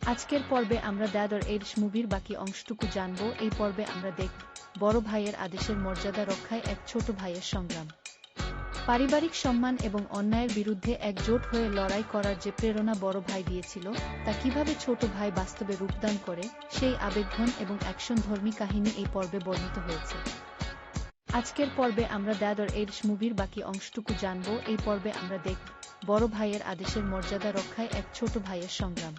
আজকের পর্বে আমরা দ্য এডস মুভির বাকি অংশটুকু জানব। এই পর্বে আমরা দেখব বড় ভাইয়ের আদেশের মর্যাদা রক্ষায় এক ছোট ভাইয়ের সংগ্রাম। পারিবারিক সম্মান এবং অন্যায়ের বিরুদ্ধে একজোট হয়ে লড়াই করার যে প্রেরণা বড় ভাই দিয়েছিল, তা কিভাবে ছোট ভাই বাস্তবে রূপদান করে, সেই আবেগঘন এবং অ্যাকশনধর্মী কাহিনী এই পর্বে বর্ণিত হয়েছে। আজকের পর্বে আমরা দ্য এডস মুভির বাকি অংশটুকু জানব। এই পর্বে আমরা দেখব বড় ভাইয়ের আদেশের মর্যাদা রক্ষায় এক ছোট ভাইয়ের সংগ্রাম।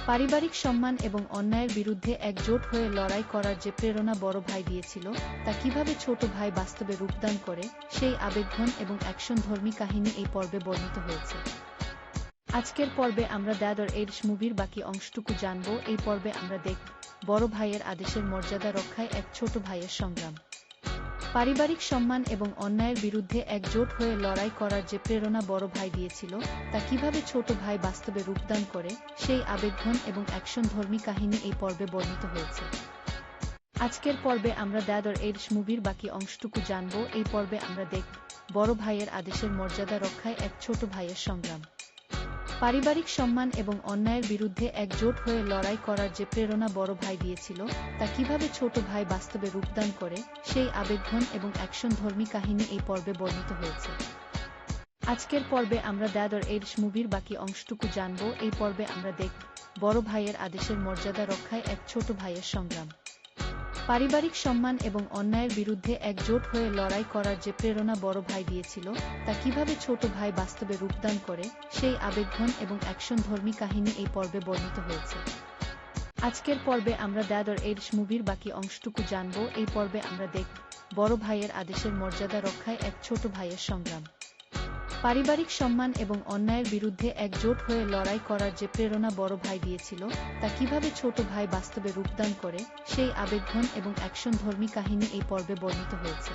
পারিবারিক সম্মান এবং অন্যায়ের বিরুদ্ধে একজোট হয়ে লড়াই করার যে প্রেরণা বড় ভাই দিয়েছিল, তা কিভাবে ছোট ভাই বাস্তবে রূপদান করে, সেই আবেগঘন এবং অ্যাকশনধর্মী কাহিনী এই পর্বে বর্ণিত হয়েছে। আজকের পর্বে আমরা দ্য এডস মুভির বাকি অংশটুকু জানব। এই পর্বে আমরা দেখব বড় ভাইয়ের আদেশের মর্যাদা রক্ষায় এক ছোট ভাইয়ের সংগ্রাম। পারিবারিক সম্মান এবং অন্যায়ের বিরুদ্ধে একজোট হয়ে লড়াই করার যে প্রেরণা বড় ভাই দিয়েছিল, তা কিভাবে ছোট ভাই বাস্তবে রূপদান করে, সেই আবেগঘন এবং অ্যাকশনধর্মী কাহিনী এই পর্বে বর্ণিত হয়েছে। আজকের পর্বে আমরা দ্য এডস মুভির বাকি অংশটুকু জানব। এই পর্বে আমরা দেখব বড় ভাইয়ের আদেশের মর্যাদা রক্ষায় এক ছোট ভাইয়ের সংগ্রাম। পারিবারিক সম্মান এবং অন্যায়ের বিরুদ্ধে একজোট হয়ে লড়াই করার যে প্রেরণা বড় ভাই দিয়েছিল, তা কিভাবে ছোট ভাই বাস্তবে রূপদান করে, সেই আবেগঘন এবং অ্যাকশনধর্মী কাহিনী এই পর্বে বর্ণিত হয়েছে। আজকের পর্বে আমরা দ্য এডস মুভির বাকি অংশটুকু জানব। এই পর্বে আমরা দেখব বড় ভাইয়ের আদেশের মর্যাদা রক্ষায় এক ছোট ভাইয়ের সংগ্রাম। পারিবারিক সম্মান এবং অন্যায়ের বিরুদ্ধে একজোট হয়ে লড়াই করার যে প্রেরণা বড় ভাই দিয়েছিল, তা কিভাবে ছোট ভাই বাস্তবে রূপদান করে, সেই আবেগঘন এবং অ্যাকশনধর্মী কাহিনী এই পর্বে বর্ণিত হয়েছে। আজকের পর্বে আমরা দ্য এডস মুভির বাকি অংশটুকু জানব। এই পর্বে আমরা দেখব বড় ভাইয়ের আদেশের মর্যাদা রক্ষায় এক ছোট ভাইয়ের সংগ্রাম। পারিবারিক সম্মান এবং অন্যায়ের বিরুদ্ধে একজোট হয়ে লড়াই করার যে প্রেরণা বড় ভাই দিয়েছিল, তা কিভাবে ছোট ভাই বাস্তবে রূপদান করে, সেই আবেগঘন এবং অ্যাকশনধর্মী কাহিনী এই পর্বে বর্ণিত হয়েছে।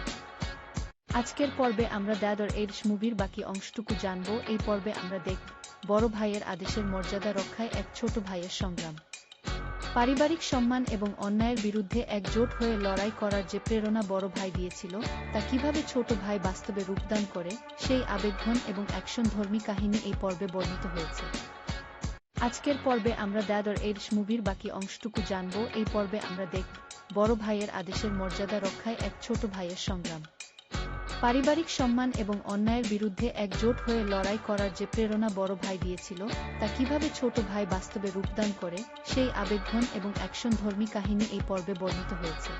আজকের পর্বে আমরা দ্য এডস মুভির বাকি অংশটুকু জানব। এই পর্বে আমরা দেখব বড় ভাইয়ের আদেশের মর্যাদা রক্ষায় এক ছোট ভাইয়ের সংগ্রাম। পারিবারিক সম্মান এবং অন্যায়ের বিরুদ্ধে একজোট হয়ে লড়াই করার যে প্রেরণা বড় ভাই দিয়েছিল, তা কিভাবে ছোট ভাই বাস্তবে রূপদান করে, সেই আবেগঘন এবং অ্যাকশনধর্মী কাহিনী এই পর্বে বর্ণিত হয়েছে। আজকের পর্বে আমরা দ্য এডস মুভির বাকি অংশটুকু জানব। এই পর্বে আমরা দেখব বড় ভাইয়ের আদেশের মর্যাদা রক্ষায় এক ছোট ভাইয়ের সংগ্রাম। পারিবারিক সম্মান এবং অন্যায়ের বিরুদ্ধে একজোট হয়ে লড়াই করার যে প্রেরণা বড় ভাই দিয়েছিল, তা কিভাবে ছোট ভাই বাস্তবে রূপদান করে, সেই আবেগঘন এবং অ্যাকশনধর্মী কাহিনী এই পর্বে বর্ণিত হয়েছে।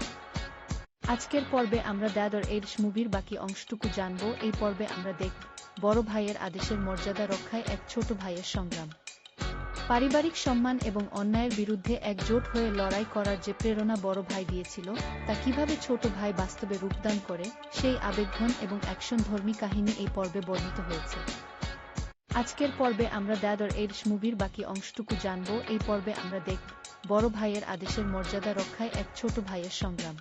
আজকের পর্বে আমরা দ্য এডস মুভির বাকি অংশটুকু জানব। এই পর্বে আমরা দেখব বড় ভাইয়ের আদেশের মর্যাদা রক্ষায় এক ছোট ভাইয়ের সংগ্রাম। পারিবারিক সম্মান এবং অন্যায়ের বিরুদ্ধে একজোট হয়ে লড়াই করার যে প্রেরণা বড় ভাই দিয়েছিল, তা কিভাবে ছোট ভাই বাস্তবে রূপদান করে, সেই আবেগঘন এবং অ্যাকশনধর্মী কাহিনী এই পর্বে বর্ণিত হয়েছে। আজকের পর্বে আমরা দ্য এডস মুভির বাকি অংশটুকু জানব। এই পর্বে আমরা দেখব বড় ভাইয়ের আদেশের মর্যাদা রক্ষায় এক ছোট ভাইয়ের সংগ্রাম।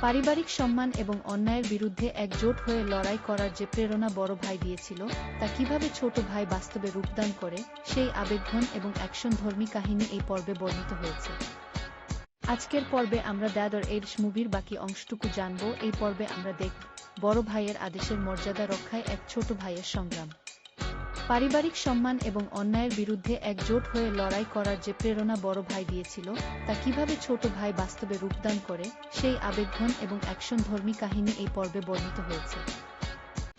পারিবারিক সম্মান এবং অন্যায়ের বিরুদ্ধে একজোট হয়ে লড়াই করার যে প্রেরণা বড় ভাই দিয়েছিল, তা কিভাবে ছোট ভাই বাস্তবে রূপদান করে, সেই আবেগঘন এবং অ্যাকশনধর্মী কাহিনী এই পর্বে বর্ণিত হয়েছে। আজকের পর্বে আমরা দ্য এডস মুভির বাকি অংশটুকু জানব। এই পর্বে আমরা দেখব বড় ভাইয়ের আদেশের মর্যাদা রক্ষায় এক ছোট ভাইয়ের সংগ্রাম। পারিবারিক সম্মান এবং অন্যায়ের বিরুদ্ধে একজোট হয়ে লড়াই করার যে প্রেরণা বড় ভাই দিয়েছিল, তা কিভাবে ছোট ভাই বাস্তবে রূপদান করে, সেই আবেগঘন এবং অ্যাকশনধর্মী কাহিনী এই পর্বে বর্ণিত হয়েছে।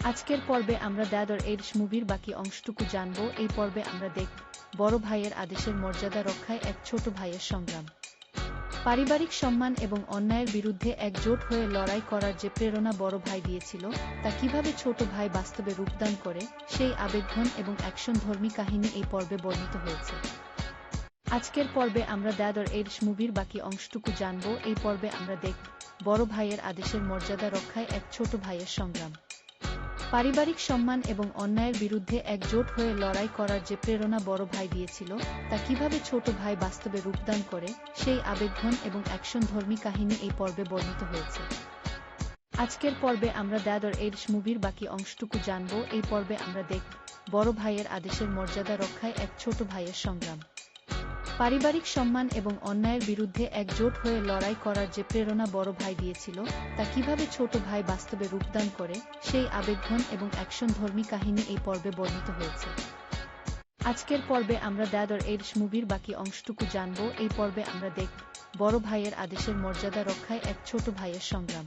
আজকের পর্বে আমরা দ্য এডস মুভির বাকি অংশটুকু জানব। এই পর্বে আমরা দেখব বড় ভাইয়ের আদেশের মর্যাদা রক্ষায় এক ছোট ভাইয়ের সংগ্রাম। পারিবারিক সম্মান এবং অন্যায়ের বিরুদ্ধে একজোট হয়ে লড়াই করার যে প্রেরণা বড় ভাই দিয়েছিল, তা কিভাবে ছোট ভাই বাস্তবে রূপদান করে, সেই আবেগঘন এবং অ্যাকশনধর্মী কাহিনী এই পর্বে বর্ণিত হয়েছে। আজকের পর্বে আমরা দ্য এডস মুভির বাকি অংশটুকু জানব। এই পর্বে আমরা দেখব বড় ভাইয়ের আদেশের মর্যাদা রক্ষায় এক ছোট ভাইয়ের সংগ্রাম। পারিবারিক সম্মান এবং অন্যায়ের বিরুদ্ধে একজোট হয়ে লড়াই করার যে প্রেরণা বড় ভাই দিয়েছিল, তা কিভাবে ছোট ভাই বাস্তবে রূপদান করে, সেই আবেগঘন এবং অ্যাকশনধর্মী কাহিনী এই পর্বে বর্ণিত হয়েছে। আজকের পর্বে আমরা দ্য এডস মুভির বাকি অংশটুকু জানব। এই পর্বে আমরা দেখব বড় ভাইয়ের আদেশের মর্যাদা রক্ষায় এক ছোট ভাইয়ের সংগ্রাম। পারিবারিক সম্মান এবং অন্যায়ের বিরুদ্ধে একজোট হয়ে লড়াই করার যে প্রেরণা বড় ভাই দিয়েছিল, তা কিভাবে ছোট ভাই বাস্তবে রূপদান করে, সেই আবেগঘন এবং অ্যাকশনধর্মী কাহিনী এই পর্বে বর্ণিত হয়েছে। আজকের পর্বে আমরা দ্য এডস মুভির বাকি অংশটুকু জানব। এই পর্বে আমরা দেখব বড় ভাইয়ের আদেশের মর্যাদা রক্ষায় এক ছোট ভাইয়ের সংগ্রাম।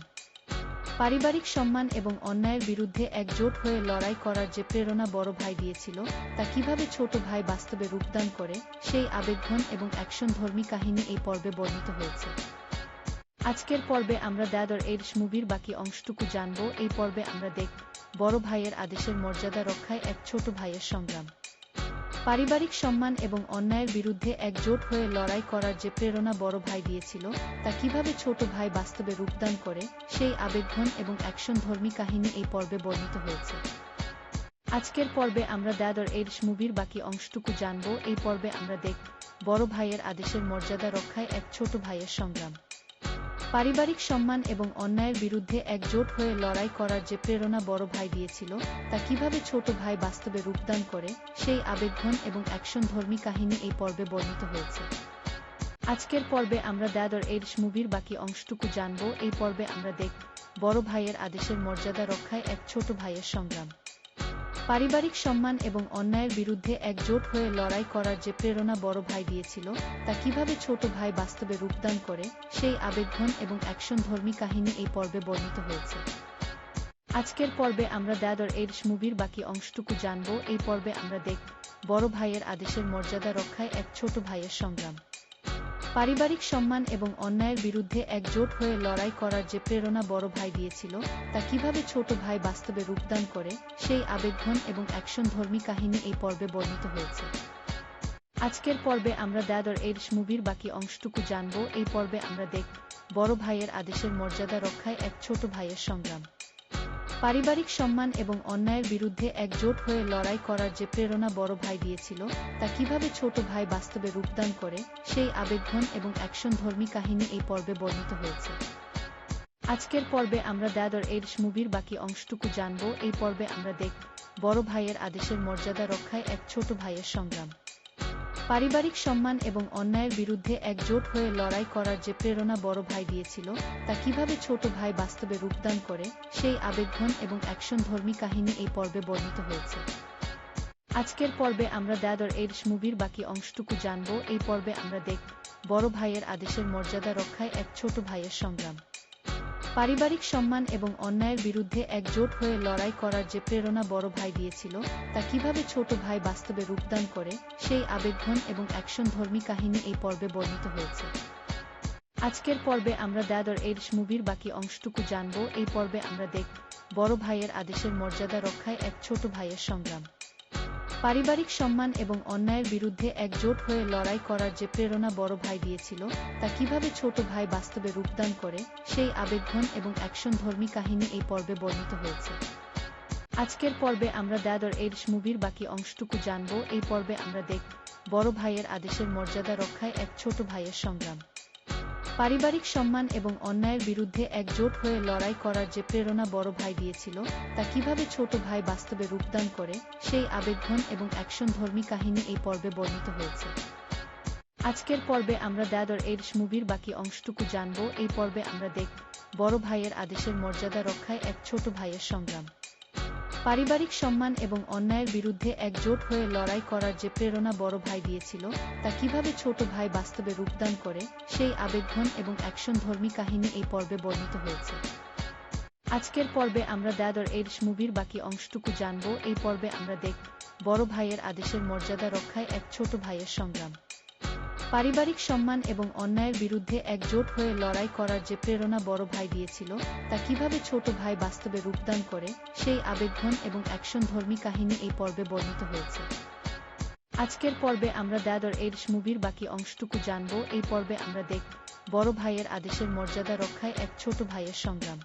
পারিবারিক সম্মান এবং অন্যায়ের বিরুদ্ধে একজোট হয়ে লড়াই করার যে প্রেরণা বড় ভাই দিয়েছিল, তা কিভাবে ছোট ভাই বাস্তবে রূপদান করে, সেই আবেগঘন এবং অ্যাকশনধর্মী কাহিনী এই পর্বে বর্ণিত হয়েছে। আজকের পর্বে আমরা দ্য এডস মুভির বাকি অংশটুকু জানব। এই পর্বে আমরা দেখব বড় ভাইয়ের আদেশের মর্যাদা রক্ষায় এক ছোট ভাইয়ের সংগ্রাম। পারিবারিক সম্মান এবং অন্যায়ের বিরুদ্ধে একজোট হয়ে লড়াই করার যে প্রেরণা বড় ভাই দিয়েছিল, তা কিভাবে ছোট ভাই বাস্তবে রূপদান করে, সেই আবেগঘন এবং অ্যাকশনধর্মী কাহিনী এই পর্বে বর্ণিত হয়েছে। আজকের পর্বে আমরা দ্য এডস মুভির বাকি অংশটুকু জানব। এই পর্বে আমরা দেখব বড় ভাইয়ের আদেশের মর্যাদা রক্ষায় এক ছোট ভাইয়ের সংগ্রাম। পারিবারিক সম্মান এবং অন্যায়ের বিরুদ্ধে একজোট হয়ে লড়াই করার যে প্রেরণা বড় ভাই দিয়েছিল, তা কিভাবে ছোট ভাই বাস্তবে রূপদান করে, সেই আবেগঘন এবং অ্যাকশনধর্মী কাহিনী এই পর্বে বর্ণিত হয়েছে। আজকের পর্বে আমরা দ্য এডস মুভির বাকি অংশটুকু জানব। এই পর্বে আমরা দেখব বড় ভাইয়ের আদেশের মর্যাদা রক্ষায় এক ছোট ভাইয়ের সংগ্রাম। পারিবারিক সম্মান এবং অন্যায়ের বিরুদ্ধে একজোট হয়ে লড়াই করার যে প্রেরণা বড় ভাই দিয়েছিল, তা কিভাবে ছোট ভাই বাস্তবে রূপদান করে, সেই আবেগঘন এবং অ্যাকশনধর্মী কাহিনী এই পর্বে বর্ণিত হয়েছে। আজকের পর্বে আমরা দ্য এডস মুভির বাকি অংশটুকু জানব। এই পর্বে আমরা দেখব বড় ভাইয়ের আদেশের মর্যাদা রক্ষায় এক ছোট ভাইয়ের সংগ্রাম। পারিবারিক সম্মান এবং অন্যায়ের বিরুদ্ধে একজোট হয়ে লড়াই করার যে প্রেরণা বড় ভাই দিয়েছিল, তা কিভাবে ছোট ভাই বাস্তবে রূপদান করে, সেই আবেগঘন এবং অ্যাকশনধর্মী কাহিনী এই পর্বে বর্ণিত হয়েছে। আজকের পর্বে আমরা দ্য এডস মুভির বাকি অংশটুকু জানব। এই পর্বে আমরা দেখব বড় ভাইয়ের আদেশের মর্যাদা রক্ষায় এক ছোট ভাইয়ের সংগ্রাম। পারিবারিক সম্মান এবং অন্যায়ের বিরুদ্ধে একজোট হয়ে লড়াই করার যে প্রেরণা বড় ভাই দিয়েছিল, তা কিভাবে ছোট ভাই বাস্তবে রূপদান করে, সেই আবেগঘন এবং অ্যাকশনধর্মী কাহিনী এই পর্বে বর্ণিত হয়েছে। আজকের পর্বে আমরা দ্য এডস মুভির বাকি অংশটুকু জানব। এই পর্বে আমরা দেখব বড় ভাইয়ের আদেশের মর্যাদা রক্ষায় এক ছোট ভাইয়ের সংগ্রাম। পারিবারিক সম্মান এবং অন্যায়ের বিরুদ্ধে একজোট হয়ে লড়াই করার যে প্রেরণা বড় ভাই দিয়েছিল, তা কিভাবে ছোট ভাই বাস্তবে রূপদান করে, সেই আবেগঘন এবং অ্যাকশনধর্মী কাহিনী এই পর্বে বর্ণিত হয়েছে। আজকের পর্বে আমরা দ্য এডস মুভির বাকি অংশটুকু জানব। এই পর্বে আমরা দেখব বড় ভাইয়ের আদেশের মর্যাদা রক্ষায় এক ছোট ভাইয়ের সংগ্রাম। পারিবারিক সম্মান এবং অন্যায়ের বিরুদ্ধে একজোট হয়ে লড়াই করার যে প্রেরণা বড় ভাই দিয়েছিল, তা কিভাবে ছোট ভাই বাস্তবে রূপদান করে, সেই আবেগঘন এবং অ্যাকশনধর্মী কাহিনী এই পর্বে বর্ণিত হয়েছে। আজকের পর্বে আমরা দ্য এডস মুভির বাকি অংশটুকু জানব। এই পর্বে আমরা দেখব বড় ভাইয়ের আদেশের মর্যাদা রক্ষায় এক ছোট ভাইয়ের সংগ্রাম। পারিবারিক সম্মান এবং অন্যায়ের বিরুদ্ধে একজোট হয়ে লড়াই করার যে প্রেরণা বড় ভাই দিয়েছিল, তা কিভাবে ছোট ভাই বাস্তবে রূপদান করে, সেই আবেগঘন এবং অ্যাকশনধর্মী কাহিনী এই পর্বে বর্ণিত হয়েছে। আজকের পর্বে আমরা দ্য এডস মুভির বাকি অংশটুকু জানব। এই পর্বে আমরা দেখব বড় ভাইয়ের আদেশের মর্যাদা রক্ষায় এক ছোট ভাইয়ের সংগ্রাম। পারিবারিক সম্মান এবং অন্যায়ের বিরুদ্ধে একজোট হয়ে লড়াই করার যে প্রেরণা বড় ভাই দিয়েছিল, তা কিভাবে ছোট ভাই বাস্তবে রূপদান করে, সেই আবেগঘন এবং অ্যাকশনধর্মী কাহিনী এই পর্বে বর্ণিত হয়েছে। আজকের পর্বে আমরা দ্য এডস মুভির বাকি অংশটুকু জানব। এই পর্বে আমরা দেখব বড় ভাইয়ের আদেশের মর্যাদা রক্ষায় এক ছোট ভাইয়ের সংগ্রাম। পারিবারিক সম্মান এবং অন্যায়ের বিরুদ্ধে একজোট হয়ে লড়াই করার যে প্রেরণা বড় ভাই দিয়েছিল, তা কিভাবে ছোট ভাই বাস্তবে রূপদান করে, সেই আবেগঘন এবং অ্যাকশনধর্মী কাহিনী এই পর্বে বর্ণিত হয়েছে। আজকের পর্বে আমরা দ্য এডস মুভির বাকি অংশটুকু জানব। এই পর্বে আমরা দেখব বড় ভাইয়ের আদেশের মর্যাদা রক্ষায় এক ছোট ভাইয়ের সংগ্রাম। পারিবারিক সম্মান এবং অন্যায়ের বিরুদ্ধে একজোট হয়ে লড়াই করার যে প্রেরণা বড় ভাই দিয়েছিল, তা কিভাবে ছোট ভাই বাস্তবে রূপদান করে, সেই আবেগঘন এবং অ্যাকশনধর্মী কাহিনী এই পর্বে বর্ণিত হয়েছে। আজকের পর্বে আমরা দ্য এডস মুভির বাকি অংশটুকু জানব। এই পর্বে আমরা দেখব বড় ভাইয়ের আদেশের মর্যাদা রক্ষায় এক ছোট ভাইয়ের সংগ্রাম।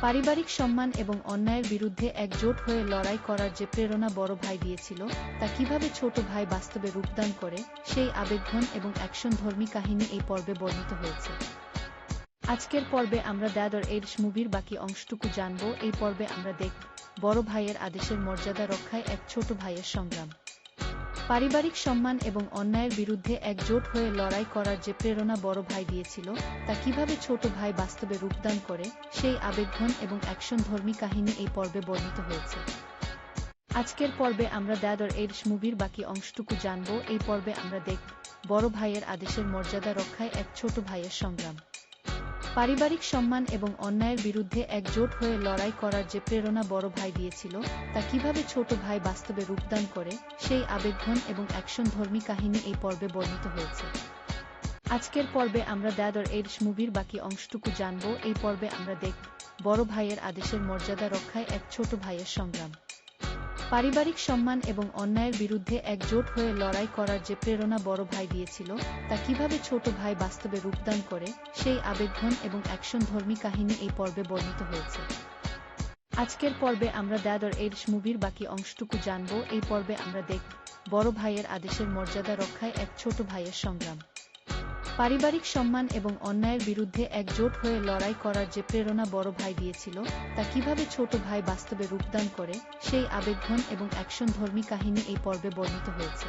পারিবারিক সম্মান এবং অন্যায়ের বিরুদ্ধে একজোট হয়ে লড়াই করার যে প্রেরণা বড় ভাই দিয়েছিল, তা কিভাবে ছোট ভাই বাস্তবে রূপদান করে, সেই আবেগঘন এবং অ্যাকশনধর্মী কাহিনী এই পর্বে বর্ণিত হয়েছে। আজকের পর্বে আমরা দ্য এডস মুভির বাকি অংশটুকু জানব। এই পর্বে আমরা দেখব বড় ভাইয়ের আদেশের মর্যাদা রক্ষায় এক ছোট ভাইয়ের সংগ্রাম। পারিবারিক সম্মান এবং অন্যায়ের বিরুদ্ধে একজোট হয়ে লড়াই করার যে প্রেরণা বড় ভাই দিয়েছিল, তা কিভাবে ছোট ভাই বাস্তবে রূপদান করে, সেই আবেগঘন এবং অ্যাকশনধর্মী কাহিনী এই পর্বে বর্ণিত হয়েছে। আজকের পর্বে আমরা দ্য এডস মুভির বাকি অংশটুকু জানব। এই পর্বে আমরা দেখব বড় ভাইয়ের আদেশের মর্যাদা রক্ষায় এক ছোট ভাইয়ের সংগ্রাম। পারিবারিক সম্মান এবং অন্যায়ের বিরুদ্ধে একজোট হয়ে লড়াই করার যে প্রেরণা বড় ভাই দিয়েছিল, তা কিভাবে ছোট ভাই বাস্তবে রূপদান করে, সেই আবেগঘন এবং অ্যাকশনধর্মী কাহিনী এই পর্বে বর্ণিত হয়েছে। আজকের পর্বে আমরা দ্য এডস মুভির বাকি অংশটুকু জানব। এই পর্বে আমরা দেখব বড় ভাইয়ের আদেশের মর্যাদা রক্ষায় এক ছোট ভাইয়ের সংগ্রাম। পারিবারিক সম্মান এবং অন্যায়ের বিরুদ্ধে একজোট হয়ে লড়াই করার যে প্রেরণা বড় ভাই দিয়েছিল, তা কিভাবে ছোট ভাই বাস্তবে রূপদান করে, সেই আবেগঘন এবং অ্যাকশনধর্মী কাহিনী এই পর্বে বর্ণিত হয়েছে। আজকের পর্বে আমরা দ্য এডস মুভির বাকি অংশটুকু জানব। এই পর্বে আমরা দেখব বড় ভাইয়ের আদেশের মর্যাদা রক্ষায় এক ছোট ভাইয়ের সংগ্রাম। পারিবারিক সম্মান এবং অন্যায়ের বিরুদ্ধে একজোট হয়ে লড়াই করার যে প্রেরণা বড় ভাই দিয়েছিল, তা কিভাবে ছোট ভাই বাস্তবে রূপদান করে, সেই আবেগঘন এবং অ্যাকশনধর্মী কাহিনী এই পর্বে বর্ণিত হয়েছে।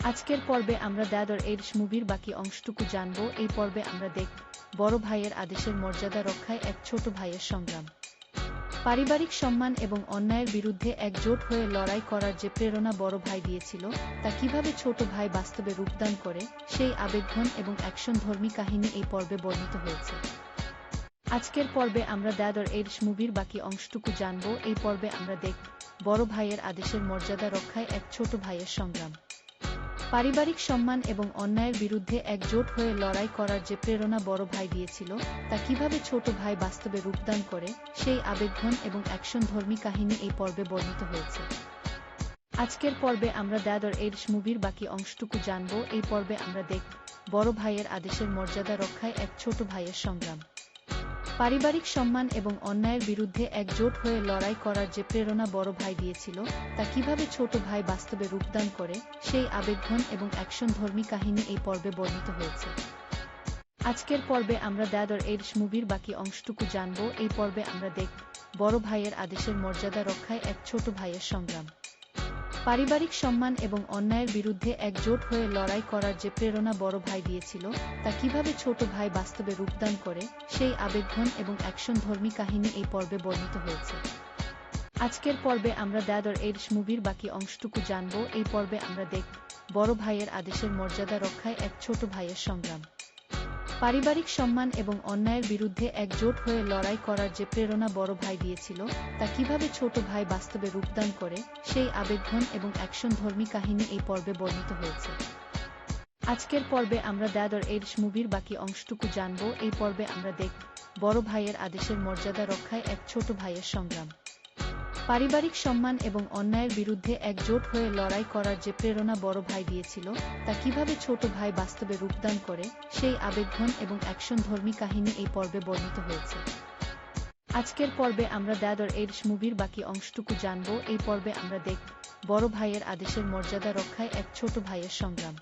আজকের পর্বে আমরা দ্য এডস মুভির বাকি অংশটুকু জানব। এই পর্বে আমরা দেখব বড় ভাইয়ের আদেশের মর্যাদা রক্ষায় এক ছোট ভাইয়ের সংগ্রাম। পারিবারিক সম্মান এবং অন্যায়ের বিরুদ্ধে একজোট হয়ে লড়াই করার যে প্রেরণা বড় ভাই দিয়েছিল, তা কিভাবে ছোট ভাই বাস্তবে রূপদান করে, সেই আবেগঘন এবং অ্যাকশনধর্মী কাহিনী এই পর্বে বর্ণিত হয়েছে। আজকের পর্বে আমরা দ্য এডস মুভির বাকি অংশটুকু জানব। এই পর্বে আমরা দেখব বড় ভাইয়ের আদেশের মর্যাদা রক্ষায় এক ছোট ভাইয়ের সংগ্রাম। পারিবারিক সম্মান এবং অন্যায়ের বিরুদ্ধে একজোট হয়ে লড়াই করার যে প্রেরণা বড় ভাই দিয়েছিল, তা কিভাবে ছোট ভাই বাস্তবে রূপদান করে, সেই আবেগঘন এবং অ্যাকশনধর্মী কাহিনী এই পর্বে বর্ণিত হয়েছে। আজকের পর্বে আমরা দ্য এডস মুভির বাকি অংশটুকু জানব। এই পর্বে আমরা দেখব বড় ভাইয়ের আদেশের মর্যাদা রক্ষায় এক ছোট ভাইয়ের সংগ্রাম। পারিবারিক সম্মান এবং অন্যায়ের বিরুদ্ধে একজোট হয়ে লড়াই করার যে প্রেরণা বড় ভাই দিয়েছিল, তা কিভাবে ছোট ভাই বাস্তবে রূপদান করে, সেই আবেগঘন এবং অ্যাকশনধর্মী কাহিনী এই পর্বে বর্ণিত হয়েছে। আজকের পর্বে আমরা দ্য এডস মুভির বাকি অংশটুকু জানব। এই পর্বে আমরা দেখব বড় ভাইয়ের আদেশের মর্যাদা রক্ষায় এক ছোট ভাইয়ের সংগ্রাম। পারিবারিক সম্মান এবং অন্যায়ের বিরুদ্ধে একজোট হয়ে লড়াই করার যে প্রেরণা বড় ভাই দিয়েছিল, তা কিভাবে ছোট ভাই বাস্তবে রূপদান করে, সেই আবেগঘন এবং অ্যাকশনধর্মী কাহিনী এই পর্বে বর্ণিত হয়েছে। আজকের পর্বে আমরা দ্য এডস মুভির বাকি অংশটুকু জানব। এই পর্বে আমরা দেখব বড় ভাইয়ের আদেশের মর্যাদা রক্ষায় এক ছোট ভাইয়ের সংগ্রাম। পারিবারিক সম্মান এবং অন্যায়ের বিরুদ্ধে একজোট হয়ে লড়াই করার যে প্রেরণা বড় ভাই দিয়েছিল, তা কিভাবে ছোট ভাই বাস্তবে রূপদান করে, সেই আবেগঘন এবং অ্যাকশনধর্মী কাহিনী এই পর্বে বর্ণিত হয়েছে। আজকের পর্বে আমরা দ্য এডস মুভির বাকি অংশটুকু জানব। এই পর্বে আমরা দেখব বড় ভাইয়ের আদেশের মর্যাদা রক্ষায় এক ছোট ভাইয়ের সংগ্রাম। পারিবারিক সম্মান এবং অন্যায়ের বিরুদ্ধে একজোট হয়ে লড়াই করার যে প্রেরণা বড় ভাই দিয়েছিল, তা কিভাবে ছোট ভাই বাস্তবে রূপদান করে, সেই আবেগঘন এবং অ্যাকশনধর্মী কাহিনী এই পর্বে বর্ণিত হয়েছে। আজকের পর্বে আমরা দ্য এডস মুভির বাকি অংশটুকু জানব। এই পর্বে আমরা দেখব বড় ভাইয়ের আদেশের মর্যাদা রক্ষায় এক ছোট ভাইয়ের সংগ্রাম।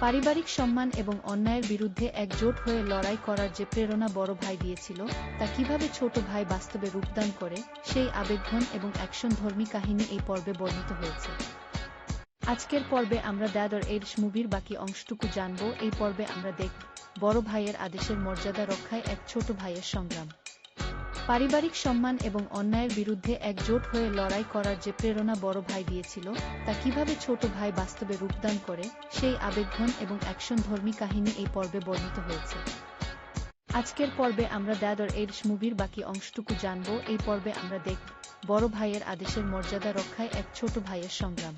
পারিবারিক সম্মান এবং অন্যায়ের বিরুদ্ধে একজোট হয়ে লড়াই করার যে প্রেরণা বড় ভাই দিয়েছিল, তা কিভাবে ছোট ভাই বাস্তবে রূপদান করে, সেই আবেগঘন এবং অ্যাকশনধর্মী কাহিনী এই পর্বে বর্ণিত হয়েছে। আজকের পর্বে আমরা দ্য এডস মুভির বাকি অংশটুকু জানব। এই পর্বে আমরা দেখব বড় ভাইয়ের আদেশের মর্যাদা রক্ষায় এক ছোট ভাইয়ের সংগ্রাম। পারিবারিক সম্মান এবং অন্যায়ের বিরুদ্ধে একজোট হয়ে লড়াই করার যে প্রেরণা বড় ভাই দিয়েছিল, তা কিভাবে ছোট ভাই বাস্তবে রূপদান করে, সেই আবেগঘন এবং অ্যাকশনধর্মী কাহিনী এই পর্বে বর্ণিত হয়েছে। আজকের পর্বে আমরা দ্য এডস মুভির বাকি অংশটুকু জানব। এই পর্বে আমরা দেখব বড় ভাইয়ের আদেশের মর্যাদা রক্ষায় এক ছোট ভাইয়ের সংগ্রাম।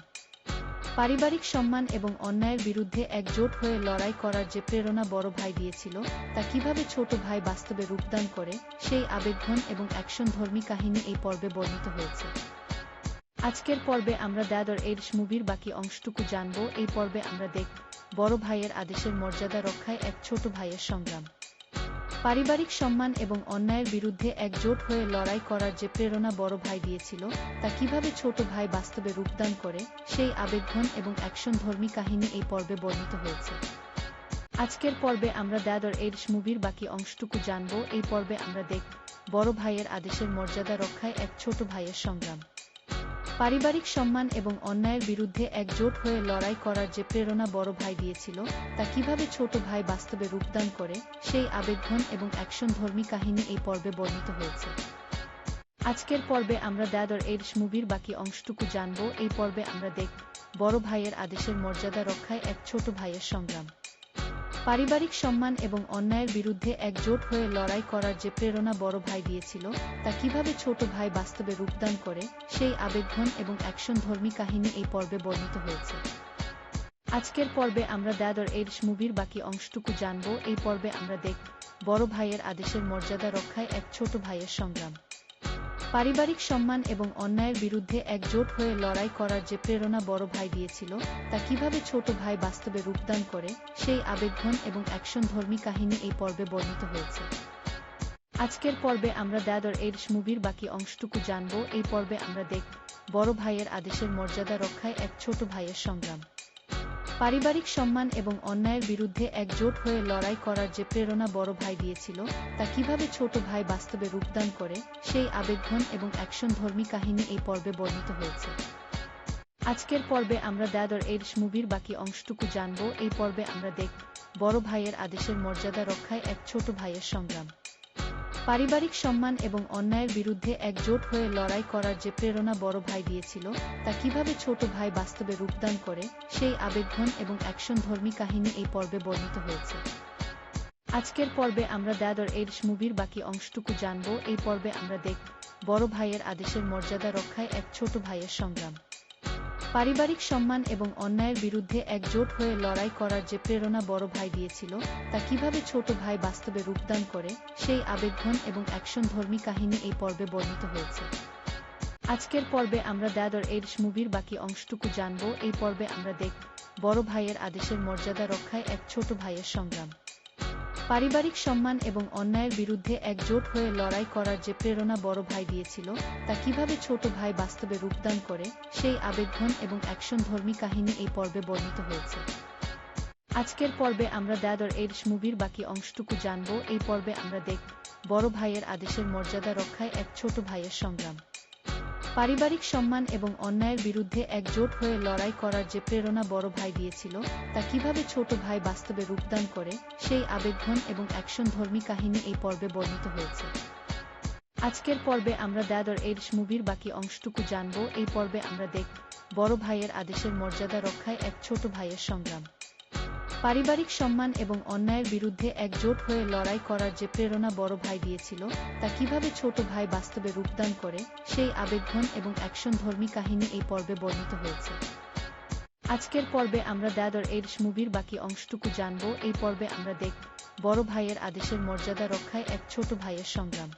পারিবারিক সম্মান এবং অন্যায়ের বিরুদ্ধে একজোট হয়ে লড়াই করার যে প্রেরণা বড় ভাই দিয়েছিল, তা কিভাবে ছোট ভাই বাস্তবে রূপদান করে, সেই আবেগঘন এবং অ্যাকশনধর্মী কাহিনী এই পর্বে বর্ণিত হয়েছে। আজকের পর্বে আমরা দ্য এডস মুভির বাকি অংশটুকু জানব। এই পর্বে আমরা দেখব বড় ভাইয়ের আদেশের মর্যাদা রক্ষায় এক ছোট ভাইয়ের সংগ্রাম। পারিবারিক সম্মান এবং অন্যায়ের বিরুদ্ধে একজোট হয়ে লড়াই করার যে প্রেরণা বড় ভাই দিয়েছিল, তা কিভাবে ছোট ভাই বাস্তবে রূপদান করে, সেই আবেগঘন এবং অ্যাকশনধর্মী কাহিনী এই পর্বে বর্ণিত হয়েছে। আজকের পর্বে আমরা দ্য এডস মুভির বাকি অংশটুকু জানব। এই পর্বে আমরা দেখব বড় ভাইয়ের আদেশের মর্যাদা রক্ষায় এক ছোট ভাইয়ের সংগ্রাম। পারিবারিক সম্মান এবং অন্যায়ের বিরুদ্ধে একজোট হয়ে লড়াই করার যে প্রেরণা বড় ভাই দিয়েছিল, তা কিভাবে ছোট ভাই বাস্তবে রূপদান করে, সেই আবেগঘন এবং অ্যাকশনধর্মী কাহিনী এই পর্বে বর্ণিত হয়েছে। আজকের পর্বে আমরা দ্য এডিশ মুভির বাকি অংশটুকু জানব। এই পর্বে আমরা দেখব বড় ভাইয়ের আদেশের মর্যাদা রক্ষায় এক ছোট ভাইয়ের সংগ্রাম। পারিবারিক সম্মান এবং অন্যায়ের বিরুদ্ধে একজোট হয়ে লড়াই করার যে প্রেরণা বড় ভাই দিয়েছিল, তা কিভাবে ছোট ভাই বাস্তবে রূপদান করে, সেই আবেগঘন এবং অ্যাকশনধর্মী কাহিনী এই পর্বে বর্ণিত হয়েছে। আজকের পর্বে আমরা দ্য এডিশ মুভির বাকি অংশটুকু জানব। এই পর্বে আমরা দেখব বড় ভাইয়ের আদেশের মর্যাদা রক্ষায় এক ছোট ভাইয়ের সংগ্রাম। পারিবারিক সম্মান এবং অন্যায়ের বিরুদ্ধে একজোট হয়ে লড়াই করার যে প্রেরণা বড় ভাই দিয়েছিল, তা কিভাবে ছোট ভাই বাস্তবে রূপদান করে, সেই আবেগঘন এবং অ্যাকশনধর্মী কাহিনী এই পর্বে বর্ণিত হয়েছে। আজকের পর্বে আমরা দ্য এডিশ মুভির বাকি অংশটুকু জানব। এই পর্বে আমরা দেখব বড় ভাইয়ের আদেশের মর্যাদা রক্ষায় এক ছোট ভাইয়ের সংগ্রাম। পারিবারিক সম্মান এবং অন্যায়ের বিরুদ্ধে একজোট হয়ে লড়াই করার যে প্রেরণা বড় ভাই দিয়েছিল, তা কিভাবে ছোট ভাই বাস্তবে রূপদান করে, সেই আবেগঘন এবং অ্যাকশনধর্মী কাহিনী এই পর্বে বর্ণিত হয়েছে। আজকের পর্বে আমরা দ্য এডিশ মুভির বাকি অংশটুকু জানব। এই পর্বে আমরা দেখব বড় ভাইয়ের আদেশের মর্যাদা রক্ষায় এক ছোট ভাইয়ের সংগ্রাম। পারিবারিক সম্মান এবং অন্যায়ের বিরুদ্ধে একজোট হয়ে লড়াই করার যে প্রেরণা বড় ভাই দিয়েছিল, তা কিভাবে ছোট ভাই বাস্তবে রূপদান করে, সেই আবেগঘন এবং অ্যাকশনধর্মী কাহিনী এই পর্বে বর্ণিত হয়েছে। আজকের পর্বে আমরা দ্য এডিশ মুভির বাকি অংশটুকু জানব। এই পর্বে আমরা দেখব বড় ভাইয়ের আদেশের মর্যাদা রক্ষায় এক ছোট ভাইয়ের সংগ্রাম। পারিবারিক সম্মান এবং অন্যায়ের বিরুদ্ধে একজোট হয়ে লড়াই করার যে প্রেরণা বড় ভাই দিয়েছিল, তা কিভাবে ছোট ভাই বাস্তবে রূপদান করে, সেই আবেগঘন এবং অ্যাকশনধর্মী কাহিনী এই পর্বে বর্ণিত হয়েছে। আজকের পর্বে আমরা দ্য এডিশ মুভির বাকি অংশটুকু জানব। এই পর্বে আমরা দেখব বড় ভাইয়ের আদেশের মর্যাদা রক্ষায় এক ছোট ভাইয়ের সংগ্রাম। পারিবারিক সম্মান এবং অন্যায়ের বিরুদ্ধে একজোট হয়ে লড়াই করার যে প্রেরণা বড় ভাই দিয়েছিল, তা কিভাবে ছোট ভাই বাস্তবে রূপদান করে, সেই আবেগঘন এবং অ্যাকশনধর্মী কাহিনী এই পর্বে বর্ণিত হয়েছে। আজকের পর্বে আমরা দ্য এডিশ মুভির বাকি অংশটুকু জানব। এই পর্বে আমরা দেখব বড় ভাইয়ের আদেশের মর্যাদা রক্ষায় এক ছোট ভাইয়ের সংগ্রাম। পারিবারিক সম্মান এবং অন্যায়ের বিরুদ্ধে একজোট হয়ে লড়াই করার যে প্রেরণা বড় ভাই দিয়েছিল, তা কিভাবে ছোট ভাই বাস্তবে রূপদান করে, সেই আবেগঘন এবং অ্যাকশনধর্মী কাহিনী এই পর্বে বর্ণিত হয়েছে। আজকের পর্বে আমরা দ্য এডিশ মুভির বাকি অংশটুকু জানব। এই পর্বে আমরা দেখব বড় ভাইয়ের আদেশের মর্যাদা রক্ষায় এক ছোট ভাইয়ের সংগ্রাম। পারিবারিক সম্মান এবং অন্যায়ের বিরুদ্ধে একজোট হয়ে লড়াই করার যে প্রেরণা বড় ভাই দিয়েছিল, তা কিভাবে ছোট ভাই বাস্তবে রূপদান করে, সেই আবেগঘন এবং অ্যাকশনধর্মী কাহিনী এই পর্বে বর্ণিত হয়েছে। আজকের পর্বে আমরা দ্য এডিশ মুভির বাকি অংশটুকু জানব। এই পর্বে আমরা দেখব বড় ভাইয়ের আদেশের মর্যাদা রক্ষায় এক ছোট ভাইয়ের সংগ্রাম।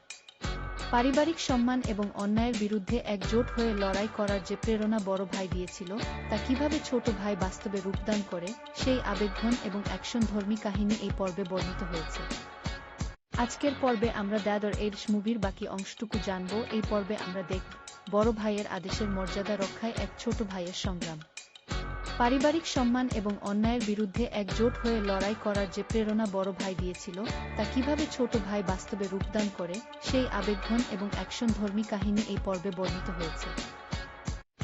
পারিবারিক সম্মান এবং অন্যায়ের বিরুদ্ধে একজোট হয়ে লড়াই করার যে প্রেরণা বড় ভাই দিয়েছিল, তা কিভাবে ছোট ভাই বাস্তবে রূপদান করে, সেই আবেগঘন এবং অ্যাকশনধর্মী কাহিনী এই পর্বে বর্ণিত হয়েছে। আজকের পর্বে আমরা দ্য এডিশ মুভির বাকি অংশটুকু জানব। এই পর্বে আমরা দেখব বড় ভাইয়ের আদেশের মর্যাদা রক্ষায় এক ছোট ভাইয়ের সংগ্রাম। পারিবারিক সম্মান এবং অন্যায়ের বিরুদ্ধে একজোট হয়ে লড়াই করার যে প্রেরণা বড় ভাই দিয়েছিল, তা কিভাবে ছোট ভাই বাস্তবে রূপদান করে, সেই আবেগঘন এবং অ্যাকশনধর্মী কাহিনী এই পর্বে বর্ণিত হয়েছে।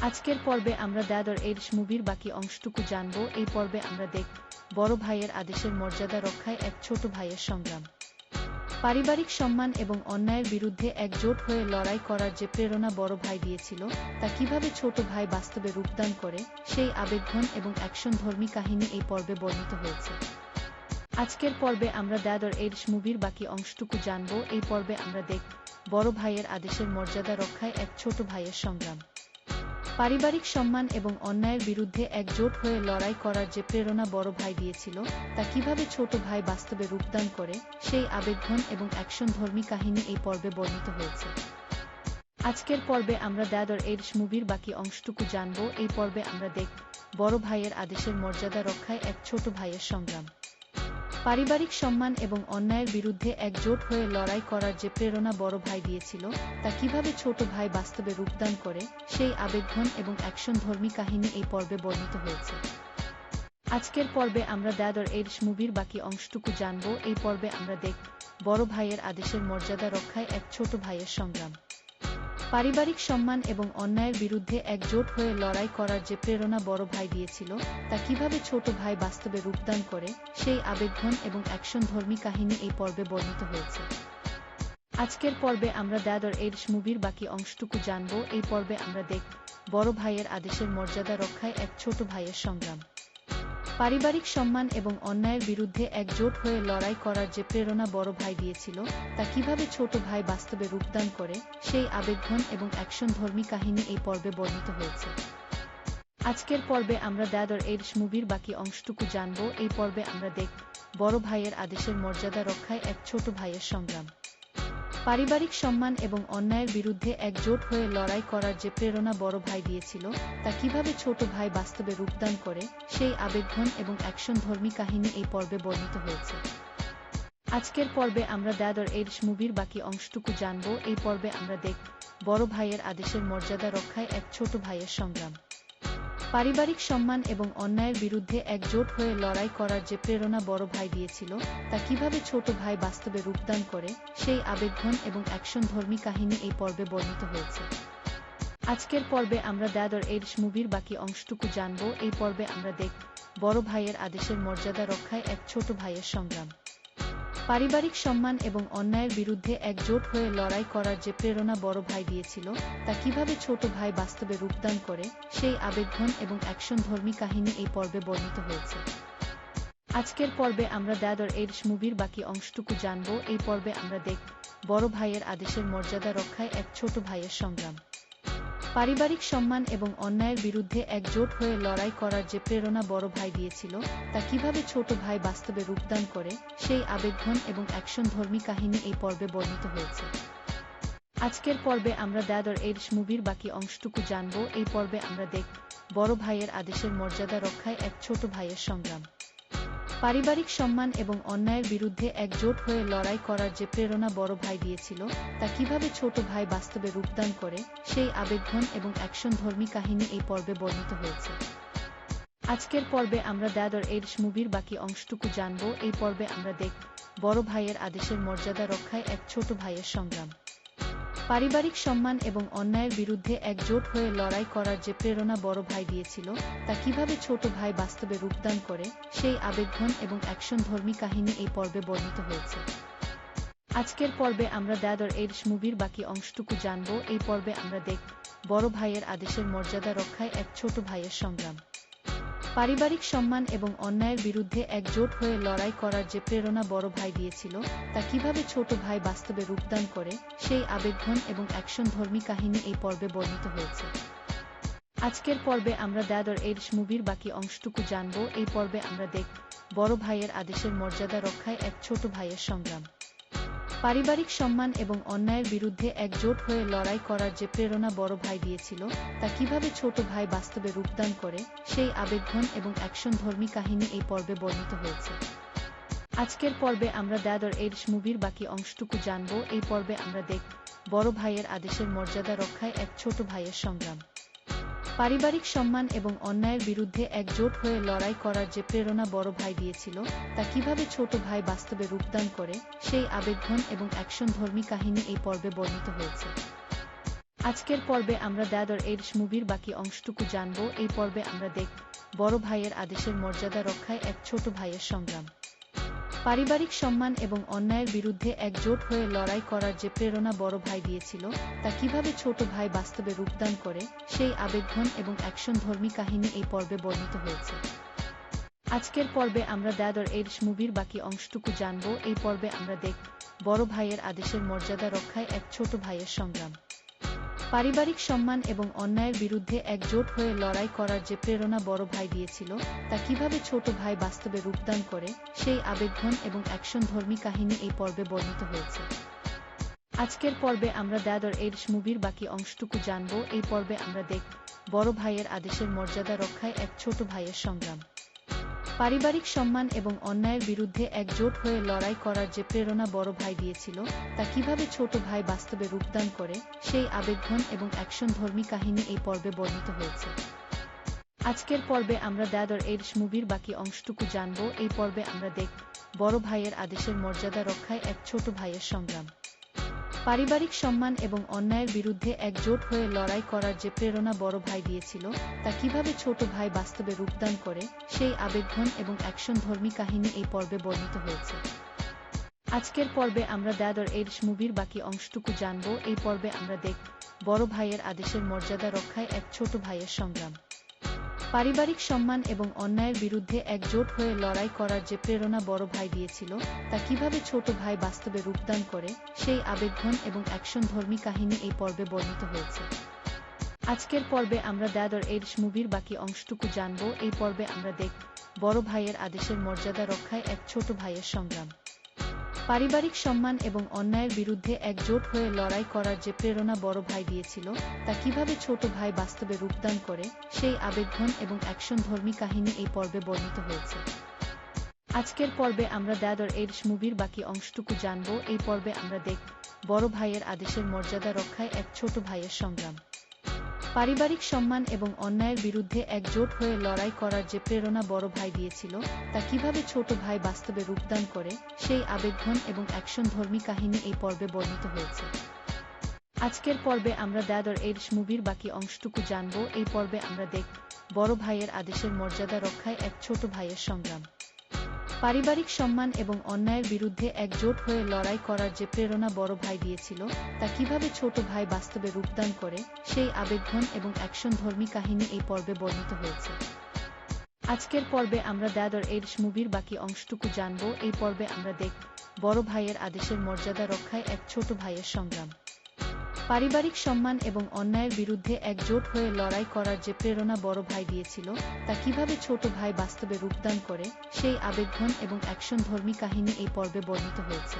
আজকের পর্বে আমরা দ্য এডিশ মুভির বাকি অংশটুকু জানব। এই পর্বে আমরা দেখব বড় ভাইয়ের আদেশের মর্যাদা রক্ষায় এক ছোট ভাইয়ের সংগ্রাম। পারিবারিক সম্মান এবং অন্যায়ের বিরুদ্ধে একজোট হয়ে লড়াই করার যে প্রেরণা বড় ভাই দিয়েছিল, তা কিভাবে ছোট ভাই বাস্তবে রূপদান করে, সেই আবেগঘন এবং অ্যাকশনধর্মী কাহিনী এই পর্বে বর্ণিত হয়েছে। আজকের পর্বে আমরা দ্য এডিশ মুভির বাকি অংশটুকু জানব। এই পর্বে আমরা দেখব বড় ভাইয়ের আদেশের মর্যাদা রক্ষায় এক ছোট ভাইয়ের সংগ্রাম। পারিবারিক সম্মান এবং অন্যায়ের বিরুদ্ধে একজোট হয়ে লড়াই করার যে প্রেরণা বড় ভাই দিয়েছিল, তা কিভাবে ছোট ভাই বাস্তবে রূপদান করে, সেই আবেগঘন এবং অ্যাকশনধর্মী কাহিনী এই পর্বে বর্ণিত হয়েছে। আজকের পর্বে আমরা দ্য এডিশ মুভির বাকি অংশটুকু জানব। এই পর্বে আমরা দেখব বড় ভাইয়ের আদেশের মর্যাদা রক্ষায় এক ছোট ভাইয়ের সংগ্রাম। পারিবারিক সম্মান এবং অন্যায়ের বিরুদ্ধে একজোট হয়ে লড়াই করার যে প্রেরণা বড় ভাই দিয়েছিল, তা কিভাবে ছোট ভাই বাস্তবে রূপদান করে, সেই আবেগঘন এবং অ্যাকশনধর্মী কাহিনী এই পর্বে বর্ণিত হয়েছে। আজকের পর্বে আমরা দ্য এডিশ মুভির বাকি অংশটুকু জানব। এই পর্বে আমরা দেখব বড় ভাইয়ের আদেশের মর্যাদা রক্ষায় এক ছোট ভাইয়ের সংগ্রাম। পারিবারিক সম্মান এবং অন্যায়ের বিরুদ্ধে একজোট হয়ে লড়াই করার যে প্রেরণা বড় ভাই দিয়েছিল, তা কিভাবে ছোট ভাই বাস্তবে রূপদান করে, সেই আবেগঘন এবং অ্যাকশনধর্মী কাহিনী এই পর্বে বর্ণিত হয়েছে। আজকের পর্বে আমরা দ্য এডস মুভির বাকি অংশটুকু জানব। এই পর্বে আমরা দেখব বড় ভাইয়ের আদেশের মর্যাদা রক্ষায় এক ছোট ভাইয়ের সংগ্রাম। পারিবারিক সম্মান এবং অন্যায়ের বিরুদ্ধে একজোট হয়ে লড়াই করার যে প্রেরণা বড় ভাই দিয়েছিল, তা কিভাবে ছোট ভাই বাস্তবে রূপদান করে, সেই আবেগঘন এবং অ্যাকশনধর্মী কাহিনী এই পর্বে বর্ণিত হয়েছে। আজকের পর্বে আমরা দ্য এডস মুভির বাকি অংশটুকু জানব। এই পর্বে আমরা দেখব বড় ভাইয়ের আদেশের মর্যাদা রক্ষায় এক ছোট ভাইয়ের সংগ্রাম। পারিবারিক সম্মান এবং অন্যায়ের বিরুদ্ধে একজোট হয়ে লড়াই করার যে প্রেরণা বড় ভাই দিয়েছিল, তা কিভাবে ছোট ভাই বাস্তবে রূপদান করে, সেই আবেগঘন এবং অ্যাকশনধর্মী কাহিনী এই পর্বে বর্ণিত হয়েছে। আজকের পর্বে আমরা দ্য এডস মুভির বাকি অংশটুকু জানব। এই পর্বে আমরা দেখব বড় ভাইয়ের আদেশের মর্যাদা রক্ষায় এক ছোট ভাইয়ের সংগ্রাম। পারিবারিক সম্মান এবং অন্যায়ের বিরুদ্ধে একজোট হয়ে লড়াই করার যে প্রেরণা বড় ভাই দিয়েছিল, তা কিভাবে ছোট ভাই বাস্তবে রূপদান করে, সেই আবেগঘন এবং অ্যাকশনধর্মী কাহিনী এই পর্বে বর্ণিত হয়েছে। আজকের পর্বে আমরা দ্য এডস মুভির বাকি অংশটুকু জানব। এই পর্বে আমরা দেখব বড় ভাইয়ের আদেশের মর্যাদা রক্ষায় এক ছোট ভাইয়ের সংগ্রাম। পারিবারিক সম্মান এবং অন্যায়ের বিরুদ্ধে একজোট হয়ে লড়াই করার যে প্রেরণা বড় ভাই দিয়েছিল, তা কিভাবে ছোট ভাই বাস্তবে রূপদান করে, সেই আবেগঘন এবং অ্যাকশনধর্মী কাহিনী এই পর্বে বর্ণিত হয়েছে। আজকের পর্বে আমরা দ্য এডস মুভির বাকি অংশটুকু জানব। এই পর্বে আমরা দেখব বড় ভাইয়ের আদেশের মর্যাদা রক্ষায় এক ছোট ভাইয়ের সংগ্রাম। পারিবারিক সম্মান এবং অন্যায়ের বিরুদ্ধে একজোট হয়ে লড়াই করার যে প্রেরণা বড় ভাই দিয়েছিল, তা কিভাবে ছোট ভাই বাস্তবে রূপদান করে, সেই আবেগঘন এবং অ্যাকশনধর্মী কাহিনী এই পর্বে বর্ণিত হয়েছে। আজকের পর্বে আমরা দ্য এডস মুভির বাকি অংশটুকু জানব। এই পর্বে আমরা দেখব বড় ভাইয়ের আদেশের মর্যাদা রক্ষায় এক ছোট ভাইয়ের সংগ্রাম। পারিবারিক সম্মান এবং অন্যায়ের বিরুদ্ধে একজোট হয়ে লড়াই করার যে প্রেরণা বড় ভাই দিয়েছিল, তা কিভাবে ছোট ভাই বাস্তবে রূপদান করে, সেই আবেগঘন এবং অ্যাকশনধর্মী কাহিনী এই পর্বে বর্ণিত হয়েছে। আজকের পর্বে আমরা দ্য এডস মুভির বাকি অংশটুকু জানব। এই পর্বে আমরা দেখব বড় ভাইয়ের আদেশের মর্যাদা রক্ষায় এক ছোট ভাইয়ের সংগ্রাম। পারিবারিক সম্মান এবং অন্যায়ের বিরুদ্ধে একজোট হয়ে লড়াই করার যে প্রেরণা বড় ভাই দিয়েছিল, তা কিভাবে ছোট ভাই বাস্তবে রূপদান করে, সেই আবেগঘন এবং অ্যাকশনধর্মী কাহিনী এই পর্বে বর্ণিত হয়েছে। আজকের পর্বে আমরা দ্য এডস মুভির বাকি অংশটুকু জানব। এই পর্বে আমরা দেখব বড় ভাইয়ের আদেশের মর্যাদা রক্ষায় এক ছোট ভাইয়ের সংগ্রাম। পারিবারিক সম্মান এবং অন্যায়ের বিরুদ্ধে একজোট হয়ে লড়াই করার যে প্রেরণা বড় ভাই দিয়েছিল, তা কিভাবে ছোট ভাই বাস্তবে রূপদান করে, সেই আবেগঘন এবং অ্যাকশনধর্মী কাহিনী এই পর্বে বর্ণিত হয়েছে। আজকের পর্বে আমরা দ্য এডস মুভির বাকি অংশটুকু জানব। এই পর্বে আমরা দেখব বড় ভাইয়ের আদেশের মর্যাদা রক্ষায় এক ছোট ভাইয়ের সংগ্রাম। পারিবারিক সম্মান এবং অন্যায়ের বিরুদ্ধে একজোট হয়ে লড়াই করার যে প্রেরণা বড় ভাই দিয়েছিল, তা কিভাবে ছোট ভাই বাস্তবে রূপদান করে, সেই আবেগঘন এবং অ্যাকশনধর্মী কাহিনী এই পর্বে বর্ণিত হয়েছে। আজকের পর্বে আমরা দ্য এডস মুভির বাকি অংশটুকু জানব। এই পর্বে আমরা দেখব বড় ভাইয়ের আদেশের মর্যাদা রক্ষায় এক ছোট ভাইয়ের সংগ্রাম। পারিবারিক সম্মান এবং অন্যায়ের বিরুদ্ধে একজোট হয়ে লড়াই করার যে প্রেরণা বড় ভাই দিয়েছিল, তা কিভাবে ছোট ভাই বাস্তবে রূপদান করে, সেই আবেগঘন এবং অ্যাকশনধর্মী কাহিনী এই পর্বে বর্ণিত হয়েছে। আজকের পর্বে আমরা দ্য এডস মুভির বাকি অংশটুকু জানব। এই পর্বে আমরা দেখব বড় ভাইয়ের আদেশের মর্যাদা রক্ষায় এক ছোট ভাইয়ের সংগ্রাম। পারিবারিক সম্মান এবং অন্যায়ের বিরুদ্ধে একজোট হয়ে লড়াই করার যে প্রেরণা বড় ভাই দিয়েছিল, তা কিভাবে ছোট ভাই বাস্তবে রূপদান করে, সেই আবেগঘন এবং অ্যাকশনধর্মী কাহিনী এই পর্বে বর্ণিত হয়েছে। আজকের পর্বে আমরা দ্য এডস মুভির বাকি অংশটুকু জানব। এই পর্বে আমরা দেখব বড় ভাইয়ের আদেশের মর্যাদা রক্ষায় এক ছোট ভাইয়ের সংগ্রাম। পারিবারিক সম্মান এবং অন্যায়ের বিরুদ্ধে একজোট হয়ে লড়াই করার যে প্রেরণা বড় ভাই দিয়েছিল, তা কিভাবে ছোট ভাই বাস্তবে রূপদান করে, সেই আবেগঘন এবং অ্যাকশনধর্মী কাহিনী এই পর্বে বর্ণিত হয়েছে। আজকের পর্বে আমরা দ্য এডস মুভির বাকি অংশটুকু জানব। এই পর্বে আমরা দেখব বড় ভাইয়ের আদেশের মর্যাদা রক্ষায় এক ছোট ভাইয়ের সংগ্রাম। পারিবারিক সম্মান এবং অন্যায়ের বিরুদ্ধে একজোট হয়ে লড়াই করার যে প্রেরণা বড় ভাই দিয়েছিল, তা কিভাবে ছোট ভাই বাস্তবে রূপদান করে, সেই আবেগঘন এবং অ্যাকশনধর্মী কাহিনী এই পর্বে বর্ণিত হয়েছে। আজকের পর্বে আমরা দ্য এডস মুভির বাকি অংশটুকু জানব। এই পর্বে আমরা দেখব বড় ভাইয়ের আদেশের মর্যাদা রক্ষায় এক ছোট ভাইয়ের সংগ্রাম। পারিবারিক সম্মান এবং অন্যায়ের বিরুদ্ধে একজোট হয়ে লড়াই করার যে প্রেরণা বড় ভাই দিয়েছিল, তা কিভাবে ছোট ভাই বাস্তবে রূপদান করে, সেই আবেগঘন এবং অ্যাকশনধর্মী কাহিনী এই পর্বে বর্ণিত হয়েছে। আজকের পর্বে আমরা দ্য এডস মুভির বাকি অংশটুকু জানব। এই পর্বে আমরা দেখব বড় ভাইয়ের আদেশের মর্যাদা রক্ষায় এক ছোট ভাইয়ের সংগ্রাম। পারিবারিক সম্মান এবং অন্যায়ের বিরুদ্ধে একজোট হয়ে লড়াই করার যে প্রেরণা বড় ভাই দিয়েছিল, তা কিভাবে ছোট ভাই বাস্তবে রূপদান করে, সেই আবেগঘন এবং অ্যাকশনধর্মী কাহিনী এই পর্বে বর্ণিত হয়েছে। আজকের পর্বে আমরা দ্য এডস মুভির বাকি অংশটুকু জানব। এই পর্বে আমরা দেখব বড় ভাইয়ের আদেশের মর্যাদা রক্ষায় এক ছোট ভাইয়ের সংগ্রাম। পারিবারিক সম্মান এবং অন্যায়ের বিরুদ্ধে একজোট হয়ে লড়াই করার যে প্রেরণা বড় ভাই দিয়েছিল, তা কিভাবে ছোট ভাই বাস্তবে রূপদান করে, সেই আবেগঘন এবং অ্যাকশনধর্মী কাহিনী এই পর্বে বর্ণিত হয়েছে। আজকের পর্বে আমরা দ্য এডস মুভির বাকি অংশটুকু জানব। এই পর্বে আমরা দেখব বড় ভাইয়ের আদেশের মর্যাদা রক্ষায় এক ছোট ভাইয়ের সংগ্রাম। পারিবারিক সম্মান এবং অন্যায়ের বিরুদ্ধে একজোট হয়ে লড়াই করার যে প্রেরণা বড় ভাই দিয়েছিল, তা কিভাবে ছোট ভাই বাস্তবে রূপদান করে, সেই আবেগঘন এবং অ্যাকশনধর্মী কাহিনী এই পর্বে বর্ণিত হয়েছে। আজকের পর্বে আমরা দ্য এডস মুভির বাকি অংশটুকু জানব। এই পর্বে আমরা দেখব বড় ভাইয়ের আদেশের মর্যাদা রক্ষায় এক ছোট ভাইয়ের সংগ্রাম। পারিবারিক সম্মান এবং অন্যায়ের বিরুদ্ধে একজোট হয়ে লড়াই করার যে প্রেরণা বড় ভাই দিয়েছিল, তা কিভাবে ছোট ভাই বাস্তবে রূপদান করে, সেই আবেগঘন এবং অ্যাকশনধর্মী কাহিনী এই পর্বে বর্ণিত হয়েছে। আজকের পর্বে আমরা দ্য এডস মুভির বাকি অংশটুকু জানব। এই পর্বে আমরা দেখব বড় ভাইয়ের আদেশের মর্যাদা রক্ষায় এক ছোট ভাইয়ের সংগ্রাম। পারিবারিক সম্মান এবং অন্যায়ের বিরুদ্ধে একজোট হয়ে লড়াই করার যে প্রেরণা বড় ভাই দিয়েছিল, তা কিভাবে ছোট ভাই বাস্তবে রূপদান করে, সেই আবেগঘন এবং অ্যাকশনধর্মী কাহিনী এই পর্বে বর্ণিত হয়েছে।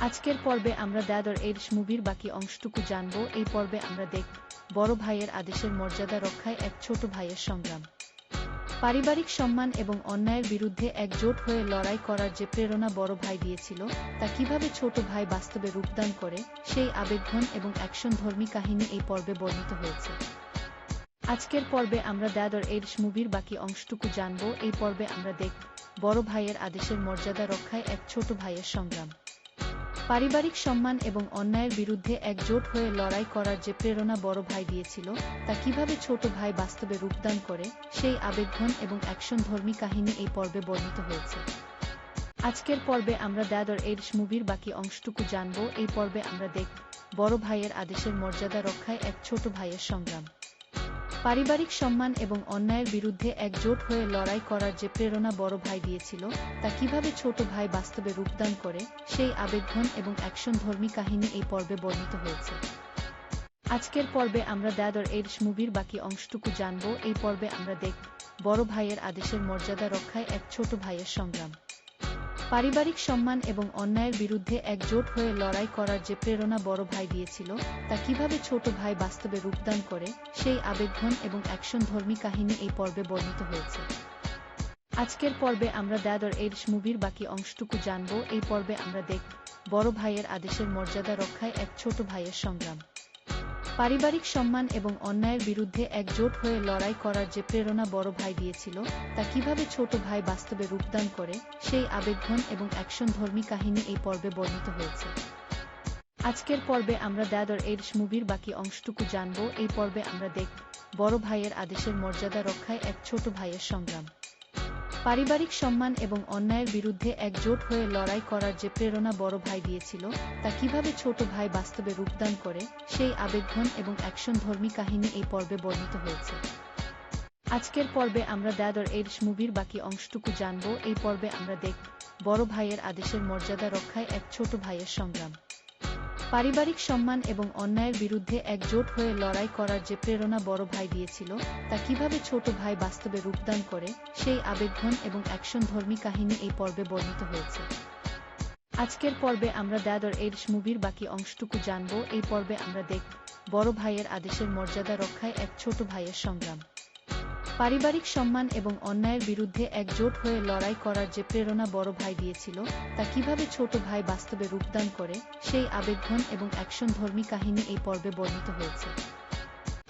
আজকের পর্বে আমরা দ্য এডস মুভির বাকি অংশটুকু জানব। এই পর্বে আমরা দেখব বড় ভাইয়ের আদেশের মর্যাদা রক্ষায় এক ছোট ভাইয়ের সংগ্রাম। পারিবারিক সম্মান এবং অন্যায়ের বিরুদ্ধে একজোট হয়ে লড়াই করার যে প্রেরণা বড় ভাই দিয়েছিল, তা কিভাবে ছোট ভাই বাস্তবে রূপদান করে, সেই আবেগঘন এবং অ্যাকশনধর্মী কাহিনী এই পর্বে বর্ণিত হয়েছে। আজকের পর্বে আমরা দ্য এডস মুভির বাকি অংশটুকু জানব। এই পর্বে আমরা দেখব বড় ভাইয়ের আদেশের মর্যাদা রক্ষায় এক ছোট ভাইয়ের সংগ্রাম। পারিবারিক সম্মান এবং অন্যায়ের বিরুদ্ধে একজোট হয়ে লড়াই করার যে প্রেরণা বড় ভাই দিয়েছিল, তা কিভাবে ছোট ভাই বাস্তবে রূপদান করে, সেই আবেগঘন এবং অ্যাকশনধর্মী কাহিনী এই পর্বে বর্ণিত হয়েছে। আজকের পর্বে আমরা দ্য এডস মুভির বাকি অংশটুকু জানব। এই পর্বে আমরা দেখব বড় ভাইয়ের আদেশের মর্যাদা রক্ষায় এক ছোট ভাইয়ের সংগ্রাম। পারিবারিক সম্মান এবং অন্যায়ের বিরুদ্ধে একজোট হয়ে লড়াই করার যে প্রেরণা বড় ভাই দিয়েছিল, তা কিভাবে ছোট ভাই বাস্তবে রূপদান করে, সেই আবেগঘন এবং অ্যাকশনধর্মী কাহিনী এই পর্বে বর্ণিত হয়েছে। আজকের পর্বে আমরা দ্য এডস মুভির বাকি অংশটুকু জানব। এই পর্বে আমরা দেখব বড় ভাইয়ের আদেশের মর্যাদা রক্ষায় এক ছোট ভাইয়ের সংগ্রাম। পারিবারিক সম্মান এবং অন্যায়ের বিরুদ্ধে একজোট হয়ে লড়াই করার যে প্রেরণা বড় ভাই দিয়েছিল, তা কিভাবে ছোট ভাই বাস্তবে রূপদান করে, সেই আবেগঘন এবং অ্যাকশনধর্মী কাহিনী এই পর্বে বর্ণিত হয়েছে। আজকের পর্বে আমরা দ্য এডস মুভির বাকি অংশটুকু জানব। এই পর্বে আমরা দেখব বড় ভাইয়ের আদেশের মর্যাদা রক্ষায় এক ছোট ভাইয়ের সংগ্রাম। পারিবারিক সম্মান এবং অন্যায়ের বিরুদ্ধে একজোট হয়ে লড়াই করার যে প্রেরণা বড় ভাই দিয়েছিল, তা কিভাবে ছোট ভাই বাস্তবে রূপদান করে, সেই আবেগঘন এবং অ্যাকশনধর্মী কাহিনী এই পর্বে বর্ণিত হয়েছে। আজকের পর্বে আমরা দ্য এডস মুভির বাকি অংশটুকু জানব। এই পর্বে আমরা দেখব বড় ভাইয়ের আদেশের মর্যাদা রক্ষায় এক ছোট ভাইয়ের সংগ্রাম। পারিবারিক সম্মান এবং অন্যায়ের বিরুদ্ধে একজোট হয়ে লড়াই করার যে প্রেরণা বড় ভাই দিয়েছিল, তা কিভাবে ছোট ভাই বাস্তবে রূপদান করে, সেই আবেগঘন এবং অ্যাকশনধর্মী কাহিনী এই পর্বে বর্ণিত হয়েছে। আজকের পর্বে আমরা দ্য এডস মুভির বাকি অংশটুকু জানব। এই পর্বে আমরা দেখব বড় ভাইয়ের আদেশের মর্যাদা রক্ষায় এক ছোট ভাইয়ের সংগ্রাম। পারিবারিক সম্মান এবং অন্যায়ের বিরুদ্ধে একজোট হয়ে লড়াই করার যে প্রেরণা বড় ভাই দিয়েছিল, তা কিভাবে ছোট ভাই বাস্তবে রূপদান করে, সেই আবেগঘন এবং অ্যাকশনধর্মী কাহিনী এই পর্বে বর্ণিত হয়েছে। আজকের পর্বে আমরা দ্য এডস মুভির বাকি অংশটুকু জানব। এই পর্বে আমরা দেখব বড় ভাইয়ের আদেশের মর্যাদা রক্ষায় এক ছোট ভাইয়ের সংগ্রাম। পারিবারিক সম্মান এবং অন্যায়ের বিরুদ্ধে একজোট হয়ে লড়াই করার যে প্রেরণা বড় ভাই দিয়েছিল, তা কিভাবে ছোট ভাই বাস্তবে রূপদান করে, সেই আবেগঘন এবং অ্যাকশনধর্মী কাহিনী এই পর্বে বর্ণিত হয়েছে।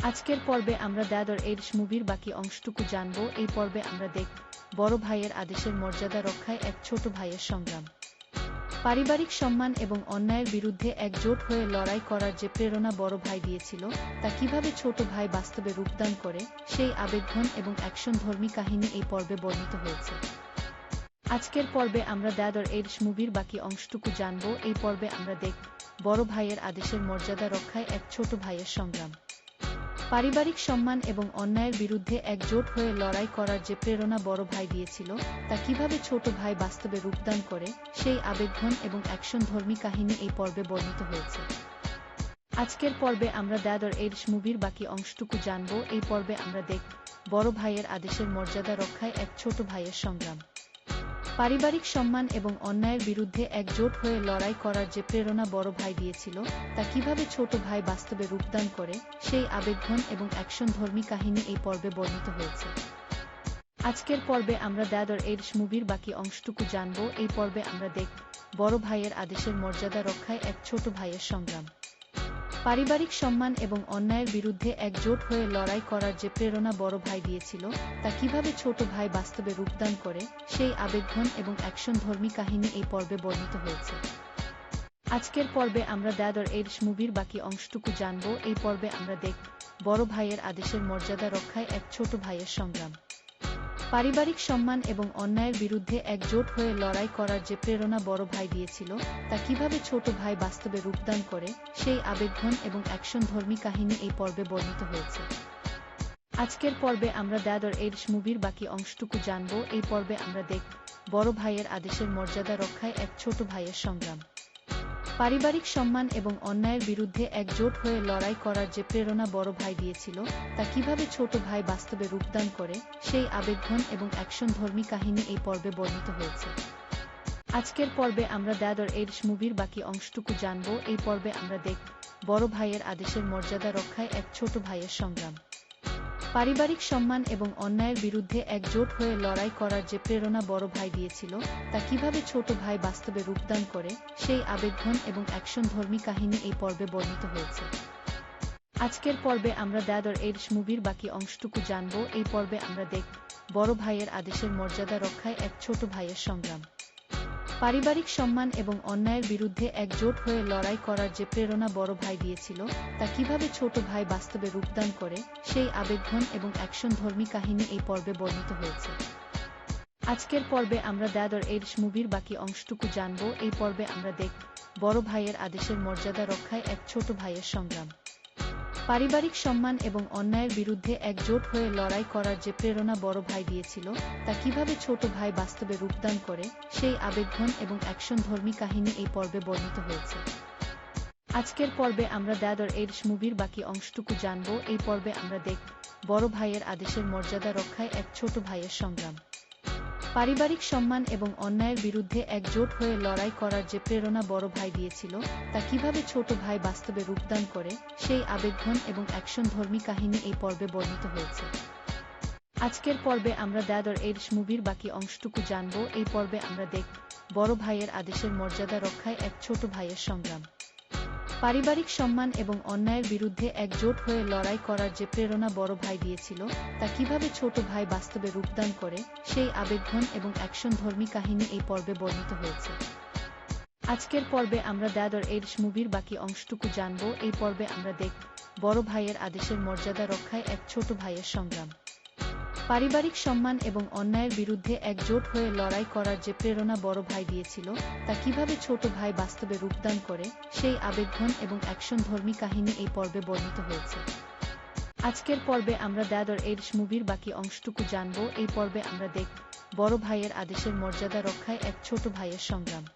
আজকের পর্বে আমরা দ্য এডস মুভির বাকি অংশটুকু জানব। এই পর্বে আমরা দেখব বড় ভাইয়ের আদেশের মর্যাদা রক্ষায় এক ছোট ভাইয়ের সংগ্রাম। পারিবারিক সম্মান এবং অন্যায়ের বিরুদ্ধে একজোট হয়ে লড়াই করার যে প্রেরণা বড় ভাই দিয়েছিল, তা কিভাবে ছোট ভাই বাস্তবে রূপদান করে, সেই আবেগঘন এবং অ্যাকশনধর্মী কাহিনী এই পর্বে বর্ণিত হয়েছে। আজকের পর্বে আমরা দ্য এডিশ মুভির বাকি অংশটুকু জানব। এই পর্বে আমরা দেখব বড় ভাইয়ের আদেশের মর্যাদা রক্ষায় এক ছোট ভাইয়ের সংগ্রাম। পারিবারিক সম্মান এবং অন্যায়ের বিরুদ্ধে একজোট হয়ে লড়াই করার যে প্রেরণা বড় ভাই দিয়েছিল, তা কিভাবে ছোট ভাই বাস্তবে রূপদান করে, সেই আবেগঘন এবং অ্যাকশনধর্মী কাহিনী এই পর্বে বর্ণিত হয়েছে। আজকের পর্বে আমরা দ্য এডিশ মুভির বাকি অংশটুকু জানব। এই পর্বে আমরা দেখব বড় ভাইয়ের আদেশের মর্যাদা রক্ষায় এক ছোট ভাইয়ের সংগ্রাম। পারিবারিক সম্মান এবং অন্যায়ের বিরুদ্ধে একজোট হয়ে লড়াই করার যে প্রেরণা বড় ভাই দিয়েছিল, তা কিভাবে ছোট ভাই বাস্তবে রূপদান করে, সেই আবেগঘন এবং অ্যাকশনধর্মী কাহিনী এই পর্বে বর্ণিত হয়েছে। আজকের পর্বে আমরা দ্য এডিশ মুভির বাকি অংশটুকু জানব। এই পর্বে আমরা দেখব বড় ভাইয়ের আদেশের মর্যাদা রক্ষায় এক ছোট ভাইয়ের সংগ্রাম। পারিবারিক সম্মান এবং অন্যায়ের বিরুদ্ধে একজোট হয়ে লড়াই করার যে প্রেরণা বড় ভাই দিয়েছিল, তা কিভাবে ছোট ভাই বাস্তবে রূপদান করে, সেই আবেগঘন এবং অ্যাকশনধর্মী কাহিনী এই পর্বে বর্ণিত হয়েছে। আজকের পর্বে আমরা দ্য এডিশ মুভির বাকি অংশটুকু জানব। এই পর্বে আমরা দেখব বড় ভাইয়ের আদেশের মর্যাদা রক্ষায় এক ছোট ভাইয়ের সংগ্রাম। পারিবারিক সম্মান এবং অন্যায়ের বিরুদ্ধে একজোট হয়ে লড়াই করার যে প্রেরণা বড় ভাই দিয়েছিল, তা কিভাবে ছোট ভাই বাস্তবে রূপদান করে, সেই আবেগঘন এবং অ্যাকশনধর্মী কাহিনী এই পর্বে বর্ণিত হয়েছে। আজকের পর্বে আমরা দ্য এডিশ মুভির বাকি অংশটুকু জানব। এই পর্বে আমরা দেখব বড় ভাইয়ের আদেশের মর্যাদা রক্ষায় এক ছোট ভাইয়ের সংগ্রাম। পারিবারিক সম্মান এবং অন্যায়ের বিরুদ্ধে একজোট হয়ে লড়াই করার যে প্রেরণা বড় ভাই দিয়েছিল, তা কিভাবে ছোট ভাই বাস্তবে রূপদান করে, সেই আবেগঘন এবং অ্যাকশনধর্মী কাহিনী এই পর্বে বর্ণিত হয়েছে। আজকের পর্বে আমরা দ্য এডিশ মুভির বাকি অংশটুকু জানব। এই পর্বে আমরা দেখব বড় ভাইয়ের আদেশের মর্যাদা রক্ষায় এক ছোট ভাইয়ের সংগ্রাম। পারিবারিক সম্মান এবং অন্যায়ের বিরুদ্ধে একজোট হয়ে লড়াই করার যে প্রেরণা বড় ভাই দিয়েছিল, তা কিভাবে ছোট ভাই বাস্তবে রূপদান করে, সেই আবেগঘন এবং অ্যাকশনধর্মী কাহিনী এই পর্বে বর্ণিত হয়েছে। আজকের পর্বে আমরা দ্য এডিশ মুভির বাকি অংশটুকু জানব। এই পর্বে আমরা দেখব বড় ভাইয়ের আদেশের মর্যাদা রক্ষায় এক ছোট ভাইয়ের সংগ্রাম। পারিবারিক সম্মান এবং অন্যায়ের বিরুদ্ধে একজোট হয়ে লড়াই করার যে প্রেরণা বড় ভাই দিয়েছিল, তা কিভাবে ছোট ভাই বাস্তবে রূপদান করে, সেই আবেগঘন এবং অ্যাকশনধর্মী কাহিনী এই পর্বে বর্ণিত হয়েছে। আজকের পর্বে আমরা দ্য এডিশ মুভির বাকি অংশটুকু জানব। এই পর্বে আমরা দেখব বড় ভাইয়ের আদেশের মর্যাদা রক্ষায় এক ছোট ভাইয়ের সংগ্রাম। পারিবারিক সম্মান এবং অন্যায়ের বিরুদ্ধে একজোট হয়ে লড়াই করার যে প্রেরণা বড় ভাই দিয়েছিল, তা কিভাবে ছোট ভাই বাস্তবে রূপদান করে, সেই আবেগঘন এবং অ্যাকশনধর্মী কাহিনী এই পর্বে বর্ণিত হয়েছে। আজকের পর্বে আমরা দ্য এডিশ মুভির বাকি অংশটুকু জানব। এই পর্বে আমরা দেখব বড় ভাইয়ের আদেশের মর্যাদা রক্ষায় এক ছোট ভাইয়ের সংগ্রাম। পারিবারিক সম্মান এবং অন্যায়ের বিরুদ্ধে একজোট হয়ে লড়াই করার যে প্রেরণা বড় ভাই দিয়েছিল, তা কিভাবে ছোট ভাই বাস্তবে রূপদান করে, সেই আবেগঘন এবং অ্যাকশনধর্মী কাহিনী এই পর্বে বর্ণিত হয়েছে। আজকের পর্বে আমরা দ্য এডিশ মুভির বাকি অংশটুকু জানব। এই পর্বে আমরা দেখব বড় ভাইয়ের আদেশের মর্যাদা রক্ষায় এক ছোট ভাইয়ের সংগ্রাম। পারিবারিক সম্মান এবং অন্যায়ের বিরুদ্ধে একজোট হয়ে লড়াই করার যে প্রেরণা বড় ভাই দিয়েছিল, তা কিভাবে ছোট ভাই বাস্তবে রূপদান করে, সেই আবেগঘন এবং অ্যাকশনধর্মী কাহিনী এই পর্বে বর্ণিত হয়েছে। আজকের পর্বে আমরা দ্য এডিশ মুভির বাকি অংশটুকু জানব। এই পর্বে আমরা দেখব বড় ভাইয়ের আদেশের মর্যাদা রক্ষায় এক ছোট ভাইয়ের সংগ্রাম। পারিবারিক সম্মান এবং অন্যায়ের বিরুদ্ধে একজোট হয়ে লড়াই করার যে প্রেরণা বড় ভাই দিয়েছিল, তা কিভাবে ছোট ভাই বাস্তবে রূপদান করে, সেই আবেগঘন এবং অ্যাকশনধর্মী কাহিনী এই পর্বে বর্ণিত হয়েছে। আজকের পর্বে আমরা দ্য এডিশ মুভির বাকি অংশটুকু জানব। এই পর্বে আমরা দেখব বড় ভাইয়ের আদেশের মর্যাদা রক্ষায় এক ছোট ভাইয়ের সংগ্রাম।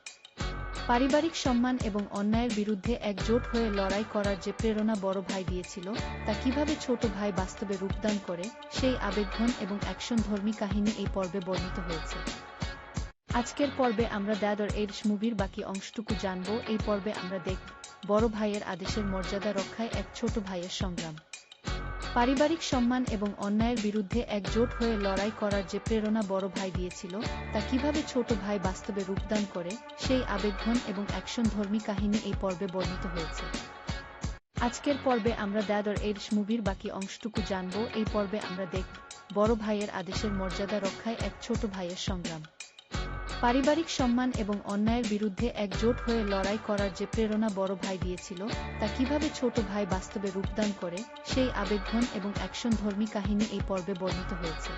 পারিবারিক সম্মান এবং অন্যায়ের বিরুদ্ধে একজোট হয়ে লড়াই করার যে প্রেরণা বড় ভাই দিয়েছিল, তা কিভাবে ছোট ভাই বাস্তবে রূপদান করে, সেই আবেগঘন এবং অ্যাকশনধর্মী কাহিনী এই পর্বে বর্ণিত হয়েছে। আজকের পর্বে আমরা দ্য এডিশ মুভির বাকি অংশটুকু জানব। এই পর্বে আমরা দেখব বড় ভাইয়ের আদেশের মর্যাদা রক্ষায় এক ছোট ভাইয়ের সংগ্রাম। পারিবারিক সম্মান এবং অন্যায়ের বিরুদ্ধে একজোট হয়ে লড়াই করার যে প্রেরণা বড় ভাই দিয়েছিল, তা কিভাবে ছোট ভাই বাস্তবে রূপদান করে, সেই আবেগঘন এবং অ্যাকশনধর্মী কাহিনী এই পর্বে বর্ণিত হয়েছে। আজকের পর্বে আমরা দ্য এডিশ মুভির বাকি অংশটুকু জানব। এই পর্বে আমরা দেখব বড় ভাইয়ের আদেশের মর্যাদা রক্ষায় এক ছোট ভাইয়ের সংগ্রাম। পারিবারিক সম্মান এবং অন্যায়ের বিরুদ্ধে একজোট হয়ে লড়াই করার যে প্রেরণা বড় ভাই দিয়েছিল, তা কিভাবে ছোট ভাই বাস্তবে রূপদান করে, সেই আবেগঘন এবং অ্যাকশনধর্মী কাহিনী এই পর্বে বর্ণিত হয়েছে।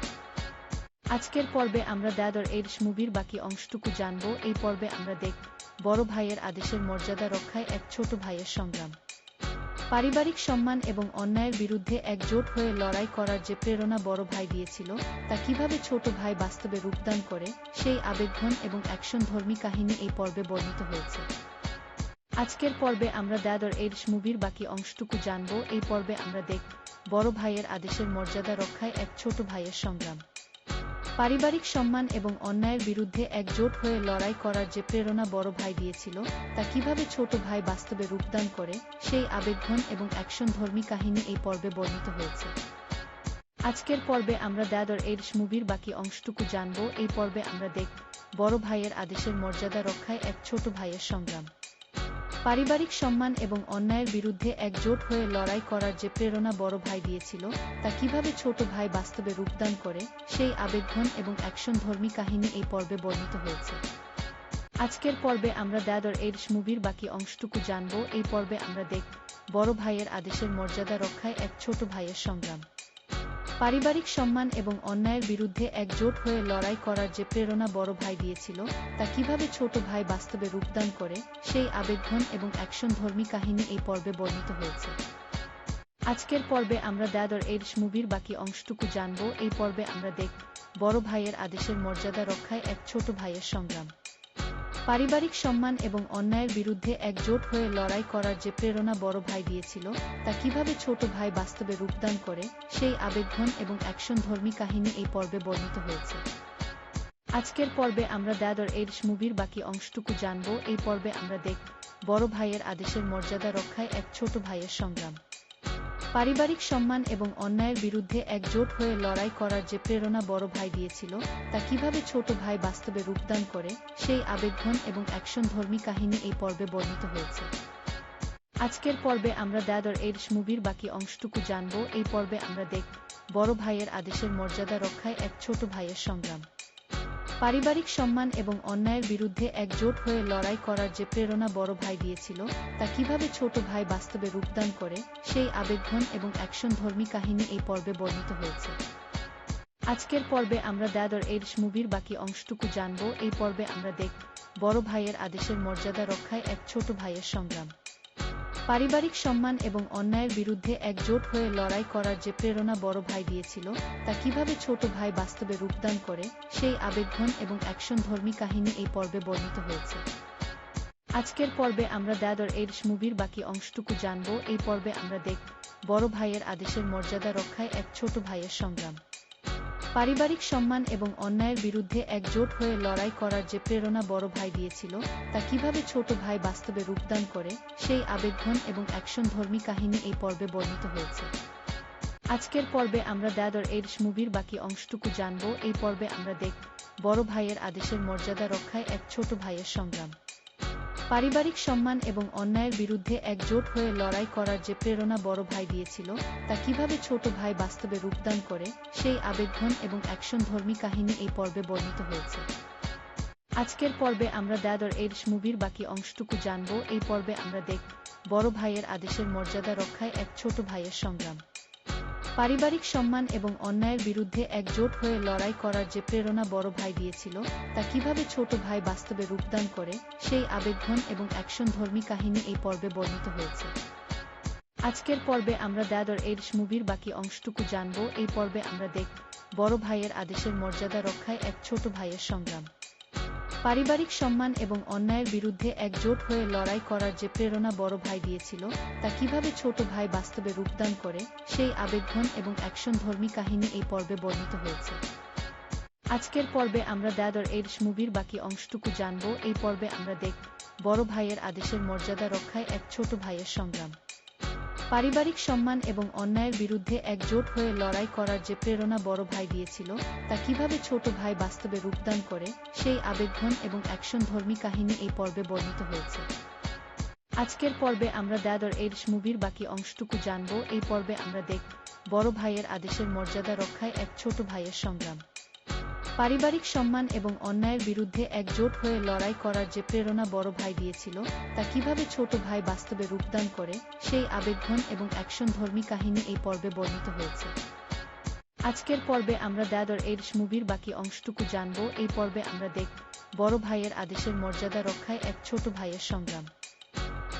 আজকের পর্বে আমরা দ্য এডস মুভির বাকি অংশটুকু জানব। এই পর্বে আমরা দেখব বড় ভাইয়ের আদেশের মর্যাদা রক্ষায় এক ছোট ভাইয়ের সংগ্রাম। পারিবারিক সম্মান এবং অন্যায়ের বিরুদ্ধে একজোট হয়ে লড়াই করার যে প্রেরণা বড় ভাই দিয়েছিল, তা কিভাবে ছোট ভাই বাস্তবে রূপদান করে, সেই আবেগঘন এবং অ্যাকশনধর্মী কাহিনী এই পর্বে বর্ণিত হয়েছে। আজকের পর্বে আমরা দ্য এডস মুভির বাকি অংশটুকু জানব। এই পর্বে আমরা দেখব বড় ভাইয়ের আদেশের মর্যাদা রক্ষায় এক ছোট ভাইয়ের সংগ্রাম। পারিবারিক সম্মান এবং অন্যায়ের বিরুদ্ধে একজোট হয়ে লড়াই করার যে প্রেরণা বড় ভাই দিয়েছিল, তা কিভাবে ছোট ভাই বাস্তবে রূপদান করে, সেই আবেগঘন এবং অ্যাকশনধর্মী কাহিনী এই পর্বে বর্ণিত হয়েছে। আজকের পর্বে আমরা দ্য এডস মুভির বাকি অংশটুকু জানব। এই পর্বে আমরা দেখব বড় ভাইয়ের আদেশের মর্যাদা রক্ষায় এক ছোট ভাইয়ের সংগ্রাম। পারিবারিক সম্মান এবং অন্যায়ের বিরুদ্ধে একজোট হয়ে লড়াই করার যে প্রেরণা বড় ভাই দিয়েছিল, তা কিভাবে ছোট ভাই বাস্তবে রূপদান করে, সেই আবেগঘন এবং অ্যাকশনধর্মী কাহিনী এই পর্বে বর্ণিত হয়েছে। আজকের পর্বে আমরা দ্য এডস মুভির বাকি অংশটুকু জানব। এই পর্বে আমরা দেখব বড় ভাইয়ের আদেশের মর্যাদা রক্ষায় এক ছোট ভাইয়ের সংগ্রাম। পারিবারিক সম্মান এবং অন্যায়ের বিরুদ্ধে একজোট হয়ে লড়াই করার যে প্রেরণা বড় ভাই দিয়েছিল, তা কিভাবে ছোট ভাই বাস্তবে রূপদান করে, সেই আবেগঘন এবং অ্যাকশনধর্মী কাহিনী এই পর্বে বর্ণিত হয়েছে। আজকের পর্বে আমরা দ্য এডস মুভির বাকি অংশটুকু জানব। এই পর্বে আমরা দেখব বড় ভাইয়ের আদেশের মর্যাদা রক্ষায় এক ছোট ভাইয়ের সংগ্রাম। পারিবারিক সম্মান এবং অন্যায়ের বিরুদ্ধে একজোট হয়ে লড়াই করার যে প্রেরণা বড় ভাই দিয়েছিল, তা কিভাবে ছোট ভাই বাস্তবে রূপদান করে, সেই আবেগঘন এবং অ্যাকশনধর্মী কাহিনী এই পর্বে বর্ণিত হয়েছে। আজকের পর্বে আমরা দ্য এডস মুভির বাকি অংশটুকু জানব। এই পর্বে আমরা দেখব বড় ভাইয়ের আদেশের মর্যাদা রক্ষায় এক ছোট ভাইয়ের সংগ্রাম। পারিবারিক সম্মান এবং অন্যায়ের বিরুদ্ধে একজোট হয়ে লড়াই করার যে প্রেরণা বড় ভাই দিয়েছিল, তা কিভাবে ছোট ভাই বাস্তবে রূপদান করে, সেই আবেগঘন এবং অ্যাকশনধর্মী কাহিনী এই পর্বে বর্ণিত হয়েছে। আজকের পর্বে আমরা দ্য এডস মুভির বাকি অংশটুকু জানব। এই পর্বে আমরা দেখব বড় ভাইয়ের আদেশের মর্যাদা রক্ষায় এক ছোট ভাইয়ের সংগ্রাম। পারিবারিক সম্মান এবং অন্যায়ের বিরুদ্ধে একজোট হয়ে লড়াই করার যে প্রেরণা বড় ভাই দিয়েছিল, তা কিভাবে ছোট ভাই বাস্তবে রূপদান করে, সেই আবেগঘন এবং অ্যাকশনধর্মী কাহিনী এই পর্বে বর্ণিত হয়েছে। আজকের পর্বে আমরা দ্য এডস মুভির বাকি অংশটুকু জানব। এই পর্বে আমরা দেখব বড় ভাইয়ের আদেশের মর্যাদা রক্ষায় এক ছোট ভাইয়ের সংগ্রাম। পারিবারিক সম্মান এবং অন্যায়ের বিরুদ্ধে একজোট হয়ে লড়াই করার যে প্রেরণা বড় ভাই দিয়েছিল, তা কিভাবে ছোট ভাই বাস্তবে রূপদান করে, সেই আবেগঘন এবং অ্যাকশনধর্মী কাহিনী এই পর্বে বর্ণিত হয়েছে। আজকের পর্বে আমরা দ্য এডস মুভির বাকি অংশটুকু জানব। এই পর্বে আমরা দেখব বড় ভাইয়ের আদেশের মর্যাদা রক্ষায় এক ছোট ভাইয়ের সংগ্রাম। পারিবারিক সম্মান এবং অন্যায়ের বিরুদ্ধে একজোট হয়ে লড়াই করার যে প্রেরণা বড় ভাই দিয়েছিল, তা কিভাবে ছোট ভাই বাস্তবে রূপদান করে, সেই আবেগঘন এবং অ্যাকশনধর্মী কাহিনী এই পর্বে বর্ণিত হয়েছে। আজকের পর্বে আমরা দ্য এডস মুভির বাকি অংশটুকু জানব। এই পর্বে আমরা দেখব বড় ভাইয়ের আদেশের মর্যাদা রক্ষায় এক ছোট ভাইয়ের সংগ্রাম। পারিবারিক সম্মান এবং অন্যায়ের বিরুদ্ধে একজোট হয়ে লড়াই করার যে প্রেরণা বড় ভাই দিয়েছিল, তা কিভাবে ছোট ভাই বাস্তবে রূপদান করে, সেই আবেগঘন এবং অ্যাকশনধর্মী কাহিনী এই পর্বে বর্ণিত হয়েছে। আজকের পর্বে আমরা দ্য এডস মুভির বাকি অংশটুকু জানব। এই পর্বে আমরা দেখব বড় ভাইয়ের আদেশের মর্যাদা রক্ষায় এক ছোট ভাইয়ের সংগ্রাম। পারিবারিক সম্মান এবং অন্যায়ের বিরুদ্ধে একজোট হয়ে লড়াই করার যে প্রেরণা বড় ভাই দিয়েছিল, তা কিভাবে ছোট ভাই বাস্তবে রূপদান করে, সেই আবেগঘন এবং অ্যাকশনধর্মী কাহিনী এই পর্বে বর্ণিত হয়েছে। আজকের পর্বে আমরা দ্য এডস মুভির বাকি অংশটুকু জানব। এই পর্বে আমরা দেখব বড় ভাইয়ের আদেশের মর্যাদা রক্ষায় এক ছোট ভাইয়ের সংগ্রাম। পারিবারিক সম্মান এবং অন্যায়ের বিরুদ্ধে একজোট হয়ে লড়াই করার যে প্রেরণা বড় ভাই দিয়েছিল, তা কিভাবে ছোট ভাই বাস্তবে রূপদান করে, সেই আবেগঘন এবং অ্যাকশনধর্মী কাহিনী এই পর্বে বর্ণিত হয়েছে। আজকের পর্বে আমরা দ্য এডস মুভির বাকি অংশটুকু জানব। এই পর্বে আমরা দেখব বড় ভাইয়ের আদেশের মর্যাদা রক্ষায় এক ছোট ভাইয়ের সংগ্রাম। পারিবারিক সম্মান এবং অন্যায়ের বিরুদ্ধে একজোট হয়ে লড়াই করার যে প্রেরণা বড় ভাই দিয়েছিল, তা কিভাবে ছোট ভাই বাস্তবে রূপদান করে, সেই আবেগঘন এবং অ্যাকশনধর্মী কাহিনী এই পর্বে বর্ণিত হয়েছে। আজকের পর্বে আমরা দ্য এডস মুভির বাকি অংশটুকু জানব। এই পর্বে আমরা দেখব বড় ভাইয়ের আদেশের মর্যাদা রক্ষায় এক ছোট ভাইয়ের সংগ্রাম। পারিবারিক সম্মান এবং অন্যায়ের বিরুদ্ধে একজোট হয়ে লড়াই করার যে প্রেরণা বড় ভাই দিয়েছিল, তা কিভাবে ছোট ভাই বাস্তবে রূপদান করে, সেই আবেগঘন এবং অ্যাকশনধর্মী কাহিনী এই পর্বে বর্ণিত হয়েছে। আজকের পর্বে আমরা দ্য এডস মুভির বাকি অংশটুকু জানব। এই পর্বে আমরা দেখব বড় ভাইয়ের আদেশের মর্যাদা রক্ষায় এক ছোট ভাইয়ের সংগ্রাম।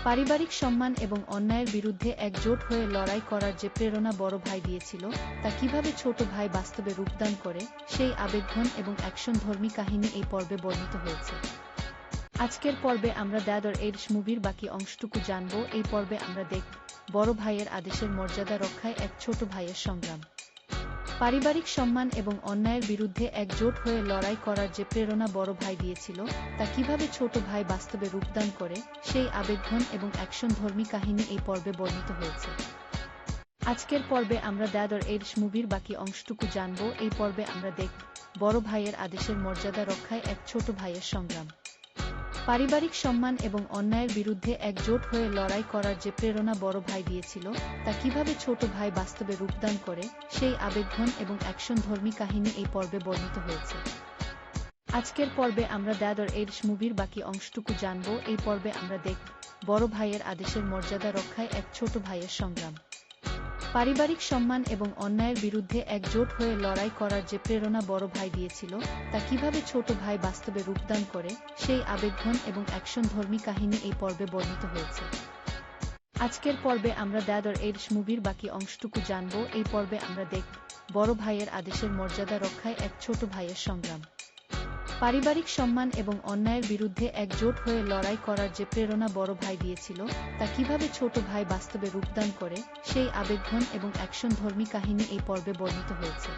পারিবারিক সম্মান এবং অন্যায়ের বিরুদ্ধে একজোট হয়ে লড়াই করার যে প্রেরণা বড় ভাই দিয়েছিল, তা কিভাবে ছোট ভাই বাস্তবে রূপদান করে, সেই আবেগঘন এবং অ্যাকশনধর্মী কাহিনী এই পর্বে বর্ণিত হয়েছে। আজকের পর্বে আমরা দ্য এডস মুভির বাকি অংশটুকু জানব। এই পর্বে আমরা দেখব বড় ভাইয়ের আদেশের মর্যাদা রক্ষায় এক ছোট ভাইয়ের সংগ্রাম। পারিবারিক সম্মান এবং অন্যায়ের বিরুদ্ধে একজোট হয়ে লড়াই করার যে প্রেরণা বড় ভাই দিয়েছিল, তা কিভাবে ছোট ভাই বাস্তবে রূপদান করে, সেই আবেগঘন এবং অ্যাকশনধর্মী কাহিনী এই পর্বে বর্ণিত হয়েছে। আজকের পর্বে আমরা দ্য এডস মুভির বাকি অংশটুকু জানব। এই পর্বে আমরা দেখব বড় ভাইয়ের আদেশের মর্যাদা রক্ষায় এক ছোট ভাইয়ের সংগ্রাম। পারিবারিক সম্মান এবং অন্যায়ের বিরুদ্ধে একজোট হয়ে লড়াই করার যে প্রেরণা বড় ভাই দিয়েছিল, তা কিভাবে ছোট ভাই বাস্তবে রূপদান করে, সেই আবেগঘন এবং অ্যাকশনধর্মী কাহিনী এই পর্বে বর্ণিত হয়েছে। আজকের পর্বে আমরা দ্য এডস মুভির বাকি অংশটুকু জানব। এই পর্বে আমরা দেখব বড় ভাইয়ের আদেশের মর্যাদা রক্ষায় এক ছোট ভাইয়ের সংগ্রাম। পারিবারিক সম্মান এবং অন্যায়ের বিরুদ্ধে একজোট হয়ে লড়াই করার যে প্রেরণা বড় ভাই দিয়েছিল, তা কিভাবে ছোট ভাই বাস্তবে রূপদান করে, সেই আবেগঘন এবং অ্যাকশনধর্মী কাহিনী এই পর্বে বর্ণিত হয়েছে। আজকের পর্বে আমরা দ্য এডস মুভির বাকি অংশটুকু জানব। এই পর্বে আমরা দেখব বড় ভাইয়ের আদেশের মর্যাদা রক্ষায় এক ছোট ভাইয়ের সংগ্রাম। পারিবারিক সম্মান এবং অন্যায়ের বিরুদ্ধে একজোট হয়ে লড়াই করার যে প্রেরণা বড় ভাই দিয়েছিল, তা কিভাবে ছোট ভাই বাস্তবে রূপদান করে, সেই আবেগঘন এবং অ্যাকশনধর্মী কাহিনী এই পর্বে বর্ণিত হয়েছে।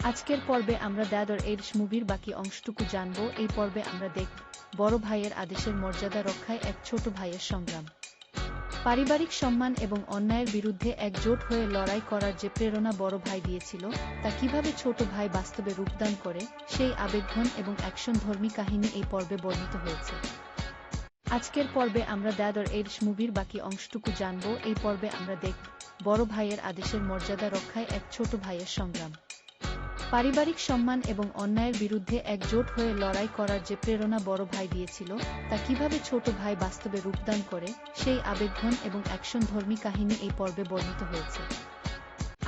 আজকের পর্বে আমরা দ্য এডস মুভির বাকি অংশটুকু জানব। এই পর্বে আমরা দেখব বড় ভাইয়ের আদেশের মর্যাদা রক্ষায় এক ছোট ভাইয়ের সংগ্রাম। পারিবারিক সম্মান এবং অন্যায়ের বিরুদ্ধে একজোট হয়ে লড়াই করার যে প্রেরণা বড় ভাই দিয়েছিল, তা কিভাবে ছোট ভাই বাস্তবে রূপদান করে, সেই আবেগঘন এবং অ্যাকশনধর্মী কাহিনী এই পর্বে বর্ণিত হয়েছে। আজকের পর্বে আমরা দ্য এডস মুভির বাকি অংশটুকু জানব। এই পর্বে আমরা দেখব বড় ভাইয়ের আদেশের মর্যাদা রক্ষায় এক ছোট ভাইয়ের সংগ্রাম। পারিবারিক সম্মান এবং অন্যায়ের বিরুদ্ধে একজোট হয়ে লড়াই করার যে প্রেরণা বড় ভাই দিয়েছিল, তা কিভাবে ছোট ভাই বাস্তবে রূপদান করে, সেই আবেগঘন এবং অ্যাকশনধর্মী কাহিনী এই পর্বে বর্ণিত হয়েছে।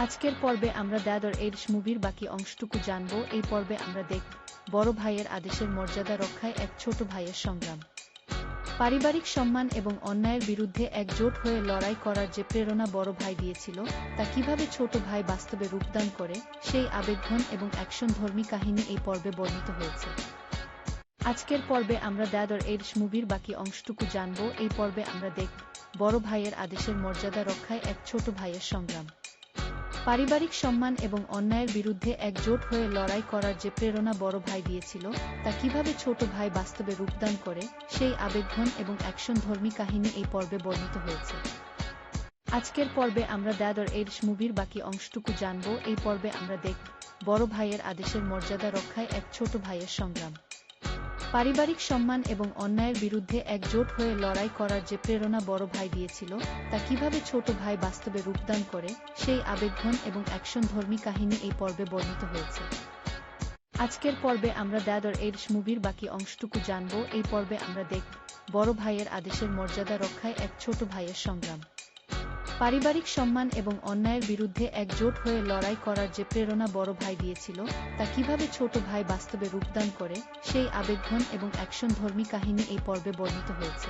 আজকের পর্বে আমরা দ্য এডস মুভির বাকি অংশটুকু জানব। এই পর্বে আমরা দেখব বড় ভাইয়ের আদেশের মর্যাদা রক্ষায় এক ছোট ভাইয়ের সংগ্রাম। পারিবারিক সম্মান এবং অন্যায়ের বিরুদ্ধে একজোট হয়ে লড়াই করার যে প্রেরণা বড় ভাই দিয়েছিল, তা কিভাবে ছোট ভাই বাস্তবে রূপদান করে, সেই আবেগঘন এবং অ্যাকশনধর্মী কাহিনী এই পর্বে বর্ণিত হয়েছে। আজকের পর্বে আমরা দ্য এডস মুভির বাকি অংশটুকু জানব। এই পর্বে আমরা দেখব বড় ভাইয়ের আদেশের মর্যাদা রক্ষায় এক ছোট ভাইয়ের সংগ্রাম। পারিবারিক সম্মান এবং অন্যায়ের বিরুদ্ধে একজোট হয়ে লড়াই করার যে প্রেরণা বড় ভাই দিয়েছিল, তা কিভাবে ছোট ভাই বাস্তবে রূপদান করে, সেই আবেগঘন এবং অ্যাকশনধর্মী কাহিনী এই পর্বে বর্ণিত হয়েছে। আজকের পর্বে আমরা দ্য এডস মুভির বাকি অংশটুকু জানব। এই পর্বে আমরা দেখব বড় ভাইয়ের আদেশের মর্যাদা রক্ষায় এক ছোট ভাইয়ের সংগ্রাম। পারিবারিক সম্মান এবং অন্যায়ের বিরুদ্ধে একজোট হয়ে লড়াই করার যে প্রেরণা বড় ভাই দিয়েছিল, তা কিভাবে ছোট ভাই বাস্তবে রূপদান করে, সেই আবেগঘন এবং অ্যাকশনধর্মী কাহিনী এই পর্বে বর্ণিত হয়েছে। আজকের পর্বে আমরা দ্য এডস মুভির বাকি অংশটুকু জানব। এই পর্বে আমরা দেখব বড় ভাইয়ের আদেশের মর্যাদা রক্ষায় এক ছোট ভাইয়ের সংগ্রাম। পারিবারিক সম্মান এবং অন্যায়ের বিরুদ্ধে একজোট হয়ে লড়াই করার যে প্রেরণা বড় ভাই দিয়েছিল, তা কিভাবে ছোট ভাই বাস্তবে রূপদান করে, সেই আবেগঘন এবং অ্যাকশনধর্মী কাহিনী এই পর্বে বর্ণিত হয়েছে।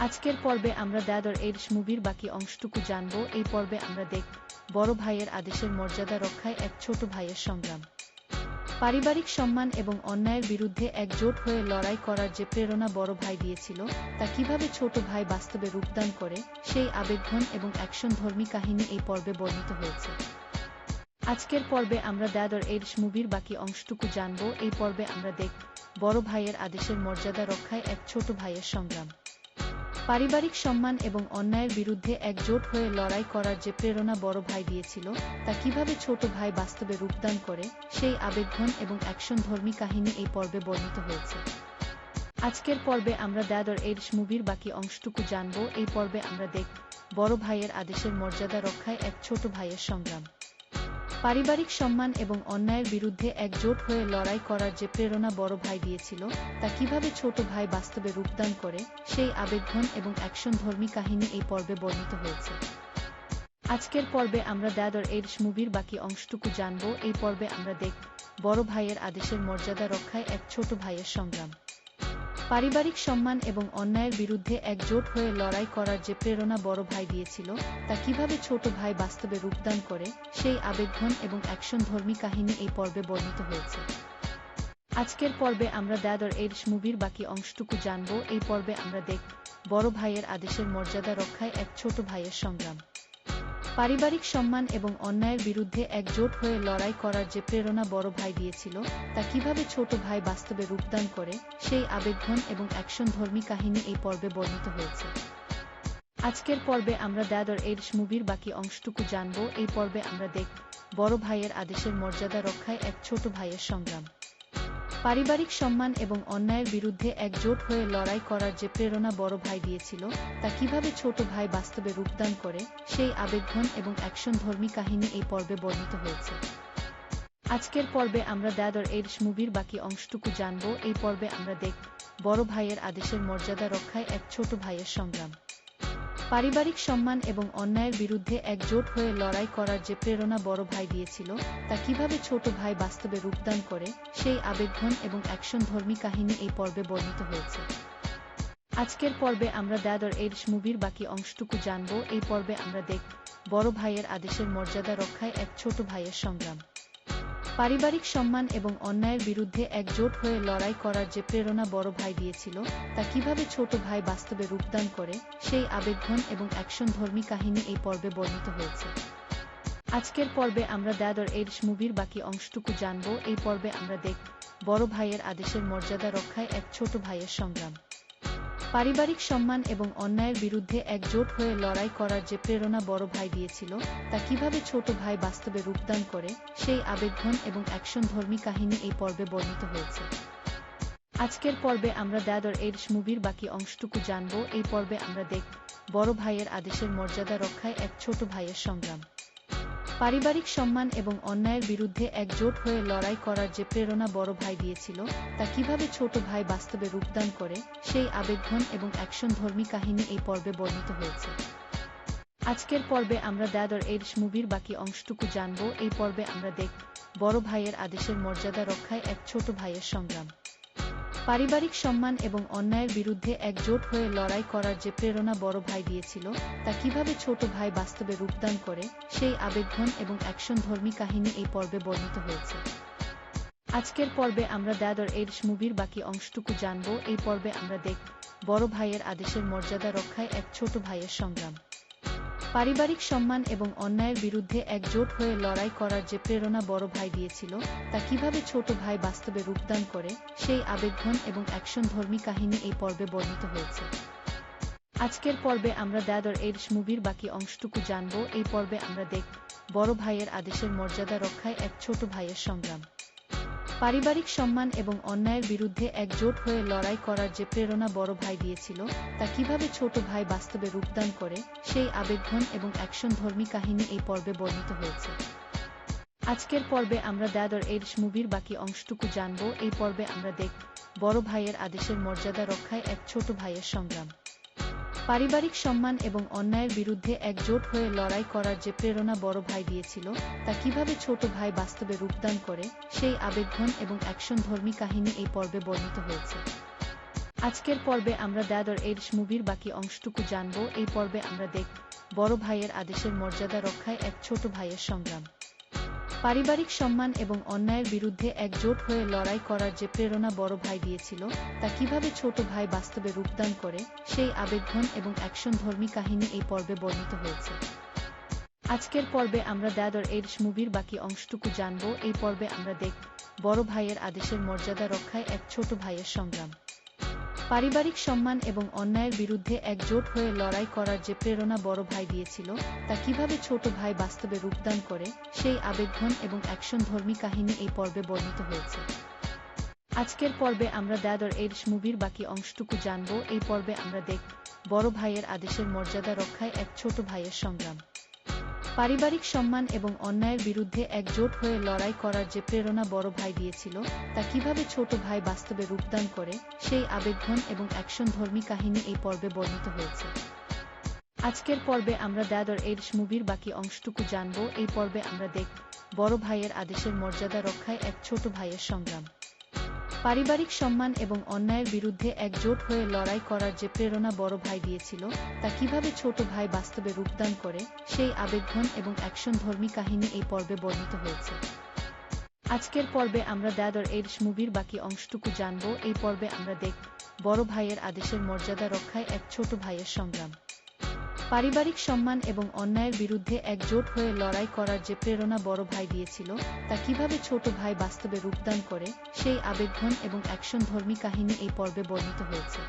আজকের পর্বে আমরা দ্য এডস মুভির বাকি অংশটুকু জানব। এই পর্বে আমরা দেখব বড় ভাইয়ের আদেশের মর্যাদা রক্ষায় এক ছোট ভাইয়ের সংগ্রাম। পারিবারিক সম্মান এবং অন্যায়ের বিরুদ্ধে একজোট হয়ে লড়াই করার যে প্রেরণা বড় ভাই দিয়েছিল, তা কিভাবে ছোট ভাই বাস্তবে রূপদান করে, সেই আবেগঘন এবং অ্যাকশনধর্মী কাহিনী এই পর্বে বর্ণিত হয়েছে। আজকের পর্বে আমরা দ্য এডস মুভির বাকি অংশটুকু জানব। এই পর্বে আমরা দেখব বড় ভাইয়ের আদেশের মর্যাদা রক্ষায় এক ছোট ভাইয়ের সংগ্রাম। পারিবারিক সম্মান এবং অন্যায়ের বিরুদ্ধে একজোট হয়ে লড়াই করার যে প্রেরণা বড় ভাই দিয়েছিল, তা কিভাবে ছোট ভাই বাস্তবে রূপদান করে, সেই আবেগঘন এবং অ্যাকশনধর্মী কাহিনী এই পর্বে বর্ণিত হয়েছে। আজকের পর্বে আমরা দ্য এডস মুভির বাকি অংশটুকু জানব। এই পর্বে আমরা দেখব বড় ভাইয়ের আদেশের মর্যাদা রক্ষায় এক ছোট ভাইয়ের সংগ্রাম। পারিবারিক সম্মান এবং অন্যায়ের বিরুদ্ধে একজোট হয়ে লড়াই করার যে প্রেরণা বড় ভাই দিয়েছিল, তা কিভাবে ছোট ভাই বাস্তবে রূপদান করে, সেই আবেগঘন এবং অ্যাকশনধর্মী কাহিনী এই পর্বে বর্ণিত হয়েছে। আজকের পর্বে আমরা দ্য এডস মুভির বাকি অংশটুকু জানব। এই পর্বে আমরা দেখব বড় ভাইয়ের আদেশের মর্যাদা রক্ষায় এক ছোট ভাইয়ের সংগ্রাম। পারিবারিক সম্মান এবং অন্যায়ের বিরুদ্ধে একজোট হয়ে লড়াই করার যে প্রেরণা বড় ভাই দিয়েছিল, তা কিভাবে ছোট ভাই বাস্তবে রূপদান করে, সেই আবেগঘন এবং অ্যাকশনধর্মী কাহিনী এই পর্বে বর্ণিত হয়েছে। আজকের পর্বে আমরা দ্য এডস মুভির বাকি অংশটুকু জানব। এই পর্বে আমরা দেখব বড় ভাইয়ের আদেশের মর্যাদা রক্ষায় এক ছোট ভাইয়ের সংগ্রাম। পারিবারিক সম্মান এবং অন্যায়ের বিরুদ্ধে একজোট হয়ে লড়াই করার যে প্রেরণা বড় ভাই দিয়েছিল, তা কিভাবে ছোট ভাই বাস্তবে রূপদান করে, সেই আবেগঘন এবং অ্যাকশনধর্মী কাহিনী এই পর্বে বর্ণিত হয়েছে। আজকের পর্বে আমরা দ্য এডস মুভির বাকি অংশটুকু জানব। এই পর্বে আমরা দেখব বড় ভাইয়ের আদেশের মর্যাদা রক্ষায় এক ছোট ভাইয়ের সংগ্রাম। পারিবারিক সম্মান এবং অন্যায়ের বিরুদ্ধে একজোট হয়ে লড়াই করার যে প্রেরণা বড় ভাই দিয়েছিল, তা কিভাবে ছোট ভাই বাস্তবে রূপদান করে, সেই আবেগঘন এবং অ্যাকশনধর্মী কাহিনী এই পর্বে বর্ণিত হয়েছে। আজকের পর্বে আমরা দ্য এডস মুভির বাকি অংশটুকু জানব। এই পর্বে আমরা দেখব বড় ভাইয়ের আদেশের মর্যাদা রক্ষায় এক ছোট ভাইয়ের সংগ্রাম। পারিবারিক সম্মান এবং অন্যায়ের বিরুদ্ধে একজোট হয়ে লড়াই করার যে প্রেরণা বড় ভাই দিয়েছিল, তা কিভাবে ছোট ভাই বাস্তবে রূপদান করে, সেই আবেগঘন এবং অ্যাকশনধর্মী কাহিনী এই পর্বে বর্ণিত হয়েছে। আজকের পর্বে আমরা দ্য এডস মুভির বাকি অংশটুকু জানব। এই পর্বে আমরা দেখব বড় ভাইয়ের আদেশের মর্যাদা রক্ষায় এক ছোট ভাইয়ের সংগ্রাম। পারিবারিক সম্মান এবং অন্যায়ের বিরুদ্ধে একজোট হয়ে লড়াই করার যে প্রেরণা বড় ভাই দিয়েছিল, তা কিভাবে ছোট ভাই বাস্তবে রূপদান করে, সেই আবেগঘন এবং অ্যাকশনধর্মী কাহিনী এই পর্বে বর্ণিত হয়েছে। আজকের পর্বে আমরা দ্য এডস মুভির বাকি অংশটুকু জানব। এই পর্বে আমরা দেখব বড় ভাইয়ের আদেশের মর্যাদা রক্ষায় এক ছোট ভাইয়ের সংগ্রাম। পারিবারিক সম্মান এবং অন্যায়ের বিরুদ্ধে একজোট হয়ে লড়াই করার যে প্রেরণা বড় ভাই দিয়েছিল, তা কিভাবে ছোট ভাই বাস্তবে রূপদান করে, সেই আবেগঘন এবং অ্যাকশনধর্মী কাহিনী এই পর্বে বর্ণিত হয়েছে। আজকের পর্বে আমরা দ্য এডস মুভির বাকি অংশটুকু জানব। এই পর্বে আমরা দেখব বড় ভাইয়ের আদেশের মর্যাদা রক্ষায় এক ছোট ভাইয়ের সংগ্রাম। পারিবারিক সম্মান এবং অন্যায়ের বিরুদ্ধে একজোট হয়ে লড়াই করার যে প্রেরণা বড় ভাই দিয়েছিল, তা কিভাবে ছোট ভাই বাস্তবে রূপদান করে, সেই আবেগঘন এবং অ্যাকশনধর্মী কাহিনী এই পর্বে বর্ণিত হয়েছে। আজকের পর্বে আমরা দ্য এডস মুভির বাকি অংশটুকু জানব। এই পর্বে আমরা দেখব বড় ভাইয়ের আদেশের মর্যাদা রক্ষায় এক ছোট ভাইয়ের সংগ্রাম। পারিবারিক সম্মান এবং অন্যায়ের বিরুদ্ধে একজোট হয়ে লড়াই করার যে প্রেরণা বড় ভাই দিয়েছিল, তা কিভাবে ছোট ভাই বাস্তবে রূপদান করে, সেই আবেগঘন এবং অ্যাকশনধর্মী কাহিনী এই পর্বে বর্ণিত হয়েছে। আজকের পর্বে আমরা দ্য এডস মুভির বাকি অংশটুকু জানব। এই পর্বে আমরা দেখব বড় ভাইয়ের আদেশের মর্যাদা রক্ষায় এক ছোট ভাইয়ের সংগ্রাম। পারিবারিক সম্মান এবং অন্যায়ের বিরুদ্ধে একজোট হয়ে লড়াই করার যে প্রেরণা বড় ভাই দিয়েছিল, তা কিভাবে ছোট ভাই বাস্তবে রূপদান করে, সেই আবেগঘন এবং অ্যাকশনধর্মী কাহিনী এই পর্বে বর্ণিত হয়েছে। আজকের পর্বে আমরা দ্য এডস মুভির বাকি অংশটুকু জানব। এই পর্বে আমরা দেখব বড় ভাইয়ের আদেশের মর্যাদা রক্ষায় এক ছোট ভাইয়ের সংগ্রাম। পারিবারিক সম্মান এবং অন্যায়ের বিরুদ্ধে একজোট হয়ে লড়াই করার যে প্রেরণা বড় ভাই দিয়েছিল, তা কিভাবে ছোট ভাই বাস্তবে রূপদান করে, সেই আবেগঘন এবং অ্যাকশনধর্মী কাহিনী এই পর্বে বর্ণিত হয়েছে। আজকের পর্বে আমরা দ্য এডস মুভির বাকি অংশটুকু জানব। এই পর্বে আমরা দেখব বড় ভাইয়ের আদেশের মর্যাদা রক্ষায় এক ছোট ভাইয়ের সংগ্রাম। পারিবারিক সম্মান এবং অন্যায়ের বিরুদ্ধে একজোট হয়ে লড়াই করার যে প্রেরণা বড় ভাই দিয়েছিল, তা কিভাবে ছোট ভাই বাস্তবে রূপদান করে, সেই আবেগঘন এবং অ্যাকশনধর্মী কাহিনী এই পর্বে বর্ণিত হয়েছে। আজকের পর্বে আমরা দ্য এডস মুভির বাকি অংশটুকু জানব। এই পর্বে আমরা দেখব বড় ভাইয়ের আদেশের মর্যাদা রক্ষায় এক ছোট ভাইয়ের সংগ্রাম। পারিবারিক সম্মান এবং অন্যায়ের বিরুদ্ধে একজোট হয়ে লড়াই করার যে প্রেরণা বড় ভাই দিয়েছিল, তা কিভাবে ছোট ভাই বাস্তবে রূপদান করে, সেই আবেগঘন এবং অ্যাকশনধর্মী কাহিনী এই পর্বে বর্ণিত হয়েছে। আজকের পর্বে আমরা দ্য এডস মুভির বাকি অংশটুকু জানব। এই পর্বে আমরা দেখব বড় ভাইয়ের আদেশের মর্যাদা রক্ষায় এক ছোট ভাইয়ের সংগ্রাম। পারিবারিক সম্মান এবং অন্যায়ের বিরুদ্ধে একজোট হয়ে লড়াই করার যে প্রেরণা বড় ভাই দিয়েছিল, তা কিভাবে ছোট ভাই বাস্তবে রূপদান করে, সেই আবেগঘন এবং অ্যাকশনধর্মী কাহিনী এই পর্বে বর্ণিত হয়েছে। আজকের পর্বে আমরা দ্য এডস মুভির বাকি অংশটুকু জানব। এই পর্বে আমরা দেখব বড় ভাইয়ের আদেশের মর্যাদা রক্ষায় এক ছোট ভাইয়ের সংগ্রাম। পারিবারিক সম্মান এবং অন্যায়ের বিরুদ্ধে একজোট হয়ে লড়াই করার যে প্রেরণা বড় ভাই দিয়েছিল, তা কিভাবে ছোট ভাই বাস্তবে রূপদান করে, সেই আবেগঘন এবং অ্যাকশনধর্মী কাহিনী এই পর্বে বর্ণিত হয়েছে। আজকের পর্বে আমরা দ্য এডস মুভির বাকি অংশটুকু জানব। এই পর্বে আমরা দেখব বড় ভাইয়ের আদেশের মর্যাদা রক্ষায় এক ছোট ভাইয়ের সংগ্রাম। পারিবারিক সম্মান এবং অন্যায়ের বিরুদ্ধে একজোট হয়ে লড়াই করার যে প্রেরণা বড় ভাই দিয়েছিল, তা কিভাবে ছোট ভাই বাস্তবে রূপদান করে, সেই আবেগঘন এবং অ্যাকশনধর্মী কাহিনী এই পর্বে বর্ণিত হয়েছে। আজকের পর্বে আমরা দ্য এডস মুভির বাকি অংশটুকু জানব। এই পর্বে আমরা দেখব বড় ভাইয়ের আদেশের মর্যাদা রক্ষায় এক ছোট ভাইয়ের সংগ্রাম। পারিবারিক সম্মান এবং অন্যায়ের বিরুদ্ধে একজোট হয়ে লড়াই করার যে প্রেরণা বড় ভাই দিয়েছিল, তা কিভাবে ছোট ভাই বাস্তবে রূপদান করে, সেই আবেগঘন এবং অ্যাকশনধর্মী কাহিনী এই পর্বে বর্ণিত হয়েছে।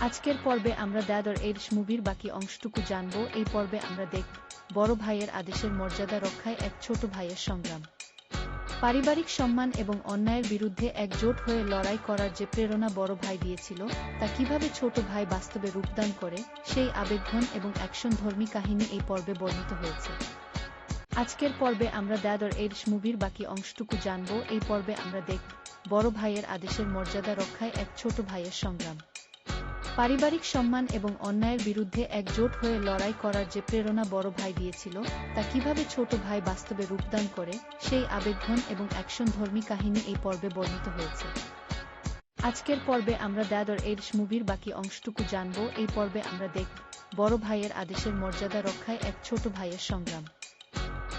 আজকের পর্বে আমরা দ্য এডস মুভির বাকি অংশটুকু জানব। এই পর্বে আমরা দেখব বড় ভাইয়ের আদেশের মর্যাদা রক্ষায় এক ছোট ভাইয়ের সংগ্রাম। পারিবারিক সম্মান এবং অন্যায়ের বিরুদ্ধে একজোট হয়ে লড়াই করার যে প্রেরণা বড় ভাই দিয়েছিল, তা কিভাবে ছোট ভাই বাস্তবে রূপদান করে, সেই আবেগঘন এবং অ্যাকশনধর্মী কাহিনী এই পর্বে বর্ণিত হয়েছে। আজকের পর্বে আমরা দ্য এডস মুভির বাকি অংশটুকু জানব। এই পর্বে আমরা দেখব বড় ভাইয়ের আদেশের মর্যাদা রক্ষায় এক ছোট ভাইয়ের সংগ্রাম। পারিবারিক সম্মান এবং অন্যায়ের বিরুদ্ধে একজোট হয়ে লড়াই করার যে প্রেরণা বড় ভাই দিয়েছিল, তা কিভাবে ছোট ভাই বাস্তবে রূপদান করে, সেই আবেগঘন এবং অ্যাকশনধর্মী কাহিনী এই পর্বে বর্ণিত হয়েছে। আজকের পর্বে আমরা দ্য এডস মুভির বাকি অংশটুকু জানব। এই পর্বে আমরা দেখব বড় ভাইয়ের আদেশের মর্যাদা রক্ষায় এক ছোট ভাইয়ের সংগ্রাম।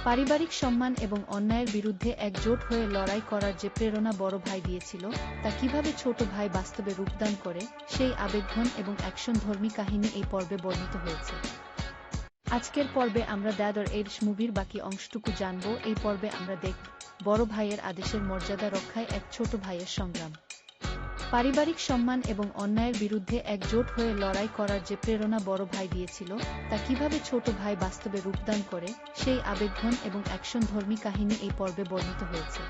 পারিবারিক সম্মান এবং অন্যায়ের বিরুদ্ধে একজোট হয়ে লড়াই করার যে প্রেরণা বড় ভাই দিয়েছিল, তা কিভাবে ছোট ভাই বাস্তবে রূপদান করে, সেই আবেগঘন এবং অ্যাকশনধর্মী কাহিনী এই পর্বে বর্ণিত হয়েছে। আজকের পর্বে আমরা দ্য এডস মুভির বাকি অংশটুকু জানব। এই পর্বে আমরা দেখব বড় ভাইয়ের আদেশের মর্যাদা রক্ষায় এক ছোট ভাইয়ের সংগ্রাম। পারিবারিক সম্মান এবং অন্যায়ের বিরুদ্ধে একজোট হয়ে লড়াই করার যে প্রেরণা বড় ভাই দিয়েছিল, তা কিভাবে ছোট ভাই বাস্তবে রূপদান করে, সেই আবেগঘন এবং অ্যাকশনধর্মী কাহিনী এই পর্বে বর্ণিত হয়েছে।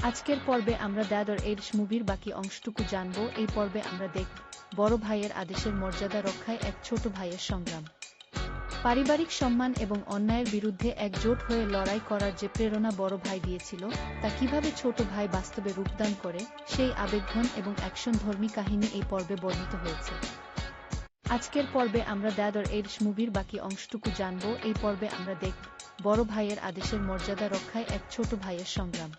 আজকের পর্বে আমরা দ্য এডস মুভির বাকি অংশটুকু জানব। এই পর্বে আমরা দেখব বড় ভাইয়ের আদেশের মর্যাদা রক্ষায় এক ছোট ভাইয়ের সংগ্রাম। পারিবারিক সম্মান এবং অন্যায়ের বিরুদ্ধে একজোট হয়ে লড়াই করার যে প্রেরণা বড় ভাই দিয়েছিল, তা কিভাবে ছোট ভাই বাস্তবে রূপদান করে, সেই আবেগঘন এবং অ্যাকশনধর্মী কাহিনী এই পর্বে বর্ণিত হয়েছে। আজকের পর্বে আমরা দ্য এডস মুভির বাকি অংশটুকু জানব। এই পর্বে আমরা দেখব বড় ভাইয়ের আদেশের মর্যাদা রক্ষায় এক ছোট ভাইয়ের সংগ্রাম।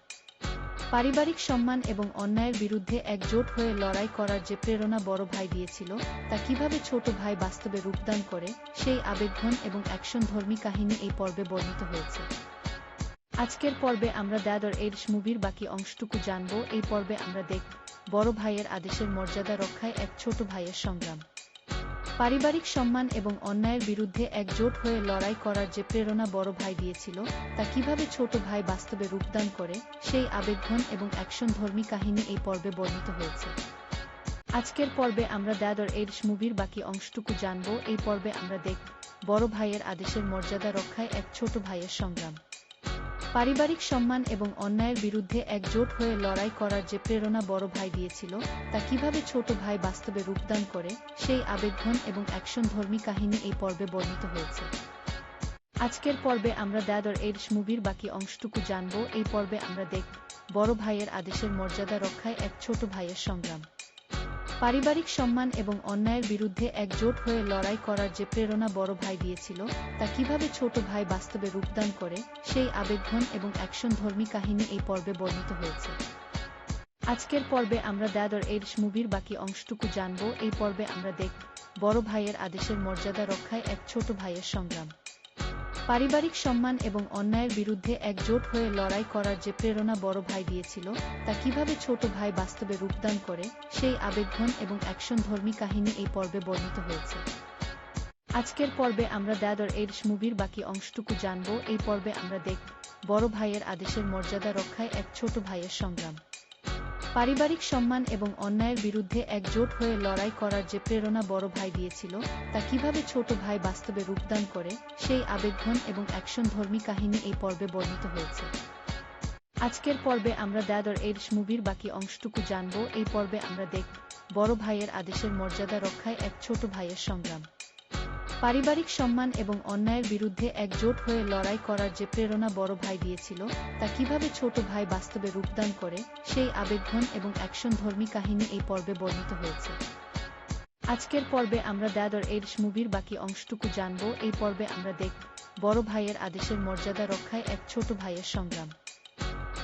পারিবারিক সম্মান এবং অন্যায়ের বিরুদ্ধে একজোট হয়ে লড়াই করার যে প্রেরণা বড় ভাই দিয়েছিল, তা কিভাবে ছোট ভাই বাস্তবে রূপদান করে, সেই আবেগঘন এবং অ্যাকশনধর্মী কাহিনী এই পর্বে বর্ণিত হয়েছে। আজকের পর্বে আমরা দ্য এডস মুভির বাকি অংশটুকু জানব। এই পর্বে আমরা দেখব বড় ভাইয়ের আদেশের মর্যাদা রক্ষায় এক ছোট ভাইয়ের সংগ্রাম। পারিবারিক সম্মান এবং অন্যায়ের বিরুদ্ধে একজোট হয়ে লড়াই করার যে প্রেরণা বড় ভাই দিয়েছিল, তা কিভাবে ছোট ভাই বাস্তবে রূপদান করে, সেই আবেগঘন এবং অ্যাকশনধর্মী কাহিনী এই পর্বে বর্ণিত হয়েছে। আজকের পর্বে আমরা দ্য এডস মুভির বাকি অংশটুকু জানব। এই পর্বে আমরা দেখব বড় ভাইয়ের আদেশের মর্যাদা রক্ষায় এক ছোট ভাইয়ের সংগ্রাম। পারিবারিক সম্মান এবং অন্যায়ের বিরুদ্ধে একজোট হয়ে লড়াই করার যে প্রেরণা বড় ভাই দিয়েছিল, তা কিভাবে ছোট ভাই বাস্তবে রূপদান করে, সেই আবেগঘন এবং অ্যাকশনধর্মী কাহিনী এই পর্বে বর্ণিত হয়েছে। আজকের পর্বে আমরা দ্য এডস মুভির বাকি অংশটুকু জানব। এই পর্বে আমরা দেখব বড় ভাইয়ের আদেশের মর্যাদা রক্ষায় এক ছোট ভাইয়ের সংগ্রাম। পারিবারিক সম্মান এবং অন্যায়ের বিরুদ্ধে একজোট হয়ে লড়াই করার যে প্রেরণা বড় ভাই দিয়েছিল, তা কিভাবে ছোট ভাই বাস্তবে রূপদান করে, সেই আবেগঘন এবং অ্যাকশনধর্মী কাহিনী এই পর্বে বর্ণিত হয়েছে। আজকের পর্বে আমরা দ্য এডস মুভির বাকি অংশটুকু জানব। এই পর্বে আমরা দেখব বড় ভাইয়ের আদেশের মর্যাদা রক্ষায় এক ছোট ভাইয়ের সংগ্রাম। পারিবারিক সম্মান এবং অন্যায়ের বিরুদ্ধে একজোট হয়ে লড়াই করার যে প্রেরণা বড় ভাই দিয়েছিল, তা কিভাবে ছোট ভাই বাস্তবে রূপদান করে, সেই আবেগঘন এবং অ্যাকশনধর্মী কাহিনী এই পর্বে বর্ণিত হয়েছে। আজকের পর্বে আমরা দ্য এডস মুভির বাকি অংশটুকু জানব। এই পর্বে আমরা দেখব বড় ভাইয়ের আদেশের মর্যাদা রক্ষায় এক ছোট ভাইয়ের সংগ্রাম। পারিবারিক সম্মান এবং অন্যায়ের বিরুদ্ধে একজোট হয়ে লড়াই করার যে প্রেরণা বড় ভাই দিয়েছিল, তা কিভাবে ছোট ভাই বাস্তবে রূপদান করে, সেই আবেগঘন এবং অ্যাকশনধর্মী কাহিনী এই পর্বে বর্ণিত হয়েছে। আজকের পর্বে আমরা দ্য এডস মুভির বাকি অংশটুকু জানব। এই পর্বে আমরা দেখব বড় ভাইয়ের আদেশের মর্যাদা রক্ষায় এক ছোট ভাইয়ের সংগ্রাম। পারিবারিক সম্মান এবং অন্যায়ের বিরুদ্ধে একজোট হয়ে লড়াই করার যে প্রেরণা বড় ভাই দিয়েছিল, তা কিভাবে ছোট ভাই বাস্তবে রূপদান করে, সেই আবেগঘন এবং অ্যাকশনধর্মী কাহিনী এই পর্বে বর্ণিত হয়েছে। আজকের পর্বে আমরা দ্য এডস মুভির বাকি অংশটুকু জানব। এই পর্বে আমরা দেখব বড় ভাইয়ের আদেশের মর্যাদা রক্ষায় এক ছোট ভাইয়ের সংগ্রাম।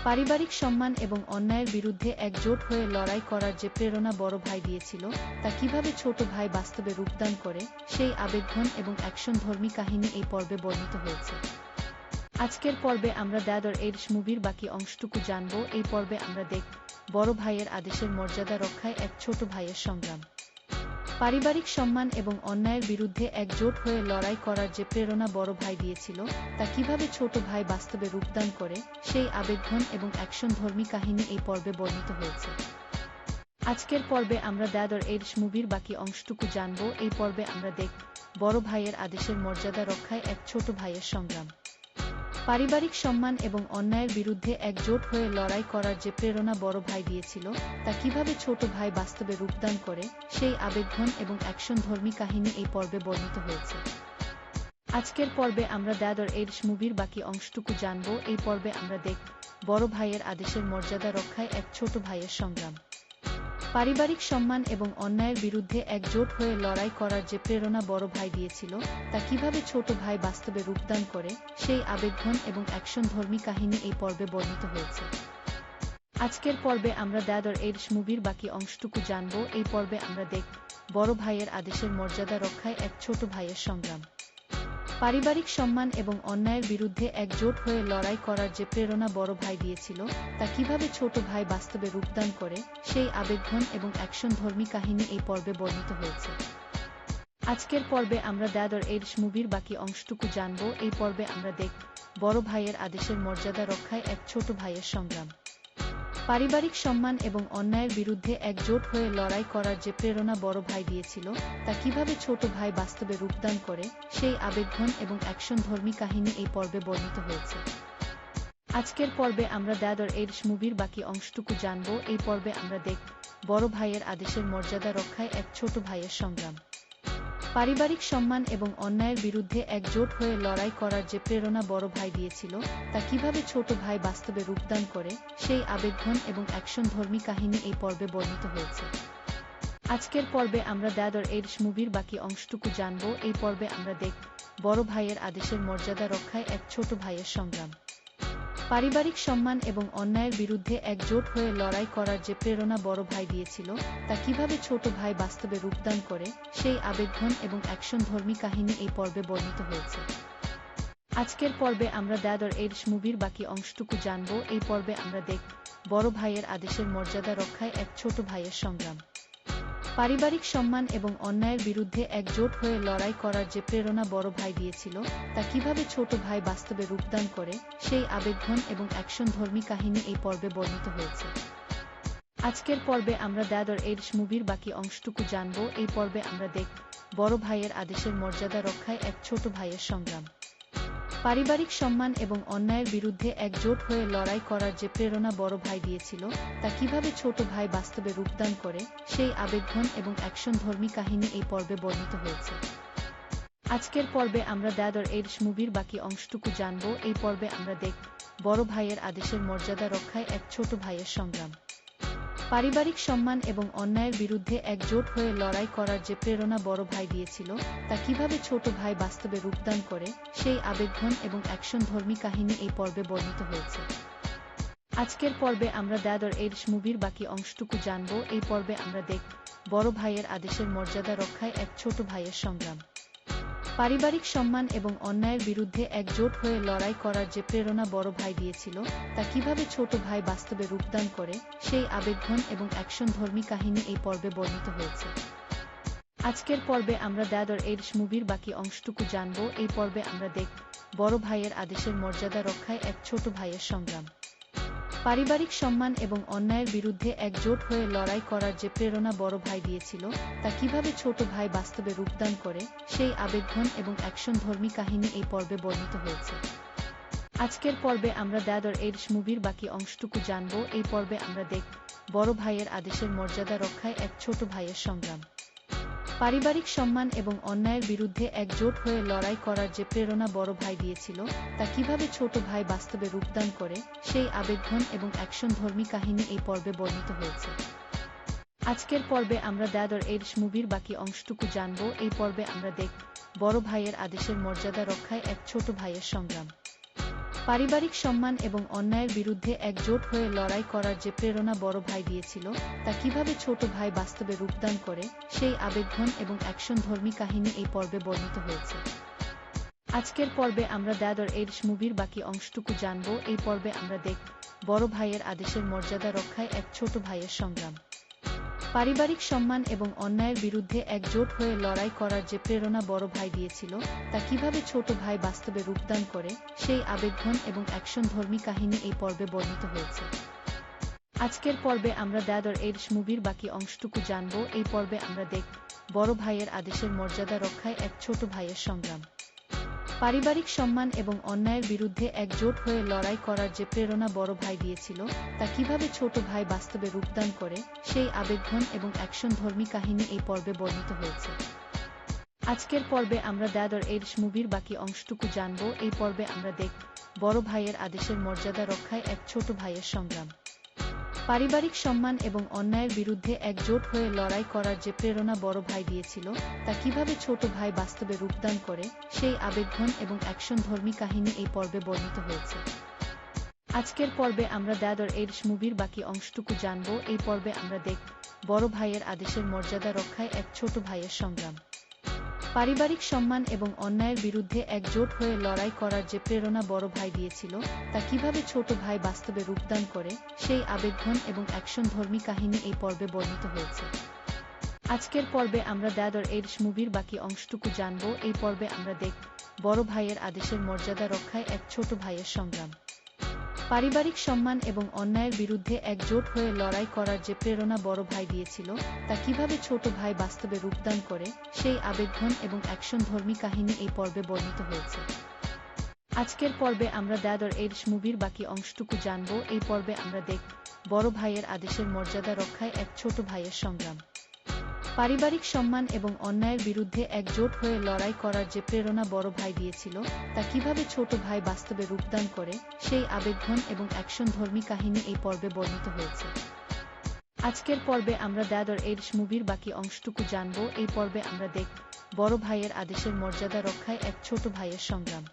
পারিবারিক সম্মান এবং অন্যায়ের বিরুদ্ধে একজোট হয়ে লড়াই করার যে প্রেরণা বড় ভাই দিয়েছিল, তা কিভাবে ছোট ভাই বাস্তবে রূপদান করে, সেই আবেগঘন এবং অ্যাকশনধর্মী কাহিনী এই পর্বে বর্ণিত হয়েছে। আজকের পর্বে আমরা দ্য এডস মুভির বাকি অংশটুকু জানব। এই পর্বে আমরা দেখব বড় ভাইয়ের আদেশের মর্যাদা রক্ষায় এক ছোট ভাইয়ের সংগ্রাম। পারিবারিক সম্মান এবং অন্যায়ের বিরুদ্ধে একজোট হয়ে লড়াই করার যে প্রেরণা বড় ভাই দিয়েছিল, তা কিভাবে ছোট ভাই বাস্তবে রূপদান করে, সেই আবেগঘন এবং অ্যাকশনধর্মী কাহিনী এই পর্বে বর্ণিত হয়েছে। আজকের পর্বে আমরা দ্য এডস মুভির বাকি অংশটুকু জানব। এই পর্বে আমরা দেখব বড় ভাইয়ের আদেশের মর্যাদা রক্ষায় এক ছোট ভাইয়ের সংগ্রাম। পারিবারিক সম্মান এবং অন্যায়ের বিরুদ্ধে একজোট হয়ে লড়াই করার যে প্রেরণা বড় ভাই দিয়েছিল, তা কিভাবে ছোট ভাই বাস্তবে রূপদান করে, সেই আবেগঘন এবং অ্যাকশনধর্মী কাহিনী এই পর্বে বর্ণিত হয়েছে। আজকের পর্বে আমরা দ্য এডস মুভির বাকি অংশটুকু জানব। এই পর্বে আমরা দেখব বড় ভাইয়ের আদেশের মর্যাদা রক্ষায় এক ছোট ভাইয়ের সংগ্রাম। পারিবারিক সম্মান এবং অন্যায়ের বিরুদ্ধে একজোট হয়ে লড়াই করার যে প্রেরণা বড় ভাই দিয়েছিল, তা কিভাবে ছোট ভাই বাস্তবে রূপদান করে, সেই আবেগঘন এবং অ্যাকশনধর্মী কাহিনী এই পর্বে বর্ণিত হয়েছে। আজকের পর্বে আমরা দ্য এডস মুভির বাকি অংশটুকু জানব। এই পর্বে আমরা দেখব বড় ভাইয়ের আদেশের মর্যাদা রক্ষায় এক ছোট ভাইয়ের সংগ্রাম। পারিবারিক সম্মান এবং অন্যায়ের বিরুদ্ধে একজোট হয়ে লড়াই করার যে প্রেরণা বড় ভাই দিয়েছিল, তা কিভাবে ছোট ভাই বাস্তবে রূপদান করে, সেই আবেগঘন এবং অ্যাকশনধর্মী কাহিনী এই পর্বে বর্ণিত হয়েছে। আজকের পর্বে আমরা দ্য এডস মুভির বাকি অংশটুকু জানব। এই পর্বে আমরা দেখব বড় ভাইয়ের আদেশের মর্যাদা রক্ষায় এক ছোট ভাইয়ের সংগ্রাম। পারিবারিক সম্মান এবং অন্যায়ের বিরুদ্ধে একজোট হয়ে লড়াই করার যে প্রেরণা বড় ভাই দিয়েছিল, তা কিভাবে ছোট ভাই বাস্তবে রূপদান করে, সেই আবেগঘন এবং অ্যাকশনধর্মী কাহিনী এই পর্বে বর্ণিত হয়েছে। আজকের পর্বে আমরা দ্য এডস মুভির বাকি অংশটুকু জানব। এই পর্বে আমরা দেখব বড় ভাইয়ের আদেশের মর্যাদা রক্ষায় এক ছোট ভাইয়ের সংগ্রাম। পারিবারিক সম্মান এবং অন্যায়ের বিরুদ্ধে একজোট হয়ে লড়াই করার যে প্রেরণা বড় ভাই দিয়েছিল, তা কিভাবে ছোট ভাই বাস্তবে রূপদান করে, সেই আবেগঘন এবং অ্যাকশনধর্মী কাহিনী এই পর্বে বর্ণিত হয়েছে। আজকের পর্বে আমরা দ্য এডস মুভির বাকি অংশটুকু জানব। এই পর্বে আমরা দেখব বড় ভাইয়ের আদেশের মর্যাদা রক্ষায় এক ছোট ভাইয়ের সংগ্রাম। পারিবারিক সম্মান এবং অন্যায়ের বিরুদ্ধে একজোট হয়ে লড়াই করার যে প্রেরণা বড় ভাই দিয়েছিল, তা কিভাবে ছোট ভাই বাস্তবে রূপদান করে, সেই আবেগঘন এবং অ্যাকশনধর্মী কাহিনী এই পর্বে বর্ণিত হয়েছে। আজকের পর্বে আমরা দ্য এডস মুভির বাকি অংশটুকু জানব। এই পর্বে আমরা দেখব বড় ভাইয়ের আদেশের মর্যাদা রক্ষায় এক ছোট ভাইয়ের সংগ্রাম। পারিবারিক সম্মান এবং অন্যায়ের বিরুদ্ধে একজোট হয়ে লড়াই করার যে প্রেরণা বড় ভাই দিয়েছিল, তা কিভাবে ছোট ভাই বাস্তবে রূপদান করে, সেই আবেগঘন এবং অ্যাকশনধর্মী কাহিনী এই পর্বে বর্ণিত হয়েছে। আজকের পর্বে আমরা দ্য এডস মুভির বাকি অংশটুকু জানব। এই পর্বে আমরা দেখব বড় ভাইয়ের আদেশের মর্যাদা রক্ষায় এক ছোট ভাইয়ের সংগ্রাম। পারিবারিক সম্মান এবং অন্যায়ের বিরুদ্ধে একজোট হয়ে লড়াই করার যে প্রেরণা বড় ভাই দিয়েছিল, তা কিভাবে ছোট ভাই বাস্তবে রূপদান করে, সেই আবেগঘন এবং অ্যাকশনধর্মী কাহিনী এই পর্বে বর্ণিত হয়েছে। আজকের পর্বে আমরা দ্য এডস মুভির বাকি অংশটুকু জানব। এই পর্বে আমরা দেখব বড় ভাইয়ের আদেশের মর্যাদা রক্ষায় এক ছোট ভাইয়ের সংগ্রাম। পারিবারিক সম্মান এবং অন্যায়ের বিরুদ্ধে একজোট হয়ে লড়াই করার যে প্রেরণা বড় ভাই দিয়েছিল, তা কিভাবে ছোট ভাই বাস্তবে রূপদান করে, সেই আবেগঘন এবং অ্যাকশনধর্মী কাহিনী এই পর্বে বর্ণিত হয়েছে। আজকের পর্বে আমরা দ্য এডস মুভির বাকি অংশটুকু জানব। এই পর্বে আমরা দেখব বড় ভাইয়ের আদেশের মর্যাদা রক্ষায় এক ছোট ভাইয়ের সংগ্রাম। পারিবারিক সম্মান এবং অন্যায়ের বিরুদ্ধে একজোট হয়ে লড়াই করার যে প্রেরণা বড় ভাই দিয়েছিল, তা কিভাবে ছোট ভাই বাস্তবে রূপদান করে, সেই আবেগঘন এবং অ্যাকশনধর্মী কাহিনী এই পর্বে বর্ণিত হয়েছে। আজকের পর্বে আমরা দ্য এডস মুভির বাকি অংশটুকু জানব। এই পর্বে আমরা দেখব বড় ভাইয়ের আদেশের মর্যাদা রক্ষায় এক ছোট ভাইয়ের সংগ্রাম। পারিবারিক সম্মান এবং অন্যায়ের বিরুদ্ধে একজোট হয়ে লড়াই করার যে প্রেরণা বড় ভাই দিয়েছিল, তা কিভাবে ছোট ভাই বাস্তবে রূপদান করে, সেই আবেগঘন এবং অ্যাকশনধর্মী কাহিনী এই পর্বে বর্ণিত হয়েছে। আজকের পর্বে আমরা দ্য এডস মুভির বাকি অংশটুকু জানব। এই পর্বে আমরা দেখব বড় ভাইয়ের আদেশের মর্যাদা রক্ষায় এক ছোট ভাইয়ের সংগ্রাম। পারিবারিক সম্মান এবং অন্যায়ের বিরুদ্ধে একজোট হয়ে লড়াই করার যে প্রেরণা বড় ভাই দিয়েছিল, তা কিভাবে ছোট ভাই বাস্তবে রূপদান করে, সেই আবেগঘন এবং অ্যাকশনধর্মী কাহিনী এই পর্বে বর্ণিত হয়েছে। আজকের পর্বে আমরা দ্য এডিশ মুভির বাকি অংশটুকু জানব। এই পর্বে আমরা দেখব বড় ভাইয়ের আদেশের মর্যাদা রক্ষায় এক ছোট ভাইয়ের সংগ্রাম। পারিবারিক সম্মান এবং অন্যায়ের বিরুদ্ধে একজোট হয়ে লড়াই করার যে প্রেরণা বড় ভাই দিয়েছিল, তা কিভাবে ছোট ভাই বাস্তবে রূপদান করে, সেই আবেগঘন এবং অ্যাকশনধর্মী কাহিনী এই পর্বে বর্ণিত হয়েছে। আজকের পর্বে আমরা দ্য এডিশ মুভির বাকি অংশটুকু জানব। এই পর্বে আমরা দেখব বড় ভাইয়ের আদেশের মর্যাদা রক্ষায় এক ছোট ভাইয়ের সংগ্রাম। পারিবারিক সম্মান এবং অন্যায়ের বিরুদ্ধে একজোট হয়ে লড়াই করার যে প্রেরণা বড় ভাই দিয়েছিল, তা কিভাবে ছোট ভাই বাস্তবে রূপদান করে, সেই আবেগঘন এবং অ্যাকশনধর্মী কাহিনী এই পর্বে বর্ণিত হয়েছে। আজকের পর্বে আমরা দ্য এডিশ মুভির বাকি অংশটুকু জানব। এই পর্বে আমরা দেখব বড় ভাইয়ের আদেশের মর্যাদা রক্ষায় এক ছোট ভাইয়ের সংগ্রাম। পারিবারিক সম্মান এবং অন্যায়ের বিরুদ্ধে একজোট হয়ে লড়াই করার যে প্রেরণা বড় ভাই দিয়েছিল, তা কিভাবে ছোট ভাই বাস্তবে রূপদান করে, সেই আবেগঘন এবং অ্যাকশনধর্মী কাহিনী এই পর্বে বর্ণিত হয়েছে। আজকের পর্বে আমরা দ্য এডিশ মুভির বাকি অংশটুকু জানব। এই পর্বে আমরা দেখব বড় ভাইয়ের আদেশের মর্যাদা রক্ষায় এক ছোট ভাইয়ের সংগ্রাম। পারিবারিক সম্মান এবং অন্যায়ের বিরুদ্ধে একজোট হয়ে লড়াই করার যে প্রেরণা বড় ভাই দিয়েছিল, তা কিভাবে ছোট ভাই বাস্তবে রূপদান করে, সেই আবেগঘন এবং অ্যাকশনধর্মী কাহিনী এই পর্বে বর্ণিত হয়েছে। আজকের পর্বে আমরা দ্য এডিশ মুভির বাকি অংশটুকু জানব। এই পর্বে আমরা দেখব বড় ভাইয়ের আদেশের মর্যাদা রক্ষায় এক ছোট ভাইয়ের সংগ্রাম। পারিবারিক সম্মান এবং অন্যায়ের বিরুদ্ধে একজোট হয়ে লড়াই করার যে প্রেরণা বড় ভাই দিয়েছিল, তা কিভাবে ছোট ভাই বাস্তবে রূপদান করে, সেই আবেগঘন এবং অ্যাকশনধর্মী কাহিনী এই পর্বে বর্ণিত হয়েছে। আজকের পর্বে আমরা দ্য এডিশ মুভির বাকি অংশটুকু জানব। এই পর্বে আমরা দেখব বড় ভাইয়ের আদেশের মর্যাদা রক্ষায় এক ছোট ভাইয়ের সংগ্রাম। পারিবারিক সম্মান এবং অন্যায়ের বিরুদ্ধে একজোট হয়ে লড়াই করার যে প্রেরণা বড় ভাই দিয়েছিল, তা কিভাবে ছোট ভাই বাস্তবে রূপদান করে, সেই আবেগঘন এবং অ্যাকশনধর্মী কাহিনী এই পর্বে বর্ণিত হয়েছে। আজকের পর্বে আমরা দ্য এডিশ মুভির বাকি অংশটুকু জানব। এই পর্বে আমরা দেখব বড় ভাইয়ের আদেশের মর্যাদা রক্ষায় এক ছোট ভাইয়ের সংগ্রাম। পারিবারিক সম্মান এবং অন্যায়ের বিরুদ্ধে একজোট হয়ে লড়াই করার যে প্রেরণা বড় ভাই দিয়েছিল, তা কিভাবে ছোট ভাই বাস্তবে রূপদান করে, সেই আবেগঘন এবং অ্যাকশনধর্মী কাহিনী এই পর্বে বর্ণিত হয়েছে। আজকের পর্বে আমরা দ্য এডিশ মুভির বাকি অংশটুকু জানব। এই পর্বে আমরা দেখব বড় ভাইয়ের আদেশের মর্যাদা রক্ষায় এক ছোট ভাইয়ের সংগ্রাম।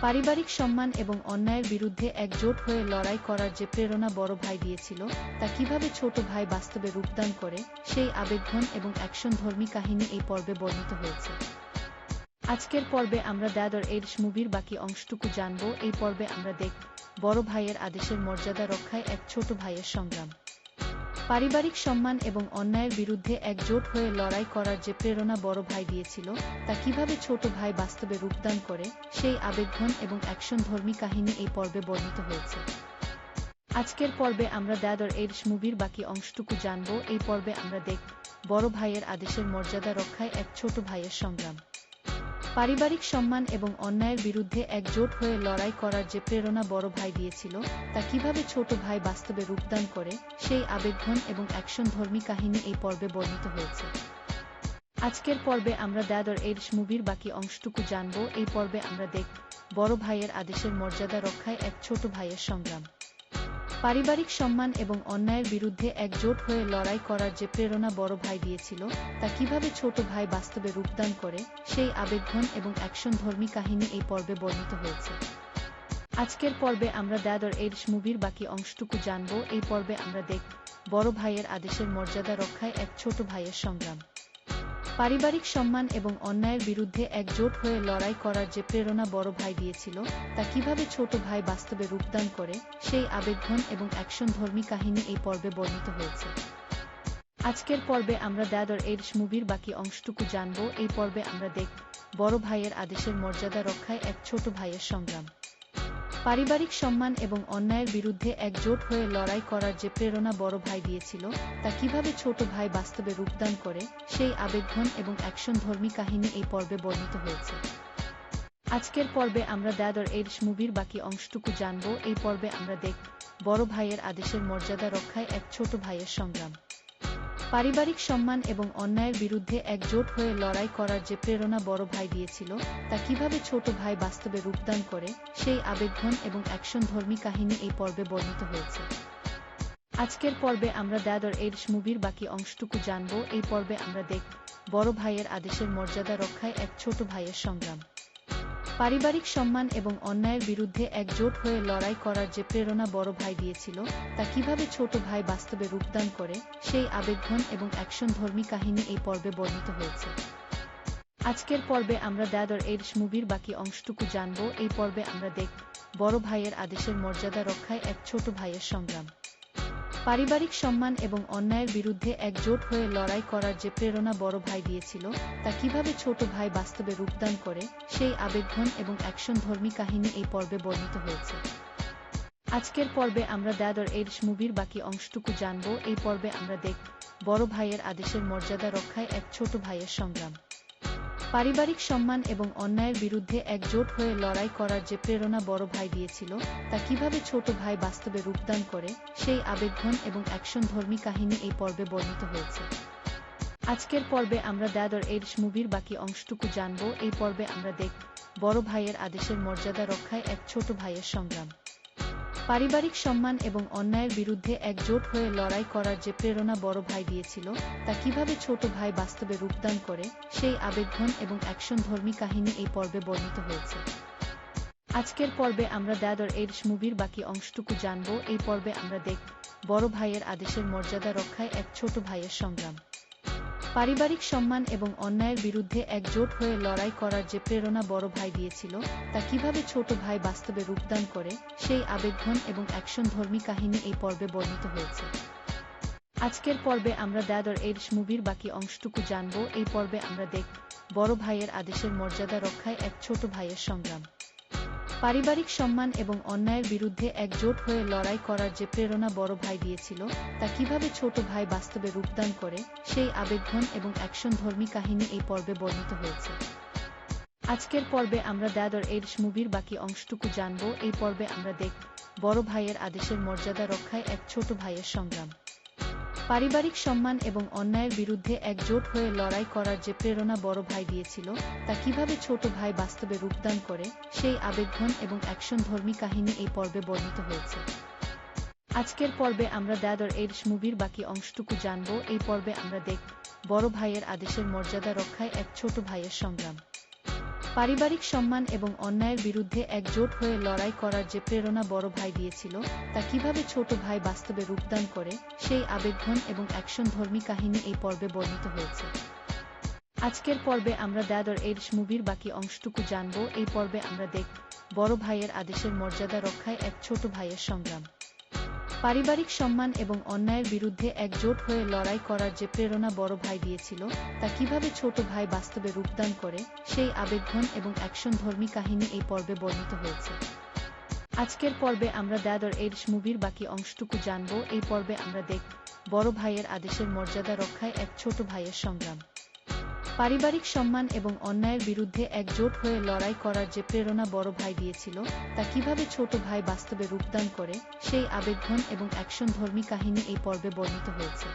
পারিবারিক সম্মান এবং অন্যায়ের বিরুদ্ধে একজোট হয়ে লড়াই করার যে প্রেরণা বড় ভাই দিয়েছিল, তা কিভাবে ছোট ভাই বাস্তবে রূপদান করে, সেই আবেগঘন এবং অ্যাকশনধর্মী কাহিনী এই পর্বে বর্ণিত হয়েছে। আজকের পর্বে আমরা দ্য এডিশ মুভির বাকি অংশটুকু জানব। এই পর্বে আমরা দেখব বড় ভাইয়ের আদেশের মর্যাদা রক্ষায় এক ছোট ভাইয়ের সংগ্রাম। পারিবারিক সম্মান এবং অন্যায়ের বিরুদ্ধে একজোট হয়ে লড়াই করার যে প্রেরণা বড় ভাই দিয়েছিল, তা কিভাবে ছোট ভাই বাস্তবে রূপদান করে, সেই আবেগঘন এবং অ্যাকশনধর্মী কাহিনী এই পর্বে বর্ণিত হয়েছে। আজকের পর্বে আমরা দ্য এডিশ মুভির বাকি অংশটুকু জানব। এই পর্বে আমরা দেখব বড় ভাইয়ের আদেশের মর্যাদা রক্ষায় এক ছোট ভাইয়ের সংগ্রাম। পারিবারিক সম্মান এবং অন্যায়ের বিরুদ্ধে একজোট হয়ে লড়াই করার যে প্রেরণা বড় ভাই দিয়েছিল, তা কিভাবে ছোট ভাই বাস্তবে রূপদান করে, সেই আবেগঘন এবং অ্যাকশনধর্মী কাহিনী এই পর্বে বর্ণিত হয়েছে। আজকের পর্বে আমরা দ্য এডিশ মুভির বাকি অংশটুকু জানব। এই পর্বে আমরা দেখব বড় ভাইয়ের আদেশের মর্যাদা রক্ষায় এক ছোট ভাইয়ের সংগ্রাম। পারিবারিক সম্মান এবং অন্যায়ের বিরুদ্ধে একজোট হয়ে লড়াই করার যে প্রেরণা বড় ভাই দিয়েছিল, তা কিভাবে ছোট ভাই বাস্তবে রূপদান করে, সেই আবেগঘন এবং অ্যাকশনধর্মী কাহিনী এই পর্বে বর্ণিত হয়েছে। আজকের পর্বে আমরা দ্য এডিশ মুভির বাকি অংশটুকু জানব। এই পর্বে আমরা দেখব বড় ভাইয়ের আদেশের মর্যাদা রক্ষায় এক ছোট ভাইয়ের সংগ্রাম। পারিবারিক সম্মান এবং অন্যায়ের বিরুদ্ধে একজোট হয়ে লড়াই করার যে প্রেরণা বড় ভাই দিয়েছিল, তা কিভাবে ছোট ভাই বাস্তবে রূপদান করে, সেই আবেগঘন এবং অ্যাকশনধর্মী কাহিনী এই পর্বে বর্ণিত হয়েছে। আজকের পর্বে আমরা দ্য এডিশ মুভির বাকি অংশটুকু জানব। এই পর্বে আমরা দেখব বড় ভাইয়ের আদেশের মর্যাদা রক্ষায় এক ছোট ভাইয়ের সংগ্রাম। পারিবারিক সম্মান এবং অন্যায়ের বিরুদ্ধে একজোট হয়ে লড়াই করার যে প্রেরণা বড় ভাই দিয়েছিল, তা কিভাবে ছোট ভাই বাস্তবে রূপদান করে, সেই আবেগঘন এবং অ্যাকশনধর্মী কাহিনী এই পর্বে বর্ণিত হয়েছে। আজকের পর্বে আমরা দ্য এডিশ মুভির বাকি অংশটুকু জানব। এই পর্বে আমরা দেখব বড় ভাইয়ের আদেশের মর্যাদা রক্ষায় এক ছোট ভাইয়ের সংগ্রাম। পারিবারিক সম্মান এবং অন্যায়ের বিরুদ্ধে একজোট হয়ে লড়াই করার যে প্রেরণা বড় ভাই দিয়েছিল, তা কিভাবে ছোট ভাই বাস্তবে রূপদান করে, সেই আবেগঘন এবং অ্যাকশনধর্মী কাহিনী এই পর্বে বর্ণিত হয়েছে। আজকের পর্বে আমরা দ্য এডস মুভির বাকি অংশটুকু জানব। এই পর্বে আমরা দেখব বড় ভাইয়ের আদেশের মর্যাদা রক্ষায় এক ছোট ভাইয়ের সংগ্রাম। পারিবারিক সম্মান এবং অন্যায়ের বিরুদ্ধে একজোট হয়ে লড়াই করার যে প্রেরণা বড় ভাই দিয়েছিল, তা কিভাবে ছোট ভাই বাস্তবে রূপদান করে, সেই আবেগঘন এবং অ্যাকশনধর্মী কাহিনী এই পর্বে বর্ণিত হয়েছে। আজকের পর্বে আমরা দ্য এডস মুভির বাকি অংশটুকু জানব। এই পর্বে আমরা দেখব বড় ভাইয়ের আদেশের মর্যাদা রক্ষায় এক ছোট ভাইয়ের সংগ্রাম। পারিবারিক সম্মান এবং অন্যায়ের বিরুদ্ধে একজোট হয়ে লড়াই করার যে প্রেরণা বড় ভাই দিয়েছিল, তা কিভাবে ছোট ভাই বাস্তবে রূপদান করে, সেই আবেগঘন এবং অ্যাকশনধর্মী কাহিনী এই পর্বে বর্ণিত হয়েছে। আজকের পর্বে আমরা দ্য এডস মুভির বাকি অংশটুকু জানব। এই পর্বে আমরা দেখব বড় ভাইয়ের আদেশের মর্যাদা রক্ষায় এক ছোট ভাইয়ের সংগ্রাম। পারিবারিক সম্মান এবং অন্যায়ের বিরুদ্ধে একজোট হয়ে লড়াই করার যে প্রেরণা বড় ভাই দিয়েছিল, তা কিভাবে ছোট ভাই বাস্তবে রূপদান করে, সেই আবেগঘন এবং অ্যাকশনধর্মী কাহিনী এই পর্বে বর্ণিত হয়েছে। আজকের পর্বে আমরা দ্য এডস মুভির বাকি অংশটুকু জানব। এই পর্বে আমরা দেখব বড় ভাইয়ের আদেশের মর্যাদা রক্ষায় এক ছোট ভাইয়ের সংগ্রাম। পারিবারিক সম্মান এবং অন্যায়ের বিরুদ্ধে একজোট হয়ে লড়াই করার যে প্রেরণা বড় ভাই দিয়েছিল, তা কিভাবে ছোট ভাই বাস্তবে রূপদান করে, সেই আবেগঘন এবং অ্যাকশনধর্মী কাহিনী এই পর্বে বর্ণিত হয়েছে। আজকের পর্বে আমরা দ্য এডস মুভির বাকি অংশটুকু জানব। এই পর্বে আমরা দেখব বড় ভাইয়ের আদেশের মর্যাদা রক্ষায় এক ছোট ভাইয়ের সংগ্রাম। পারিবারিক সম্মান এবং অন্যায়ের বিরুদ্ধে একজোট হয়ে লড়াই করার যে প্রেরণা বড় ভাই দিয়েছিল, তা কিভাবে ছোট ভাই বাস্তবে রূপদান করে, সেই আবেগঘন এবং অ্যাকশনধর্মী কাহিনী এই পর্বে বর্ণিত হয়েছে। আজকের পর্বে আমরা দ্য এডস মুভির বাকি অংশটুকু জানব। এই পর্বে আমরা দেখব বড় ভাইয়ের আদেশের মর্যাদা রক্ষায় এক ছোট ভাইয়ের সংগ্রাম। পারিবারিক সম্মান এবং অন্যায়ের বিরুদ্ধে একজোট হয়ে লড়াই করার যে প্রেরণা বড় ভাই দিয়েছিল, তা কিভাবে ছোট ভাই বাস্তবে রূপদান করে, সেই আবেগঘন এবং অ্যাকশনধর্মী কাহিনী এই পর্বে বর্ণিত হয়েছে। আজকের পর্বে আমরা দ্য এডস মুভির বাকি অংশটুকু জানব। এই পর্বে আমরা দেখব বড় ভাইয়ের আদেশের মর্যাদা রক্ষায় এক ছোট ভাইয়ের সংগ্রাম। পারিবারিক সম্মান এবং অন্যায়ের বিরুদ্ধে একজোট হয়ে লড়াই করার যে প্রেরণা বড় ভাই দিয়েছিল, তা কিভাবে ছোট ভাই বাস্তবে রূপদান করে, সেই আবেগঘন এবং অ্যাকশনধর্মী কাহিনী এই পর্বে বর্ণিত হয়েছে। আজকের পর্বে আমরা দ্য এডস মুভির বাকি অংশটুকু জানব। এই পর্বে আমরা দেখব বড় ভাইয়ের আদেশের মর্যাদা রক্ষায় এক ছোট ভাইয়ের সংগ্রাম। পারিবারিক সম্মান এবং অন্যায়ের বিরুদ্ধে একজোট হয়ে লড়াই করার যে প্রেরণা বড় ভাই দিয়েছিল, তা কিভাবে ছোট ভাই বাস্তবে রূপদান করে, সেই আবেগঘন এবং অ্যাকশনধর্মী কাহিনী এই পর্বে বর্ণিত হয়েছে। আজকের পর্বে আমরা দ্য এডস মুভির বাকি অংশটুকু জানব। এই পর্বে আমরা দেখব বড় ভাইয়ের আদেশের মর্যাদা রক্ষায় এক ছোট ভাইয়ের সংগ্রাম। পারিবারিক সম্মান এবং অন্যায়ের বিরুদ্ধে একজোট হয়ে লড়াই করার যে প্রেরণা বড় ভাই দিয়েছিল, তা কিভাবে ছোট ভাই বাস্তবে রূপদান করে, সেই আবেগঘন এবং অ্যাকশনধর্মী কাহিনী এই পর্বে বর্ণিত হয়েছে। আজকের পর্বে আমরা দ্য এডস মুভির বাকি অংশটুকু জানব। এই পর্বে আমরা দেখব বড় ভাইয়ের আদেশের মর্যাদা রক্ষায় এক ছোট ভাইয়ের সংগ্রাম। পারিবারিক সম্মান এবং অন্যায়ের বিরুদ্ধে একজোট হয়ে লড়াই করার যে প্রেরণা বড় ভাই দিয়েছিল, তা কিভাবে ছোট ভাই বাস্তবে রূপদান করে, সেই আবেগঘন এবং অ্যাকশনধর্মী কাহিনী এই পর্বে বর্ণিত হয়েছে।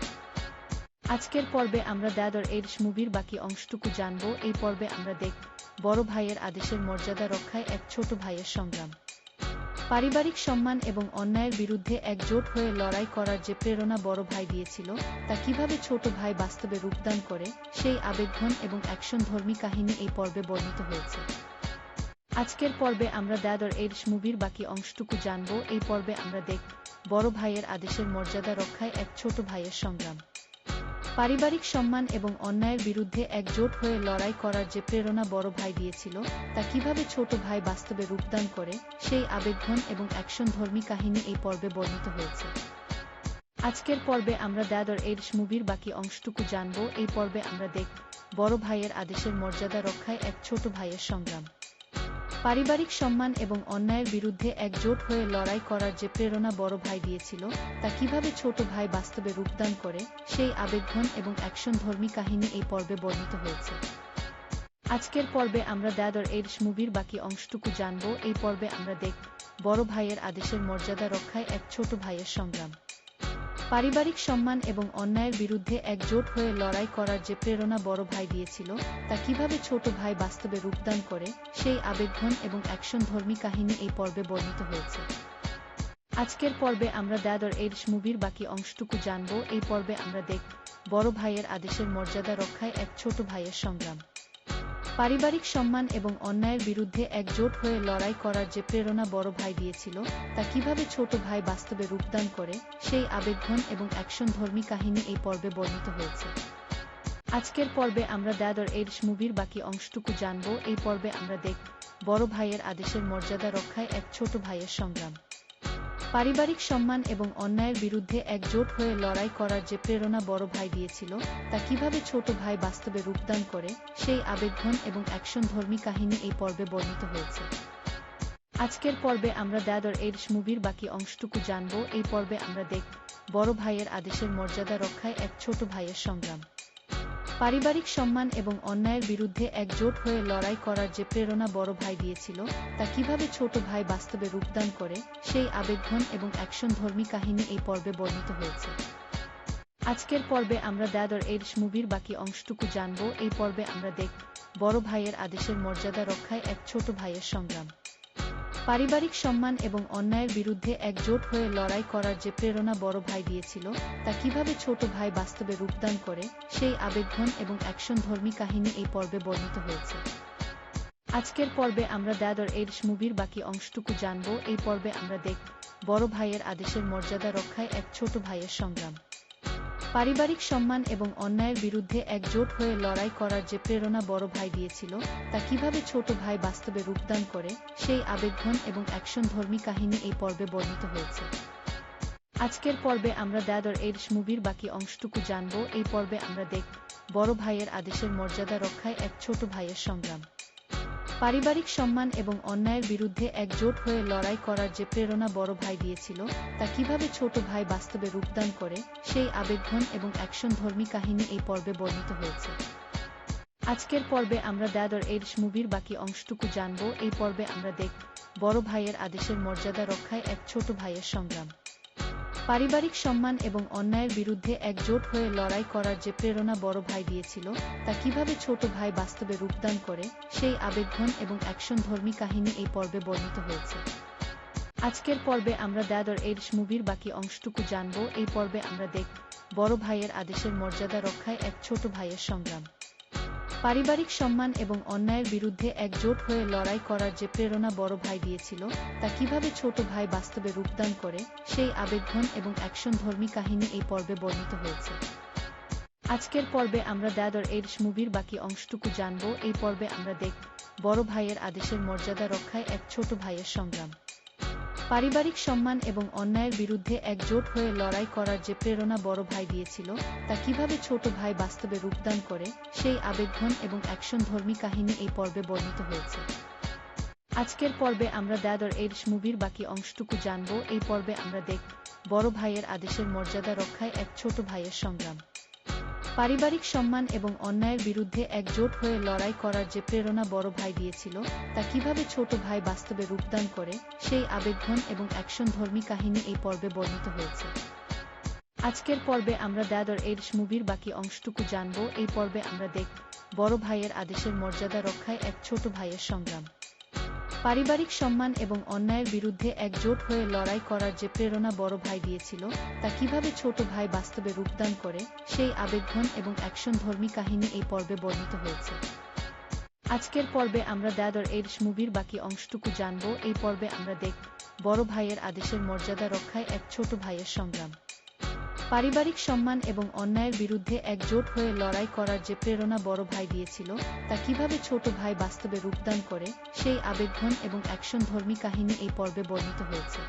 আজকের পর্বে আমরা দ্য এডস মুভির বাকি অংশটুকু জানব। এই পর্বে আমরা দেখব বড় ভাইয়ের আদেশের মর্যাদা রক্ষায় এক ছোট ভাইয়ের সংগ্রাম। পারিবারিক সম্মান এবং অন্যায়ের বিরুদ্ধে একজোট হয়ে লড়াই করার যে প্রেরণা বড় ভাই দিয়েছিল, তা কিভাবে ছোট ভাই বাস্তবে রূপদান করে, সেই আবেগঘন এবং অ্যাকশনধর্মী কাহিনী এই পর্বে বর্ণিত হয়েছে। আজকের পর্বে আমরা দ্য এডস মুভির বাকি অংশটুকু জানব। এই পর্বে আমরা দেখব বড় ভাইয়ের আদেশের মর্যাদা রক্ষায় এক ছোট ভাইয়ের সংগ্রাম। পারিবারিক সম্মান এবং অন্যায়ের বিরুদ্ধে একজোট হয়ে লড়াই করার যে প্রেরণা বড় ভাই দিয়েছিল, তা কিভাবে ছোট ভাই বাস্তবে রূপদান করে, সেই আবেগঘন এবং অ্যাকশনধর্মী কাহিনী এই পর্বে বর্ণিত হয়েছে। আজকের পর্বে আমরা দ্য এডস মুভির বাকি অংশটুকু জানব। এই পর্বে আমরা দেখব বড় ভাইয়ের আদেশের মর্যাদা রক্ষায় এক ছোট ভাইয়ের সংগ্রাম। পারিবারিক সম্মান এবং অন্যায়ের বিরুদ্ধে একজোট হয়ে লড়াই করার যে প্রেরণা বড় ভাই দিয়েছিল, তা কিভাবে ছোট ভাই বাস্তবে রূপদান করে, সেই আবেগঘন এবং অ্যাকশনধর্মী কাহিনী এই পর্বে বর্ণিত হয়েছে। আজকের পর্বে আমরা দ্য এডস মুভির বাকি অংশটুকু জানব। এই পর্বে আমরা দেখব বড় ভাইয়ের আদেশের মর্যাদা রক্ষায় এক ছোট ভাইয়ের সংগ্রাম। পারিবারিক সম্মান এবং অন্যায়ের বিরুদ্ধে একজোট হয়ে লড়াই করার যে প্রেরণা বড় ভাই দিয়েছিল, তা কিভাবে ছোট ভাই বাস্তবে রূপদান করে, সেই আবেগঘন এবং অ্যাকশনধর্মী কাহিনী এই পর্বে বর্ণিত হয়েছে। আজকের পর্বে আমরা দ্য এডস মুভির বাকি অংশটুকু জানব। এই পর্বে আমরা দেখব বড় ভাইয়ের আদেশের মর্যাদা রক্ষায় এক ছোট ভাইয়ের সংগ্রাম। পারিবারিক সম্মান এবং অন্যায়ের বিরুদ্ধে একজোট হয়ে লড়াই করার যে প্রেরণা বড় ভাই দিয়েছিল, তা কিভাবে ছোট ভাই বাস্তবে রূপদান করে, সেই আবেগঘন এবং অ্যাকশনধর্মী কাহিনী এই পর্বে বর্ণিত হয়েছে। আজকের পর্বে আমরা দ্য এডস মুভির বাকি অংশটুকু জানব। এই পর্বে আমরা দেখব বড় ভাইয়ের আদেশের মর্যাদা রক্ষায় এক ছোট ভাইয়ের সংগ্রাম। পারিবারিক সম্মান এবং অন্যায়ের বিরুদ্ধে একজোট হয়ে লড়াই করার যে প্রেরণা বড় ভাই দিয়েছিল, তা কিভাবে ছোট ভাই বাস্তবে রূপদান করে, সেই আবেগঘন এবং অ্যাকশনধর্মী কাহিনী এই পর্বে বর্ণিত হয়েছে। আজকের পর্বে আমরা দ্য এডস মুভির বাকি অংশটুকু জানব। এই পর্বে আমরা দেখব বড় ভাইয়ের আদেশের মর্যাদা রক্ষায় এক ছোট ভাইয়ের সংগ্রাম। পারিবারিক সম্মান এবং অন্যায়ের বিরুদ্ধে একজোট হয়ে লড়াই করার যে প্রেরণা বড় ভাই দিয়েছিল, তা কিভাবে ছোট ভাই বাস্তবে রূপদান করে, সেই আবেগঘন এবং অ্যাকশনধর্মী কাহিনী এই পর্বে বর্ণিত হয়েছে। আজকের পর্বে আমরা দ্য এডস মুভির বাকি অংশটুকু জানব। এই পর্বে আমরা দেখব বড় ভাইয়ের আদেশের মর্যাদা রক্ষায় এক ছোট ভাইয়ের সংগ্রাম। পারিবারিক সম্মান এবং অন্যায়ের বিরুদ্ধে একজোট হয়ে লড়াই করার যে প্রেরণা বড় ভাই দিয়েছিল, তা কিভাবে ছোট ভাই বাস্তবে রূপদান করে, সেই আবেগঘন এবং অ্যাকশনধর্মী কাহিনী এই পর্বে বর্ণিত হয়েছে। আজকের পর্বে আমরা দ্য এডস মুভির বাকি অংশটুকু জানব। এই পর্বে আমরা দেখব বড় ভাইয়ের আদেশের মর্যাদা রক্ষায় এক ছোট ভাইয়ের সংগ্রাম। পারিবারিক সম্মান এবং অন্যায়ের বিরুদ্ধে একজোট হয়ে লড়াই করার যে প্রেরণা বড় ভাই দিয়েছিল, তা কিভাবে ছোট ভাই বাস্তবে রূপদান করে, সেই আবেগঘন এবং অ্যাকশনধর্মী কাহিনী এই পর্বে বর্ণিত হয়েছে। আজকের পর্বে আমরা দ্য এডস মুভির বাকি অংশটুকু জানব। এই পর্বে আমরা দেখব বড় ভাইয়ের আদেশের মর্যাদা রক্ষায় এক ছোট ভাইয়ের সংগ্রাম। পারিবারিক সম্মান এবং অন্যায়ের বিরুদ্ধে একজোট হয়ে লড়াই করার যে প্রেরণা বড় ভাই দিয়েছিল, তা কিভাবে ছোট ভাই বাস্তবে রূপদান করে, সেই আবেগঘন এবং অ্যাকশনধর্মী কাহিনী এই পর্বে বর্ণিত হয়েছে। আজকের পর্বে আমরা দ্য এডস মুভির বাকি অংশটুকু জানব। এই পর্বে আমরা দেখব বড় ভাইয়ের আদেশের মর্যাদা রক্ষায় এক ছোট ভাইয়ের সংগ্রাম। পারিবারিক সম্মান এবং অন্যায়ের বিরুদ্ধে একজোট হয়ে লড়াই করার যে প্রেরণা বড় ভাই দিয়েছিল, তা কিভাবে ছোট ভাই বাস্তবে রূপদান করে, সেই আবেগঘন এবং অ্যাকশনধর্মী কাহিনী এই পর্বে বর্ণিত হয়েছে। আজকের পর্বে আমরা দ্য এডস মুভির বাকি অংশটুকু জানব। এই পর্বে আমরা দেখব বড় ভাইয়ের আদেশের মর্যাদা রক্ষায় এক ছোট ভাইয়ের সংগ্রাম। পারিবারিক সম্মান এবং অন্যায়ের বিরুদ্ধে একজোট হয়ে লড়াই করার যে প্রেরণা বড় ভাই দিয়েছিল, তা কিভাবে ছোট ভাই বাস্তবে রূপদান করে, সেই আবেগঘন এবং অ্যাকশনধর্মী কাহিনী এই পর্বে বর্ণিত হয়েছে। আজকের পর্বে আমরা দ্য এডস মুভির বাকি অংশটুকু জানব। এই পর্বে আমরা দেখব বড় ভাইয়ের আদেশের মর্যাদা রক্ষায় এক ছোট ভাইয়ের সংগ্রাম। পারিবারিক সম্মান এবং অন্যায়ের বিরুদ্ধে একজোট হয়ে লড়াই করার যে প্রেরণা বড় ভাই দিয়েছিল, তা কিভাবে ছোট ভাই বাস্তবে রূপদান করে, সেই আবেগঘন এবং অ্যাকশনধর্মী কাহিনী এই পর্বে বর্ণিত হয়েছে। আজকের পর্বে আমরা দ্য এডস মুভির বাকি অংশটুকু জানব। এই পর্বে আমরা দেখব বড় ভাইয়ের আদেশের মর্যাদা রক্ষায় এক ছোট ভাইয়ের সংগ্রাম। পারিবারিক সম্মান এবং অন্যায়ের বিরুদ্ধে একজোট হয়ে লড়াই করার যে প্রেরণা বড় ভাই দিয়েছিল, তা কিভাবে ছোট ভাই বাস্তবে রূপদান করে, সেই আবেগঘন এবং অ্যাকশনধর্মী কাহিনী এই পর্বে বর্ণিত হয়েছে। আজকের পর্বে আমরা দ্য এডস মুভির বাকি অংশটুকু জানব। এই পর্বে আমরা দেখব বড় ভাইয়ের আদেশের মর্যাদা রক্ষায় এক ছোট ভাইয়ের সংগ্রাম। পারিবারিক সম্মান এবং অন্যায়ের বিরুদ্ধে একজোট হয়ে লড়াই করার যে প্রেরণা বড় ভাই দিয়েছিল, তা কিভাবে ছোট ভাই বাস্তবে রূপদান করে, সেই আবেগঘন এবং অ্যাকশনধর্মী কাহিনী এই পর্বে বর্ণিত হয়েছে। আজকের পর্বে আমরা দ্য এডস মুভির বাকি অংশটুকু জানব। এই পর্বে আমরা দেখব বড় ভাইয়ের আদেশের মর্যাদা রক্ষায় এক ছোট ভাইয়ের সংগ্রাম। পারিবারিক সম্মান এবং অন্যায়ের বিরুদ্ধে একজোট হয়ে লড়াই করার যে প্রেরণা বড় ভাই দিয়েছিল, তা কিভাবে ছোট ভাই বাস্তবে রূপদান করে, সেই আবেগঘন এবং অ্যাকশনধর্মী কাহিনী এই পর্বে বর্ণিত হয়েছে।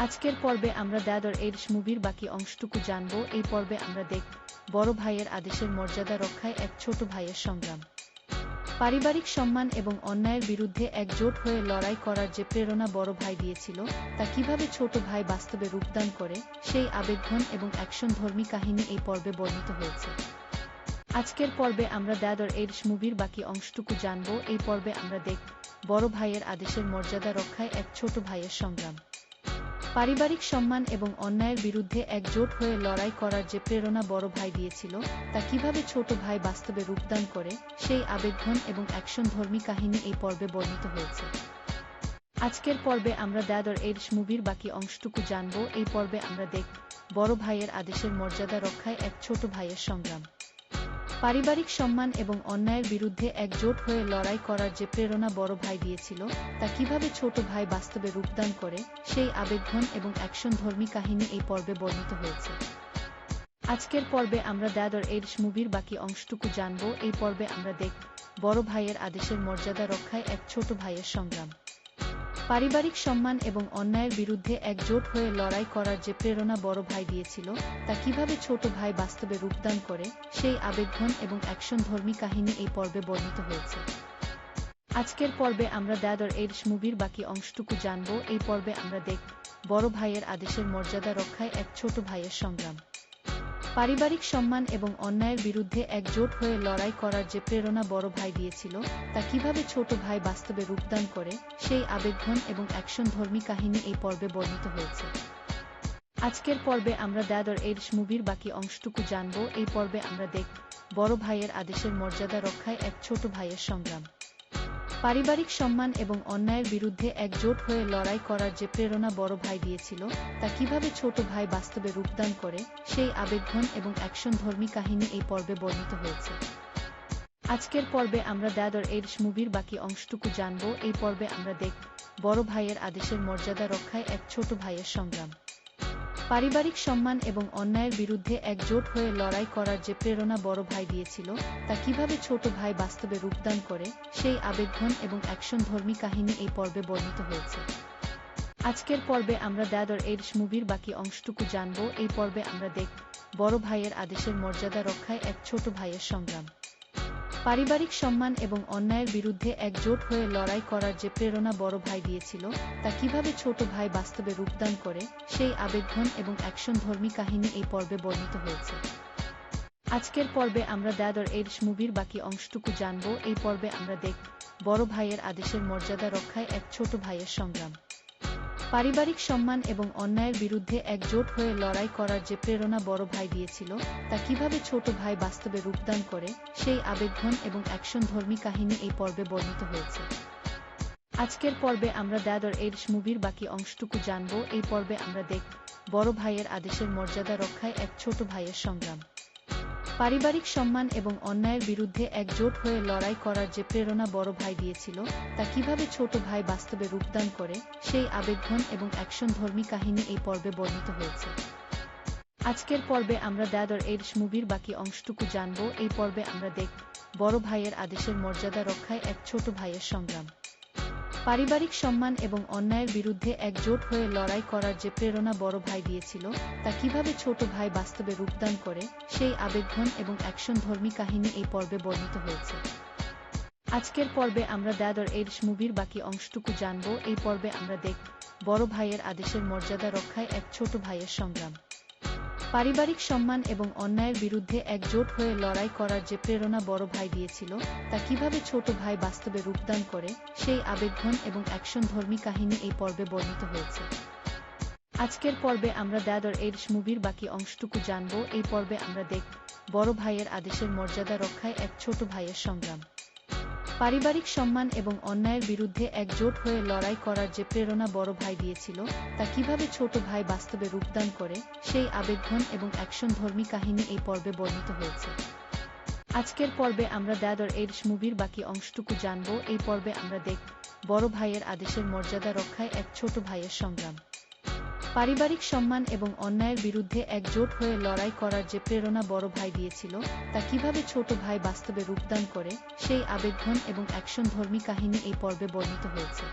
আজকের পর্বে আমরা দ্য এডস মুভির বাকি অংশটুকু জানব। এই পর্বে আমরা দেখব বড় ভাইয়ের আদেশের মর্যাদা রক্ষায় এক ছোট ভাইয়ের সংগ্রাম। পারিবারিক সম্মান এবং অন্যায়ের বিরুদ্ধে একজোট হয়ে লড়াই করার যে প্রেরণা বড় ভাই দিয়েছিল, তা কিভাবে ছোট ভাই বাস্তবে রূপদান করে, সেই আবেগঘন এবং অ্যাকশনধর্মী কাহিনী এই পর্বে বর্ণিত হয়েছে। আজকের পর্বে আমরা দ্য এডস মুভির বাকি অংশটুকু জানব। এই পর্বে আমরা দেখব বড় ভাইয়ের আদেশের মর্যাদা রক্ষায় এক ছোট ভাইয়ের সংগ্রাম। পারিবারিক সম্মান এবং অন্যায়ের বিরুদ্ধে একজোট হয়ে লড়াই করার যে প্রেরণা বড় ভাই দিয়েছিল, তা কিভাবে ছোট ভাই বাস্তবে রূপদান করে, সেই আবেগঘন এবং অ্যাকশনধর্মী কাহিনী এই পর্বে বর্ণিত হয়েছে। আজকের পর্বে আমরা দ্য এডিশ মুভির বাকি অংশটুকু জানব। এই পর্বে আমরা দেখব বড় ভাইয়ের আদেশের মর্যাদা রক্ষায় এক ছোট ভাইয়ের সংগ্রাম। পারিবারিক সম্মান এবং অন্যায়ের বিরুদ্ধে একজোট হয়ে লড়াই করার যে প্রেরণা বড় ভাই দিয়েছিল, তা কিভাবে ছোট ভাই বাস্তবে রূপদান করে, সেই আবেগঘন এবং অ্যাকশনধর্মী কাহিনী এই পর্বে বর্ণিত হয়েছে। আজকের পর্বে আমরা দ্য এডিশ মুভির বাকি অংশটুকু জানব। এই পর্বে আমরা দেখব বড় ভাইয়ের আদেশের মর্যাদা রক্ষায় এক ছোট ভাইয়ের সংগ্রাম। পারিবারিক সম্মান এবং অন্যায়ের বিরুদ্ধে একজোট হয়ে লড়াই করার যে প্রেরণা বড় ভাই দিয়েছিল, তা কিভাবে ছোট ভাই বাস্তবে রূপদান করে, সেই আবেগঘন এবং অ্যাকশনধর্মী কাহিনী এই পর্বে বর্ণিত হয়েছে। আজকের পর্বে আমরা দ্য এডিশ মুভির বাকি অংশটুকু জানব। এই পর্বে আমরা দেখব বড় ভাইয়ের আদেশের মর্যাদা রক্ষায় এক ছোট ভাইয়ের সংগ্রাম। পারিবারিক সম্মান এবং অন্যায়ের বিরুদ্ধে একজোট হয়ে লড়াই করার যে প্রেরণা বড় ভাই দিয়েছিল, তা কিভাবে ছোট ভাই বাস্তবে রূপদান করে, সেই আবেগঘন এবং অ্যাকশনধর্মী কাহিনী এই পর্বে বর্ণিত হয়েছে। আজকের পর্বে আমরা দ্য এডিশ মুভির বাকি অংশটুকু জানব। এই পর্বে আমরা দেখব বড় ভাইয়ের আদেশের মর্যাদা রক্ষায় এক ছোট ভাইয়ের সংগ্রাম। পারিবারিক সম্মান এবং অন্যায়ের বিরুদ্ধে একজোট হয়ে লড়াই করার যে প্রেরণা বড় ভাই দিয়েছিল, তা কিভাবে ছোট ভাই বাস্তবে রূপদান করে, সেই আবেগঘন এবং অ্যাকশনধর্মী কাহিনী এই পর্বে বর্ণিত হয়েছে। আজকের পর্বে আমরা দ্য এডিশ মুভির বাকি অংশটুকু জানব। এই পর্বে আমরা দেখব বড় ভাইয়ের আদেশের মর্যাদা রক্ষায় এক ছোট ভাইয়ের সংগ্রাম। পারিবারিক সম্মান এবং অন্যায়ের বিরুদ্ধে একজোট হয়ে লড়াই করার যে প্রেরণা বড় ভাই দিয়েছিল, তা কিভাবে ছোট ভাই বাস্তবে রূপদান করে, সেই আবেগঘন এবং অ্যাকশনধর্মী কাহিনী এই পর্বে বর্ণিত হয়েছে। আজকের পর্বে আমরা দ্য এডিশ মুভির বাকি অংশটুকু জানব। এই পর্বে আমরা দেখব বড় ভাইয়ের আদেশের মর্যাদা রক্ষায় এক ছোট ভাইয়ের সংগ্রাম। পারিবারিক সম্মান এবং অন্যায়ের বিরুদ্ধে একজোট হয়ে লড়াই করার যে প্রেরণা বড় ভাই দিয়েছিল, তা কিভাবে ছোট ভাই বাস্তবে রূপদান করে, সেই আবেগঘন এবং অ্যাকশনধর্মী কাহিনী এই পর্বে বর্ণিত হয়েছে। আজকের পর্বে আমরা দ্য এডিশ মুভির বাকি অংশটুকু জানব। এই পর্বে আমরা দেখব বড় ভাইয়ের আদেশের মর্যাদা রক্ষায় এক ছোট ভাইয়ের সংগ্রাম। পারিবারিক সম্মান এবং অন্যায়ের বিরুদ্ধে একজোট হয়ে লড়াই করার যে প্রেরণা বড় ভাই দিয়েছিল, তা কিভাবে ছোট ভাই বাস্তবে রূপদান করে, সেই আবেগঘন এবং অ্যাকশনধর্মী কাহিনী এই পর্বে বর্ণিত হয়েছে। আজকের পর্বে আমরা দ্য এডিশ মুভির বাকি অংশটুকু জানব। এই পর্বে আমরা দেখব বড় ভাইয়ের আদেশের মর্যাদা রক্ষায় এক ছোট ভাইয়ের সংগ্রাম। পারিবারিক সম্মান এবং অন্যায়ের বিরুদ্ধে একজোট হয়ে লড়াই করার যে প্রেরণা বড় ভাই দিয়েছিল, তা কিভাবে ছোট ভাই বাস্তবে রূপদান করে, সেই আবেগঘন এবং অ্যাকশনধর্মী কাহিনী এই পর্বে বর্ণিত হয়েছে। আজকের পর্বে আমরা দ্য এডিশ মুভির বাকি অংশটুকু জানব। এই পর্বে আমরা দেখব বড় ভাইয়ের আদেশের মর্যাদা রক্ষায় এক ছোট ভাইয়ের সংগ্রাম। পারিবারিক সম্মান এবং অন্যায়ের বিরুদ্ধে একজোট হয়ে লড়াই করার যে প্রেরণা বড় ভাই দিয়েছিল, তা কিভাবে ছোট ভাই বাস্তবে রূপদান করে, সেই আবেগঘন এবং অ্যাকশনধর্মী কাহিনী এই পর্বে বর্ণিত হয়েছে। আজকের পর্বে আমরা দ্য এডিশ মুভির বাকি অংশটুকু জানব। এই পর্বে আমরা দেখব বড় ভাইয়ের আদেশের মর্যাদা রক্ষায় এক ছোট ভাইয়ের সংগ্রাম। পারিবারিক সম্মান এবং অন্যায়ের বিরুদ্ধে একজোট হয়ে লড়াই করার যে প্রেরণা বড় ভাই দিয়েছিল, তা কিভাবে ছোট ভাই বাস্তবে রূপদান করে, সেই আবেগঘন এবং অ্যাকশনধর্মী কাহিনী এই পর্বে বর্ণিত হয়েছে। আজকের পর্বে আমরা দ্য এডিশ মুভির বাকি অংশটুকু জানব। এই পর্বে আমরা দেখব বড় ভাইয়ের আদেশের মর্যাদা রক্ষায় এক ছোট ভাইয়ের সংগ্রাম। পারিবারিক সম্মান এবং অন্যায়ের বিরুদ্ধে একজোট হয়ে লড়াই করার যে প্রেরণা বড় ভাই দিয়েছিল, তা কিভাবে ছোট ভাই বাস্তবে রূপদান করে, সেই আবেগঘন এবং অ্যাকশনধর্মী কাহিনী এই পর্বে বর্ণিত হয়েছে। আজকের পর্বে আমরা দ্য এডিশ মুভির বাকি অংশটুকু জানব। এই পর্বে আমরা দেখব বড় ভাইয়ের আদেশের মর্যাদা রক্ষায় এক ছোট ভাইয়ের সংগ্রাম। পারিবারিক সম্মান এবং অন্যায়ের বিরুদ্ধে একজোট হয়ে লড়াই করার যে প্রেরণা বড় ভাই দিয়েছিল, তা কিভাবে ছোট ভাই বাস্তবে রূপদান করে, সেই আবেগঘন এবং অ্যাকশনধর্মী কাহিনী এই পর্বে বর্ণিত হয়েছে।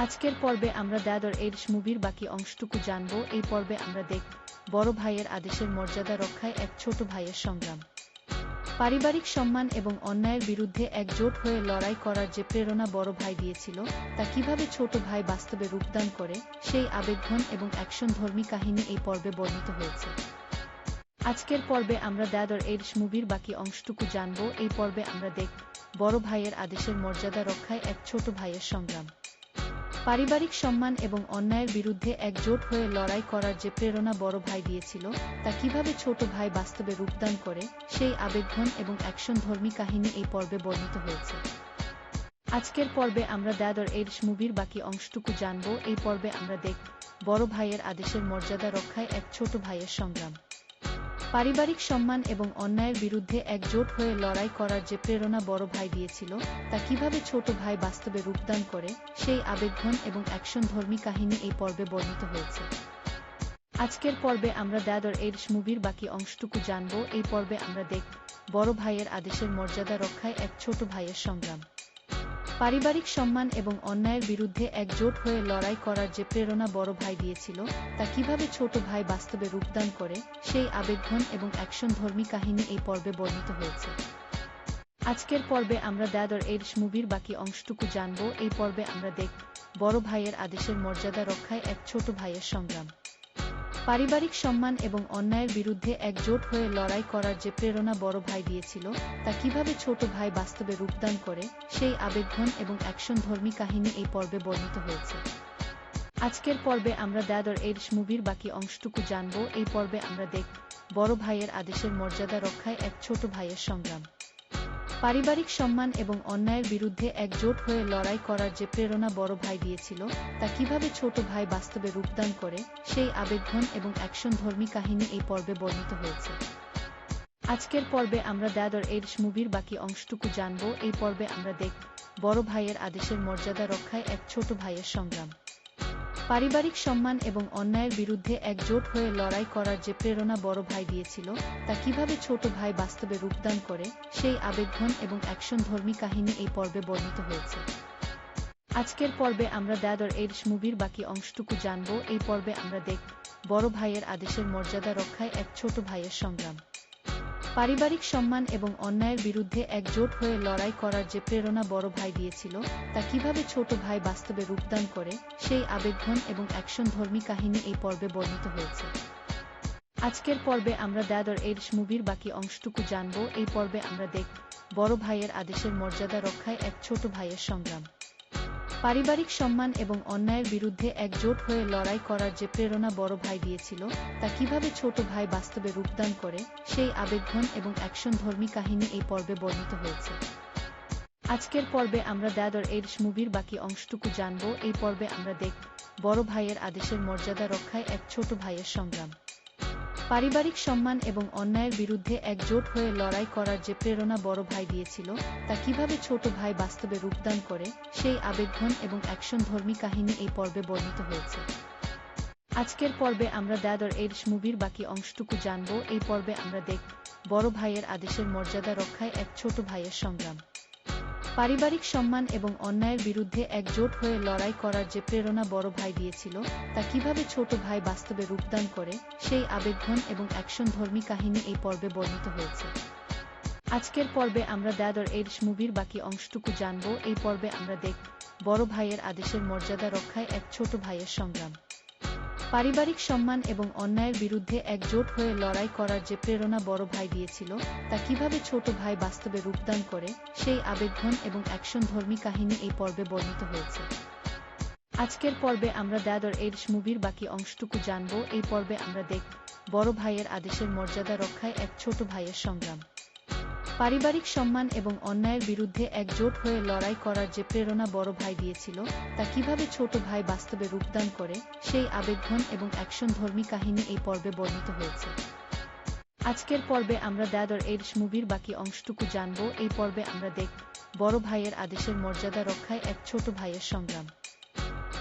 আজকের পর্বে আমরা দ্য এডিশ মুভির বাকি অংশটুকু জানব। এই পর্বে আমরা দেখব বড় ভাইয়ের আদেশের মর্যাদা রক্ষায় এক ছোট ভাইয়ের সংগ্রাম। পারিবারিক সম্মান এবং অন্যায়ের বিরুদ্ধে একজোট হয়ে লড়াই করার যে প্রেরণা বড় ভাই দিয়েছিল, তা কিভাবে ছোট ভাই বাস্তবে রূপদান করে, সেই আবেগঘন এবং অ্যাকশনধর্মী কাহিনী এই পর্বে বর্ণিত হয়েছে। আজকের পর্বে আমরা দ্য এডিশ মুভির বাকি অংশটুকু জানব। এই পর্বে আমরা দেখব বড় ভাইয়ের আদেশের মর্যাদা রক্ষায় এক ছোট ভাইয়ের সংগ্রাম। পারিবারিক সম্মান এবং অন্যায়ের বিরুদ্ধে একজোট হয়ে লড়াই করার যে প্রেরণা বড় ভাই দিয়েছিল, তা কিভাবে ছোট ভাই বাস্তবে রূপদান করে, সেই আবেগঘন এবং অ্যাকশনধর্মী কাহিনী এই পর্বে বর্ণিত হয়েছে। আজকের পর্বে আমরা দ্য এডস মুভির বাকি অংশটুকু জানব। এই পর্বে আমরা দেখব বড় ভাইয়ের আদেশের মর্যাদা রক্ষায় এক ছোট ভাইয়ের সংগ্রাম। পারিবারিক সম্মান এবং অন্যায়ের বিরুদ্ধে একজোট হয়ে লড়াই করার যে প্রেরণা বড় ভাই দিয়েছিল, তা কিভাবে ছোট ভাই বাস্তবে রূপদান করে, সেই আবেগঘন এবং অ্যাকশনধর্মী কাহিনী এই পর্বে বর্ণিত হয়েছে। আজকের পর্বে আমরা দ্য এডস মুভির বাকি অংশটুকু জানব। এই পর্বে আমরা দেখব বড় ভাইয়ের আদেশের মর্যাদা রক্ষায় এক ছোট ভাইয়ের সংগ্রাম। পারিবারিক সম্মান এবং অন্যায়ের বিরুদ্ধে একজোট হয়ে লড়াই করার যে প্রেরণা বড় ভাই দিয়েছিল, তা কিভাবে ছোট ভাই বাস্তবে রূপদান করে, সেই আবেগঘন এবং অ্যাকশনধর্মী কাহিনী এই পর্বে বর্ণিত হয়েছে। আজকের পর্বে আমরা দ্য এডস মুভির বাকি অংশটুকু জানব। এই পর্বে আমরা দেখব বড় ভাইয়ের আদেশের মর্যাদা রক্ষায় এক ছোট ভাইয়ের সংগ্রাম। পারিবারিক সম্মান এবং অন্যায়ের বিরুদ্ধে একজোট হয়ে লড়াই করার যে প্রেরণা বড় ভাই দিয়েছিল, তা কিভাবে ছোট ভাই বাস্তবে রূপদান করে, সেই আবেগঘন এবং অ্যাকশনধর্মী কাহিনী এই পর্বে বর্ণিত হয়েছে। আজকের পর্বে আমরা দ্য এডস মুভির বাকি অংশটুকু জানব। এই পর্বে আমরা দেখব বড় ভাইয়ের আদেশের মর্যাদা রক্ষায় এক ছোট ভাইয়ের সংগ্রাম। পারিবারিক সম্মান এবং অন্যায়ের বিরুদ্ধে একজোট হয়ে লড়াই করার যে প্রেরণা বড় ভাই দিয়েছিল, তা কিভাবে ছোট ভাই বাস্তবে রূপদান করে, সেই আবেগঘন এবং অ্যাকশনধর্মী কাহিনী এই পর্বে বর্ণিত হয়েছে। আজকের পর্বে আমরা দ্য এডস মুভির বাকি অংশটুকু জানব। এই পর্বে আমরা দেখব বড় ভাইয়ের আদেশের মর্যাদা রক্ষায় এক ছোট ভাইয়ের সংগ্রাম। পারিবারিক সম্মান এবং অন্যায়ের বিরুদ্ধে একজোট হয়ে লড়াই করার যে প্রেরণা বড় ভাই দিয়েছিল, তা কিভাবে ছোট ভাই বাস্তবে রূপদান করে, সেই আবেগঘন এবং অ্যাকশনধর্মী কাহিনী এই পর্বে বর্ণিত হয়েছে। আজকের পর্বে আমরা দ্য এডস মুভির বাকি অংশটুকু জানব। এই পর্বে আমরা দেখব বড় ভাইয়ের আদেশের মর্যাদা রক্ষায় এক ছোট ভাইয়ের সংগ্রাম। পারিবারিক সম্মান এবং অন্যায়ের বিরুদ্ধে একজোট হয়ে লড়াই করার যে প্রেরণা বড় ভাই দিয়েছিল, তা কিভাবে ছোট ভাই বাস্তবে রূপদান করে, সেই আবেগঘন এবং অ্যাকশনধর্মী কাহিনী এই পর্বে বর্ণিত হয়েছে। আজকের পর্বে আমরা দ্য এডস মুভির বাকি অংশটুকু জানব। এই পর্বে আমরা দেখব বড় ভাইয়ের আদেশের মর্যাদা রক্ষায় এক ছোট ভাইয়ের সংগ্রাম। পারিবারিক সম্মান এবং অন্যায়ের বিরুদ্ধে একজোট হয়ে লড়াই করার যে প্রেরণা বড় ভাই দিয়েছিল, তা কিভাবে ছোট ভাই বাস্তবে রূপদান করে, সেই আবেগঘন এবং অ্যাকশনধর্মী কাহিনী এই পর্বে বর্ণিত হয়েছে। আজকের পর্বে আমরা দ্য এডস মুভির বাকি অংশটুকু জানব। এই পর্বে আমরা দেখব বড় ভাইয়ের আদেশের মর্যাদা রক্ষায় এক ছোট ভাইয়ের সংগ্রাম। পারিবারিক সম্মান এবং অন্যায়ের বিরুদ্ধে একজোট হয়ে লড়াই করার যে প্রেরণা বড় ভাই দিয়েছিল, তা কিভাবে ছোট ভাই বাস্তবে রূপদান করে, সেই আবেগঘন এবং অ্যাকশনধর্মী কাহিনী এই পর্বে বর্ণিত হয়েছে। আজকের পর্বে আমরা দ্য এডস মুভির বাকি অংশটুকু জানব। এই পর্বে আমরা দেখব বড় ভাইয়ের আদেশের মর্যাদা রক্ষায় এক ছোট ভাইয়ের সংগ্রাম। পারিবারিক সম্মান এবং অন্যায়ের বিরুদ্ধে একজোট হয়ে লড়াই করার যে প্রেরণা বড় ভাই দিয়েছিল, তা কিভাবে ছোট ভাই বাস্তবে রূপদান করে, সেই আবেগঘন এবং অ্যাকশনধর্মী কাহিনী এই পর্বে বর্ণিত হয়েছে। আজকের পর্বে আমরা দ্য এডস মুভির বাকি অংশটুকু জানব। এই পর্বে আমরা দেখব বড় ভাইয়ের আদেশের মর্যাদা রক্ষায় এক ছোট ভাইয়ের সংগ্রাম। পারিবারিক সম্মান এবং অন্যায়ের বিরুদ্ধে একজোট হয়ে লড়াই করার যে প্রেরণা বড় ভাই দিয়েছিল, তা কিভাবে ছোট ভাই বাস্তবে রূপদান করে, সেই আবেগঘন এবং অ্যাকশনধর্মী কাহিনী এই পর্বে বর্ণিত হয়েছে। আজকের পর্বে আমরা দ্য এডস মুভির বাকি অংশটুকু জানব। এই পর্বে আমরা দেখব বড় ভাইয়ের আদেশের মর্যাদা রক্ষায় এক ছোট ভাইয়ের সংগ্রাম। পারিবারিক সম্মান এবং অন্যায়ের বিরুদ্ধে একজোট হয়ে লড়াই করার যে প্রেরণা বড় ভাই দিয়েছিল, তা কিভাবে ছোট ভাই বাস্তবে রূপদান করে, সেই আবেগঘন এবং অ্যাকশনধর্মী কাহিনী এই পর্বে বর্ণিত হয়েছে। আজকের পর্বে আমরা দ্য এডস মুভির বাকি অংশটুকু জানব। এই পর্বে আমরা দেখব বড় ভাইয়ের আদেশের মর্যাদা রক্ষায় এক ছোট ভাইয়ের সংগ্রাম।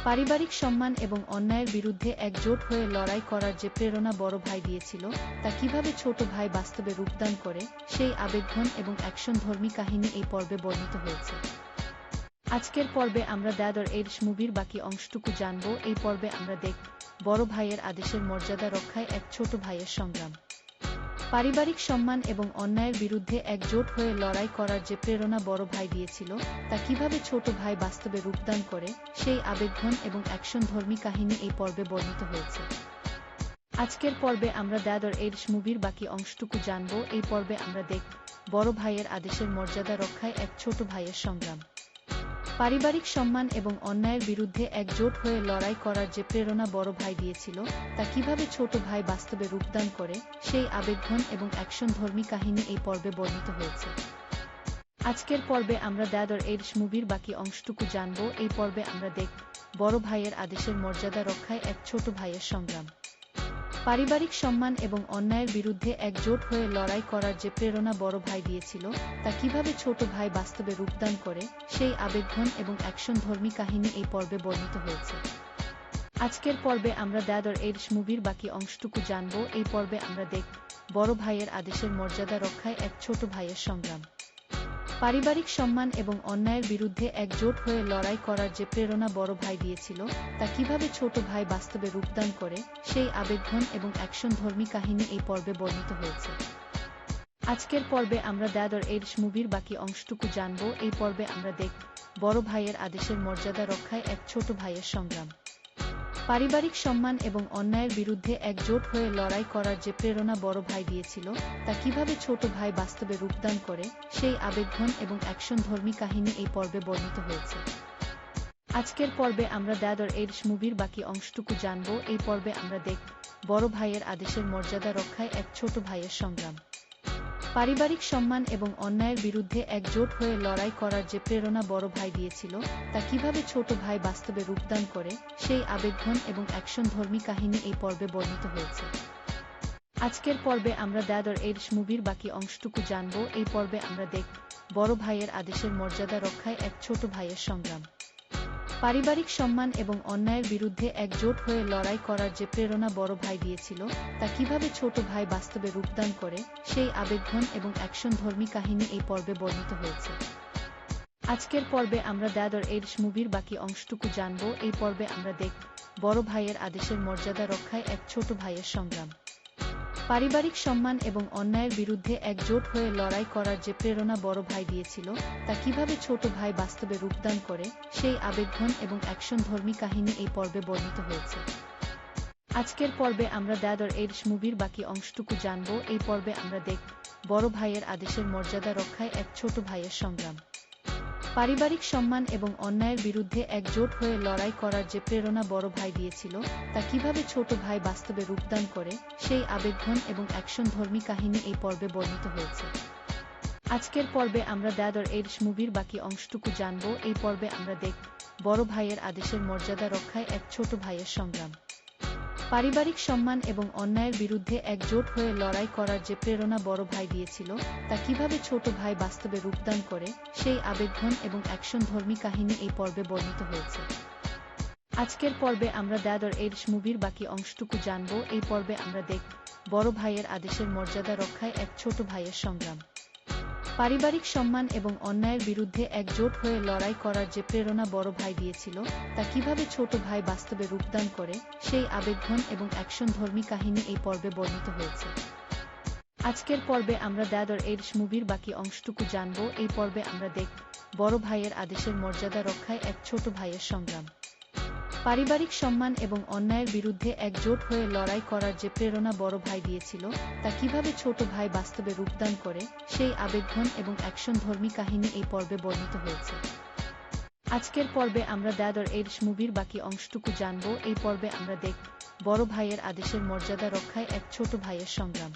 পারিবারিক সম্মান এবং অন্যায়ের বিরুদ্ধে একজোট হয়ে লড়াই করার যে প্রেরণা বড় ভাই দিয়েছিল, তা কিভাবে ছোট ভাই বাস্তবে রূপদান করে, সেই আবেগঘন এবং অ্যাকশনধর্মী কাহিনী এই পর্বে বর্ণিত হয়েছে। আজকের পর্বে আমরা দ্য এডস মুভির বাকি অংশটুকু জানব। এই পর্বে আমরা দেখব বড় ভাইয়ের আদেশের মর্যাদা রক্ষায় এক ছোট ভাইয়ের সংগ্রাম। পারিবারিক সম্মান এবং অন্যায়ের বিরুদ্ধে একজোট হয়ে লড়াই করার যে প্রেরণা বড় ভাই দিয়েছিল, তা কিভাবে ছোট ভাই বাস্তবে রূপদান করে, সেই আবেগঘন এবং অ্যাকশনধর্মী কাহিনী এই পর্বে বর্ণিত হয়েছে। আজকের পর্বে আমরা দ্য এডস মুভির বাকি অংশটুকু জানব। এই পর্বে আমরা দেখব বড় ভাইয়ের আদেশের মর্যাদা রক্ষায় এক ছোট ভাইয়ের সংগ্রাম। পারিবারিক সম্মান এবং অন্যায়ের বিরুদ্ধে একজোট হয়ে লড়াই করার যে প্রেরণা বড় ভাই দিয়েছিল, তা কিভাবে ছোট ভাই বাস্তবে রূপদান করে, সেই আবেগঘন এবং অ্যাকশনধর্মী কাহিনী এই পর্বে বর্ণিত হয়েছে। আজকের পর্বে আমরা দ্য এডস মুভির বাকি অংশটুকু জানব। এই পর্বে আমরা দেখব বড় ভাইয়ের আদেশের মর্যাদা রক্ষায় এক ছোট ভাইয়ের সংগ্রাম। পারিবারিক সম্মান এবং অন্যায়ের বিরুদ্ধে একজোট হয়ে লড়াই করার যে প্রেরণা বড় ভাই দিয়েছিল, তা কিভাবে ছোট ভাই বাস্তবে রূপদান করে, সেই আবেগঘন এবং অ্যাকশনধর্মী কাহিনী এই পর্বে বর্ণিত হয়েছে। আজকের পর্বে আমরা দ্য এডস মুভির বাকি অংশটুকু জানব। এই পর্বে আমরা দেখব বড় ভাইয়ের আদেশের মর্যাদা রক্ষায় এক ছোট ভাইয়ের সংগ্রাম। পারিবারিক সম্মান এবং অন্যায়ের বিরুদ্ধে একজোট হয়ে লড়াই করার যে প্রেরণা বড় ভাই দিয়েছিল, তা কিভাবে ছোট ভাই বাস্তবে রূপদান করে, সেই আবেগঘন এবং অ্যাকশনধর্মী কাহিনী এই পর্বে বর্ণিত হয়েছে। আজকের পর্বে আমরা দ্য এডস মুভির বাকি অংশটুকু জানব। এই পর্বে আমরা দেখব বড় ভাইয়ের আদেশের মর্যাদা রক্ষায় এক ছোট ভাইয়ের সংগ্রাম। পারিবারিক সম্মান এবং অন্যায়ের বিরুদ্ধে একজোট হয়ে লড়াই করার যে প্রেরণা বড় ভাই দিয়েছিল, তা কিভাবে ছোট ভাই বাস্তবে রূপদান করে, সেই আবেগঘন এবং অ্যাকশনধর্মী কাহিনী এই পর্বে বর্ণিত হয়েছে। আজকের পর্বে আমরা দ্য এডস মুভির বাকি অংশটুকু জানব। এই পর্বে আমরা দেখব বড় ভাইয়ের আদেশের মর্যাদা রক্ষায় এক ছোট ভাইয়ের সংগ্রাম। পারিবারিক সম্মান এবং অন্যায়ের বিরুদ্ধে একজোট হয়ে লড়াই করার যে প্রেরণা বড় ভাই দিয়েছিল, তা কিভাবে ছোট ভাই বাস্তবে রূপদান করে, সেই আবেগঘন এবং অ্যাকশনধর্মী কাহিনী এই পর্বে বর্ণিত হয়েছে। আজকের পর্বে আমরা দ্য এডস মুভির বাকি অংশটুকু জানব। এই পর্বে আমরা দেখব বড় ভাইয়ের আদেশের মর্যাদা রক্ষায় এক ছোট ভাইয়ের সংগ্রাম। পারিবারিক সম্মান এবং অন্যায়ের বিরুদ্ধে একজোট হয়ে লড়াই করার যে প্রেরণা বড় ভাই দিয়েছিল, তা কিভাবে ছোট ভাই বাস্তবে রূপদান করে, সেই আবেগঘন এবং অ্যাকশনধর্মী কাহিনী এই পর্বে বর্ণিত হয়েছে। আজকের পর্বে আমরা দ্য এডস মুভির বাকি অংশটুকু জানব। এই পর্বে আমরা দেখব বড় ভাইয়ের আদেশের মর্যাদা রক্ষায় এক ছোট ভাইয়ের সংগ্রাম। পারিবারিক সম্মান এবং অন্যায়ের বিরুদ্ধে একজোট হয়ে লড়াই করার যে প্রেরণা বড় ভাই দিয়েছিল, তা কিভাবে ছোট ভাই বাস্তবে রূপদান করে, সেই আবেগঘন এবং অ্যাকশনধর্মী কাহিনী এই পর্বে বর্ণিত হয়েছে। আজকের পর্বে আমরা দ্য এডস মুভির বাকি অংশটুকু জানব। এই পর্বে আমরা দেখব বড় ভাইয়ের আদেশের মর্যাদা রক্ষায় এক ছোট ভাইয়ের সংগ্রাম। পারিবারিক সম্মান এবং অন্যায়ের বিরুদ্ধে একজোট হয়ে লড়াই করার যে প্রেরণা বড় ভাই দিয়েছিল, তা কিভাবে ছোট ভাই বাস্তবে রূপদান করে, সেই আবেগঘন এবং অ্যাকশনধর্মী কাহিনী এই পর্বে বর্ণিত হয়েছে। আজকের পর্বে আমরা দ্য এডস মুভির বাকি অংশটুকু জানব। এই পর্বে আমরা দেখব বড় ভাইয়ের আদেশের মর্যাদা রক্ষায় এক ছোট ভাইয়ের সংগ্রাম। পারিবারিক সম্মান এবং অন্যায়ের বিরুদ্ধে একজোট হয়ে লড়াই করার যে প্রেরণা বড় ভাই দিয়েছিল, তা কিভাবে ছোট ভাই বাস্তবে রূপদান করে, সেই আবেগঘন এবং অ্যাকশনধর্মী কাহিনী এই পর্বে বর্ণিত হয়েছে। আজকের পর্বে আমরা দ্য এডস মুভির বাকি অংশটুকু জানব। এই পর্বে আমরা দেখব বড় ভাইয়ের আদেশের মর্যাদা রক্ষায় এক ছোট ভাইয়ের সংগ্রাম। পারিবারিক সম্মান এবং অন্যায়ের বিরুদ্ধে একজোট হয়ে লড়াই করার যে প্রেরণা বড় ভাই দিয়েছিল, তা কিভাবে ছোট ভাই বাস্তবে রূপদান করে, সেই আবেগঘন এবং অ্যাকশনধর্মী কাহিনী এই পর্বে বর্ণিত হয়েছে। আজকের পর্বে আমরা দ্য এডস মুভির বাকি অংশটুকু জানব। এই পর্বে আমরা দেখব বড় ভাইয়ের আদেশের মর্যাদা রক্ষায় এক ছোট ভাইয়ের সংগ্রাম। পারিবারিক সম্মান এবং অন্যায়ের বিরুদ্ধে একজোট হয়ে লড়াই করার যে প্রেরণা বড় ভাই দিয়েছিল, তা কিভাবে ছোট ভাই বাস্তবে রূপদান করে, সেই আবেগঘন এবং অ্যাকশনধর্মী কাহিনী এই পর্বে বর্ণিত হয়েছে। আজকের পর্বে আমরা দ্য এডস মুভির বাকি অংশটুকু জানব। এই পর্বে আমরা দেখব বড় ভাইয়ের আদেশের মর্যাদা রক্ষায় এক ছোট ভাইয়ের সংগ্রাম।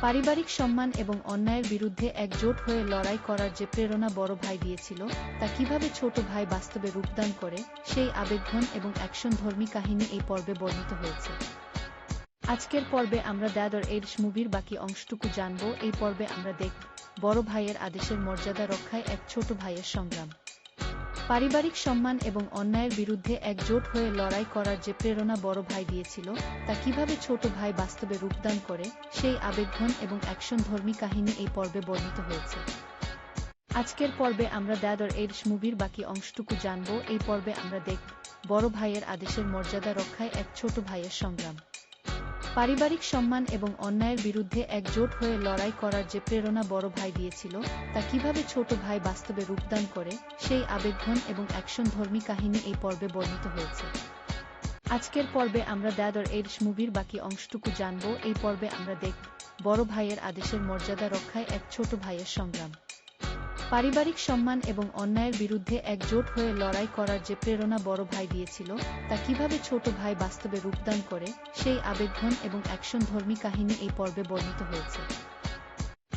পারিবারিক সম্মান এবং অন্যায়ের বিরুদ্ধে একজোট হয়ে লড়াই করার যে প্রেরণা বড় ভাই দিয়েছিল, তা কিভাবে ছোট ভাই বাস্তবে রূপদান করে, সেই আবেগঘন এবং অ্যাকশনধর্মী কাহিনী এই পর্বে বর্ণিত হয়েছে। আজকের পর্বে আমরা দ্য এডস মুভির বাকি অংশটুকু জানব। এই পর্বে আমরা দেখব বড় ভাইয়ের আদেশের মর্যাদা রক্ষায় এক ছোট ভাইয়ের সংগ্রাম। পারিবারিক সম্মান এবং অন্যায়ের বিরুদ্ধে একজোট হয়ে লড়াই করার যে প্রেরণা বড় ভাই দিয়েছিল, তা কিভাবে ছোট ভাই বাস্তবে রূপদান করে, সেই আবেগঘন এবং অ্যাকশনধর্মী কাহিনী এই পর্বে বর্ণিত হয়েছে। আজকের পর্বে আমরা দ্য এডস মুভির বাকি অংশটুকু জানব। এই পর্বে আমরা দেখব বড় ভাইয়ের আদেশের মর্যাদা রক্ষায় এক ছোট ভাইয়ের সংগ্রাম। পারিবারিক সম্মান এবং অন্যায়ের বিরুদ্ধে একজোট হয়ে লড়াই করার যে প্রেরণা বড় ভাই দিয়েছিল, তা কিভাবে ছোট ভাই বাস্তবে রূপদান করে, সেই আবেগঘন এবং অ্যাকশনধর্মী কাহিনী এই পর্বে বর্ণিত হয়েছে। আজকের পর্বে আমরা দ্য এডস মুভির বাকি অংশটুকু জানব। এই পর্বে আমরা দেখব বড় ভাইয়ের আদেশের মর্যাদা রক্ষায় এক ছোট ভাইয়ের সংগ্রাম। পারিবারিক সম্মান এবং অন্যায়ের বিরুদ্ধে একজোট হয়ে লড়াই করার যে প্রেরণা বড় ভাই দিয়েছিল, তা কিভাবে ছোট ভাই বাস্তবে রূপদান করে, সেই আবেগঘন এবং অ্যাকশনধর্মী কাহিনী এই পর্বে বর্ণিত হয়েছে।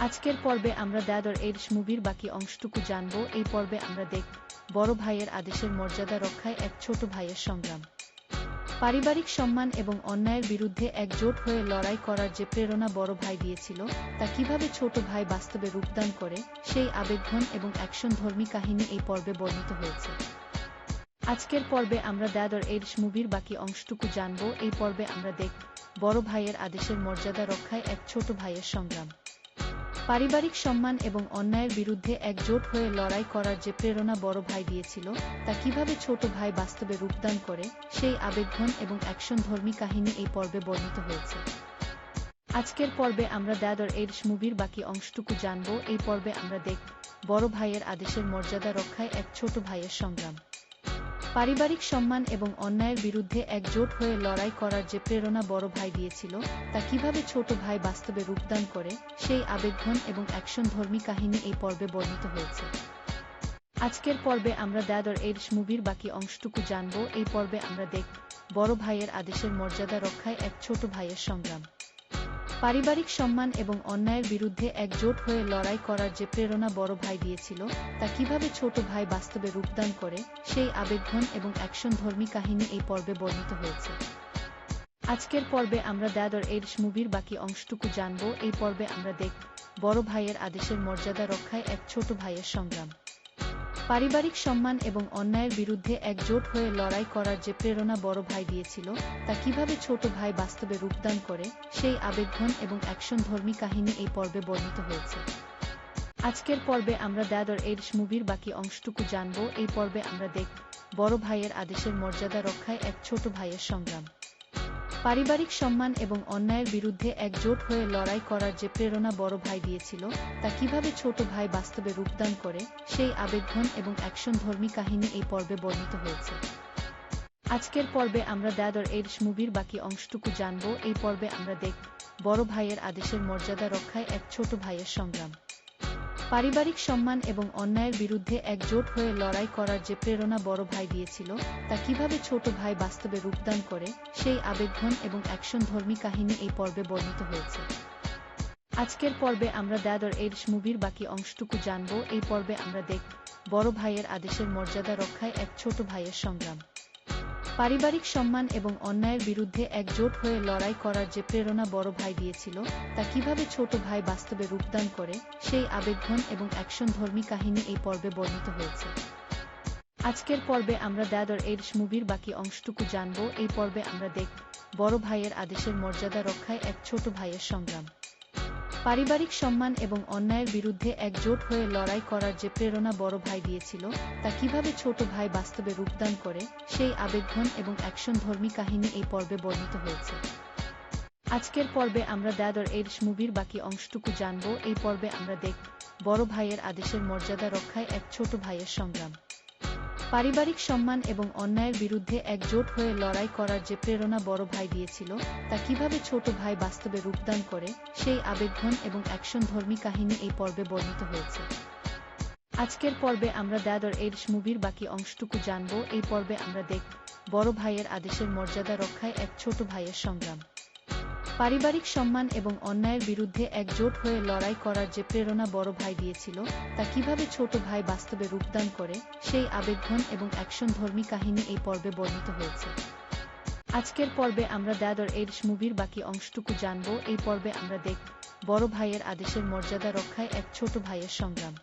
আজকের পর্বে আমরা দ্য এডিশ মুভির বাকি অংশটুকু জানব। এই পর্বে আমরা দেখব বড় ভাইয়ের আদেশের মর্যাদা রক্ষায় এক ছোট ভাইয়ের সংগ্রাম। পারিবারিক সম্মান এবং অন্যায়ের বিরুদ্ধে একজোট হয়ে লড়াই করার যে প্রেরণা বড় ভাই দিয়েছিল, তা কিভাবে ছোট ভাই বাস্তবে রূপদান করে, সেই আবেগঘন এবং অ্যাকশনধর্মী কাহিনী এই পর্বে বর্ণিত হয়েছে। আজকের পর্বে আমরা দ্য এডিশ মুভির বাকি অংশটুকু জানব। এই পর্বে আমরা দেখব বড় ভাইয়ের আদেশের মর্যাদা রক্ষায় এক ছোট ভাইয়ের সংগ্রাম। পারিবারিক সম্মান এবং অন্যায়ের বিরুদ্ধে একজোট হয়ে লড়াই করার যে প্রেরণা বড় ভাই দিয়েছিল, তা কিভাবে ছোট ভাই বাস্তবে রূপদান করে, সেই আবেগঘন এবং অ্যাকশনধর্মী কাহিনী এই পর্বে বর্ণিত হয়েছে। আজকের পর্বে আমরা দ্য এডিশ মুভির বাকি অংশটুকু জানব। এই পর্বে আমরা দেখব বড় ভাইয়ের আদেশের মর্যাদা রক্ষায় এক ছোট ভাইয়ের সংগ্রাম। পারিবারিক সম্মান এবং অন্যায়ের বিরুদ্ধে একজোট হয়ে লড়াই করার যে প্রেরণা বড় ভাই দিয়েছিল, তা কিভাবে ছোট ভাই বাস্তবে রূপদান করে, সেই আবেগঘন এবং অ্যাকশনধর্মী কাহিনী এই পর্বে বর্ণিত হয়েছে। আজকের পর্বে আমরা দ্য এডিশ মুভির বাকি অংশটুকু জানব। এই পর্বে আমরা দেখব বড় ভাইয়ের আদেশের মর্যাদা রক্ষায় এক ছোট ভাইয়ের সংগ্রাম। পারিবারিক সম্মান এবং অন্যায়ের বিরুদ্ধে একজোট হয়ে লড়াই করার যে প্রেরণা বড় ভাই দিয়েছিল, তা কিভাবে ছোট ভাই বাস্তবে রূপদান করে, সেই আবেগঘন এবং অ্যাকশনধর্মী কাহিনী এই পর্বে বর্ণিত হয়েছে। আজকের পর্বে আমরা দ্য এডিশ মুভির বাকি অংশটুকু জানব। এই পর্বে আমরা দেখব বড় ভাইয়ের আদেশের মর্যাদা রক্ষায় এক ছোট ভাইয়ের সংগ্রাম। পারিবারিক সম্মান এবং অন্যায়ের বিরুদ্ধে একজোট হয়ে লড়াই করার যে প্রেরণা বড় ভাই দিয়েছিল, তা কিভাবে ছোট ভাই বাস্তবে রূপদান করে, সেই আবেগঘন এবং অ্যাকশনধর্মী কাহিনী এই পর্বে বর্ণিত হয়েছে। আজকের পর্বে আমরা দ্য এডিশ মুভির বাকি অংশটুকু জানব। এই পর্বে আমরা দেখব বড় ভাইয়ের আদেশের মর্যাদা রক্ষায় এক ছোট ভাইয়ের সংগ্রাম। পারিবারিক সম্মান এবং অন্যায়ের বিরুদ্ধে একজোট হয়ে লড়াই করার যে প্রেরণা বড় ভাই দিয়েছিল, তা কিভাবে ছোট ভাই বাস্তবে রূপদান করে, সেই আবেগঘন এবং অ্যাকশনধর্মী কাহিনী এই পর্বে বর্ণিত হয়েছে। আজকের পর্বে আমরা দ্য এডিশ মুভির বাকি অংশটুকু জানব। এই পর্বে আমরা দেখব বড় ভাইয়ের আদেশের মর্যাদা রক্ষায় এক ছোট ভাইয়ের সংগ্রাম। পারিবারিক সম্মান এবং অন্যায়ের বিরুদ্ধে একজোট হয়ে লড়াই করার যে প্রেরণা বড় ভাই দিয়েছিল, তা কিভাবে ছোট ভাই বাস্তবে রূপদান করে, সেই আবেগঘন এবং অ্যাকশনধর্মী কাহিনী এই পর্বে বর্ণিত হয়েছে। আজকের পর্বে আমরা দ্য এডিশ মুভির বাকি অংশটুকু জানব। এই পর্বে আমরা দেখব বড় ভাইয়ের আদেশের মর্যাদা রক্ষায় এক ছোট ভাইয়ের সংগ্রাম। পারিবারিক সম্মান এবং অন্যায়ের বিরুদ্ধে একজোট হয়ে লড়াই করার যে প্রেরণা বড় ভাই দিয়েছিল, তা কিভাবে ছোট ভাই বাস্তবে রূপদান করে, সেই আবেগঘন এবং অ্যাকশনধর্মী কাহিনী এই পর্বে বর্ণিত হয়েছে। আজকের পর্বে আমরা দ্য এডিশ মুভির বাকি অংশটুকু জানব। এই পর্বে আমরা দেখব বড় ভাইয়ের আদেশের মর্যাদা রক্ষায় এক ছোট ভাইয়ের সংগ্রাম। পারিবারিক সম্মান এবং অন্যায়ের বিরুদ্ধে একজোট হয়ে লড়াই করার যে প্রেরণা বড় ভাই দিয়েছিল, তা কিভাবে ছোট ভাই বাস্তবে রূপদান করে, সেই আবেগঘন এবং অ্যাকশনধর্মী কাহিনী এই পর্বে বর্ণিত হয়েছে। আজকের পর্বে আমরা দ্য এডিশ মুভির বাকি অংশটুকু জানব। এই পর্বে আমরা দেখব বড় ভাইয়ের আদেশের মর্যাদা রক্ষায় এক ছোট ভাইয়ের সংগ্রাম। পারিবারিক সম্মান এবং অন্যায়ের বিরুদ্ধে একজোট হয়ে লড়াই করার যে প্রেরণা বড় ভাই দিয়েছিল, তা কিভাবে ছোট ভাই বাস্তবে রূপদান করে, সেই আবেগঘন এবং অ্যাকশনধর্মী কাহিনী এই পর্বে বর্ণিত হয়েছে। আজকের পর্বে আমরা দ্য এডিশ মুভির বাকি অংশটুকু জানব। এই পর্বে আমরা দেখব বড় ভাইয়ের আদেশের মর্যাদা রক্ষায় এক ছোট ভাইয়ের সংগ্রাম। পারিবারিক সম্মান এবং অন্যায়ের বিরুদ্ধে একজোট হয়ে লড়াই করার যে প্রেরণা বড় ভাই দিয়েছিল, তা কিভাবে ছোট ভাই বাস্তবে রূপদান করে, সেই আবেগঘন এবং অ্যাকশনধর্মী কাহিনী এই পর্বে বর্ণিত হয়েছে। আজকের পর্বে আমরা দ্য এডিশ মুভির বাকি অংশটুকু জানব। এই পর্বে আমরা দেখব বড় ভাইয়ের আদেশের মর্যাদা রক্ষায় এক ছোট ভাইয়ের সংগ্রাম।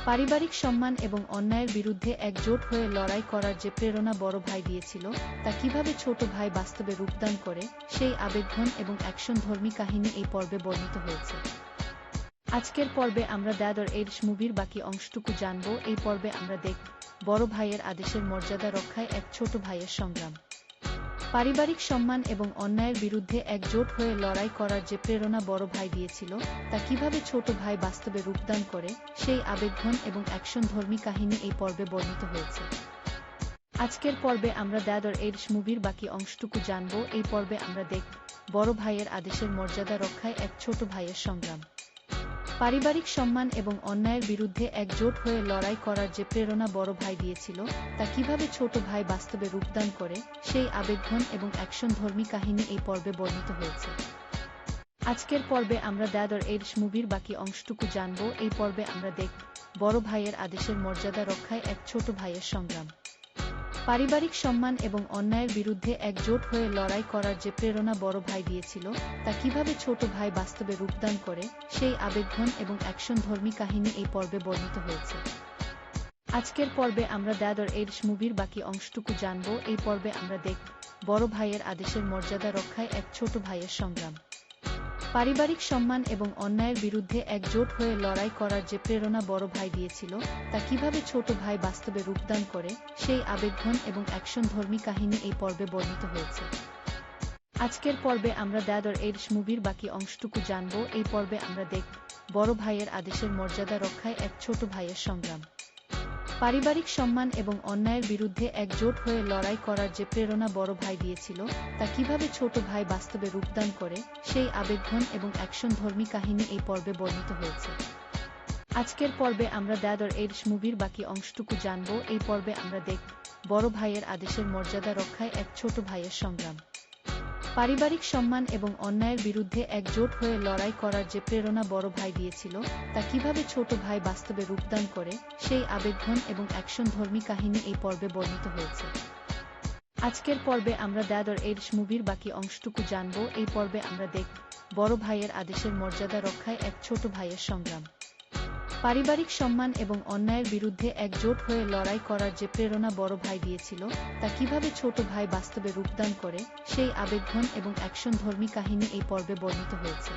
পারিবারিক সম্মান এবং অন্যায়ের বিরুদ্ধে একজোট হয়ে লড়াই করার যে প্রেরণা বড় ভাই দিয়েছিল, তা কিভাবে ছোট ভাই বাস্তবে রূপদান করে, সেই আবেগঘন এবং অ্যাকশনধর্মী কাহিনী এই পর্বে বর্ণিত হয়েছে। আজকের পর্বে আমরা দ্য এডিশ মুভির বাকি অংশটুকু জানব। এই পর্বে আমরা দেখব বড় ভাইয়ের আদেশের মর্যাদা রক্ষায় এক ছোট ভাইয়ের সংগ্রাম। পারিবারিক সম্মান এবং অন্যায়ের বিরুদ্ধে একজোট হয়ে লড়াই করার যে প্রেরণা বড় ভাই দিয়েছিল, তা কিভাবে ছোট ভাই বাস্তবে রূপদান করে, সেই আবেগঘন এবং অ্যাকশনধর্মী কাহিনী এই পর্বে বর্ণিত হয়েছে। আজকের পর্বে আমরা দ্য এডিশ মুভির বাকি অংশটুকু জানব। এই পর্বে আমরা দেখব বড় ভাইয়ের আদেশের মর্যাদা রক্ষায় এক ছোট ভাইয়ের সংগ্রাম। পারিবারিক সম্মান এবং অন্যায়ের বিরুদ্ধে একজোট হয়ে লড়াই করার যে প্রেরণা বড় ভাই দিয়েছিল, তা কিভাবে ছোট ভাই বাস্তবে রূপদান করে, সেই আবেগঘন এবং অ্যাকশনধর্মী কাহিনী এই পর্বে বর্ণিত হয়েছে। আজকের পর্বে আমরা দ্য এডস মুভির বাকি অংশটুকু জানব। এই পর্বে আমরা দেখব বড় ভাইয়ের আদেশের মর্যাদা রক্ষায় এক ছোট ভাইয়ের সংগ্রাম। পারিবারিক সম্মান এবং অন্যায়ের বিরুদ্ধে একজোট হয়ে লড়াই করার যে প্রেরণা বড় ভাই দিয়েছিল, তা কিভাবে ছোট ভাই বাস্তবে রূপদান করে, সেই আবেগঘন এবং অ্যাকশনধর্মী কাহিনী এই পর্বে বর্ণিত হয়েছে। আজকের পর্বে আমরা দ্য এডস মুভির বাকি অংশটুকু জানব। এই পর্বে আমরা দেখব বড় ভাইয়ের আদেশের মর্যাদা রক্ষায় এক ছোট ভাইয়ের সংগ্রাম। পারিবারিক সম্মান এবং অন্যায়ের বিরুদ্ধে একজোট হয়ে লড়াই করার যে প্রেরণা বড় ভাই দিয়েছিল, তা কিভাবে ছোট ভাই বাস্তবে রূপদান করে, সেই আবেগঘন এবং অ্যাকশনধর্মী কাহিনী এই পর্বে বর্ণিত হয়েছে। আজকের পর্বে আমরা দ্য এডস মুভির বাকি অংশটুকু জানব। এই পর্বে আমরা দেখব বড় ভাইয়ের আদেশের মর্যাদা রক্ষায় এক ছোট ভাইয়ের সংগ্রাম। পারিবারিক সম্মান এবং অন্যায়ের বিরুদ্ধে একজোট হয়ে লড়াই করার যে প্রেরণা বড় ভাই দিয়েছিল, তা কিভাবে ছোট ভাই বাস্তবে রূপদান করে, সেই আবেগঘন এবং অ্যাকশনধর্মী কাহিনী এই পর্বে বর্ণিত হয়েছে। আজকের পর্বে আমরা দ্য এডস মুভির বাকি অংশটুকু জানব। এই পর্বে আমরা দেখব বড় ভাইয়ের আদেশের মর্যাদা রক্ষায় এক ছোট ভাইয়ের সংগ্রাম। পারিবারিক সম্মান এবং অন্যায়ের বিরুদ্ধে একজোট হয়ে লড়াই করার যে প্রেরণা বড় ভাই দিয়েছিল, তা কিভাবে ছোট ভাই বাস্তবে রূপদান করে, সেই আবেগঘন এবং অ্যাকশনধর্মী কাহিনী এই পর্বে বর্ণিত হয়েছে। আজকের পর্বে আমরা দ্য এডস মুভির বাকি অংশটুকু জানব। এই পর্বে আমরা দেখব বড় ভাইয়ের আদেশের মর্যাদা রক্ষায় এক ছোট ভাইয়ের সংগ্রাম। পারিবারিক সম্মান এবং অন্যায়ের বিরুদ্ধে একজোট হয়ে লড়াই করার যে প্রেরণা বড় ভাই দিয়েছিল, তা কিভাবে ছোট ভাই বাস্তবে রূপদান করে, সেই আবেগঘন এবং অ্যাকশনধর্মী কাহিনী এই পর্বে বর্ণিত হয়েছে।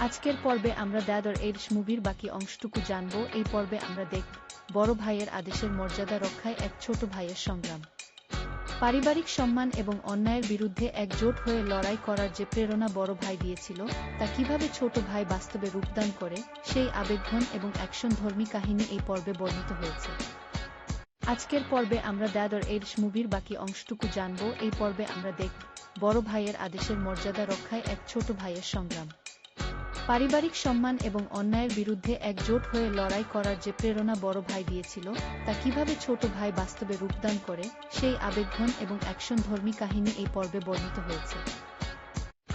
আজকের পর্বে আমরা দ্য এডস মুভির বাকি অংশটুকু জানব। এই পর্বে আমরা দেখব বড় ভাইয়ের আদেশের মর্যাদা রক্ষায় এক ছোট ভাইয়ের সংগ্রাম। পারিবারিক সম্মান এবং অন্যায়ের বিরুদ্ধে একজোট হয়ে লড়াই করার যে প্রেরণা বড় ভাই দিয়েছিল, তা কিভাবে ছোট ভাই বাস্তবে রূপদান করে, সেই আবেগঘন এবং অ্যাকশনধর্মী কাহিনী এই পর্বে বর্ণিত হয়েছে। আজকের পর্বে আমরা দ্য এডস মুভির বাকি অংশটুকু জানব। এই পর্বে আমরা দেখব বড় ভাইয়ের আদেশের মর্যাদা রক্ষায় এক ছোট ভাইয়ের সংগ্রাম। পারিবারিক সম্মান এবং অন্যায়ের বিরুদ্ধে একজোট হয়ে লড়াই করার যে প্রেরণা বড় ভাই দিয়েছিল, তা কিভাবে ছোট ভাই বাস্তবে রূপদান করে, সেই আবেগঘন এবং অ্যাকশনধর্মী কাহিনী এই পর্বে বর্ণিত হয়েছে।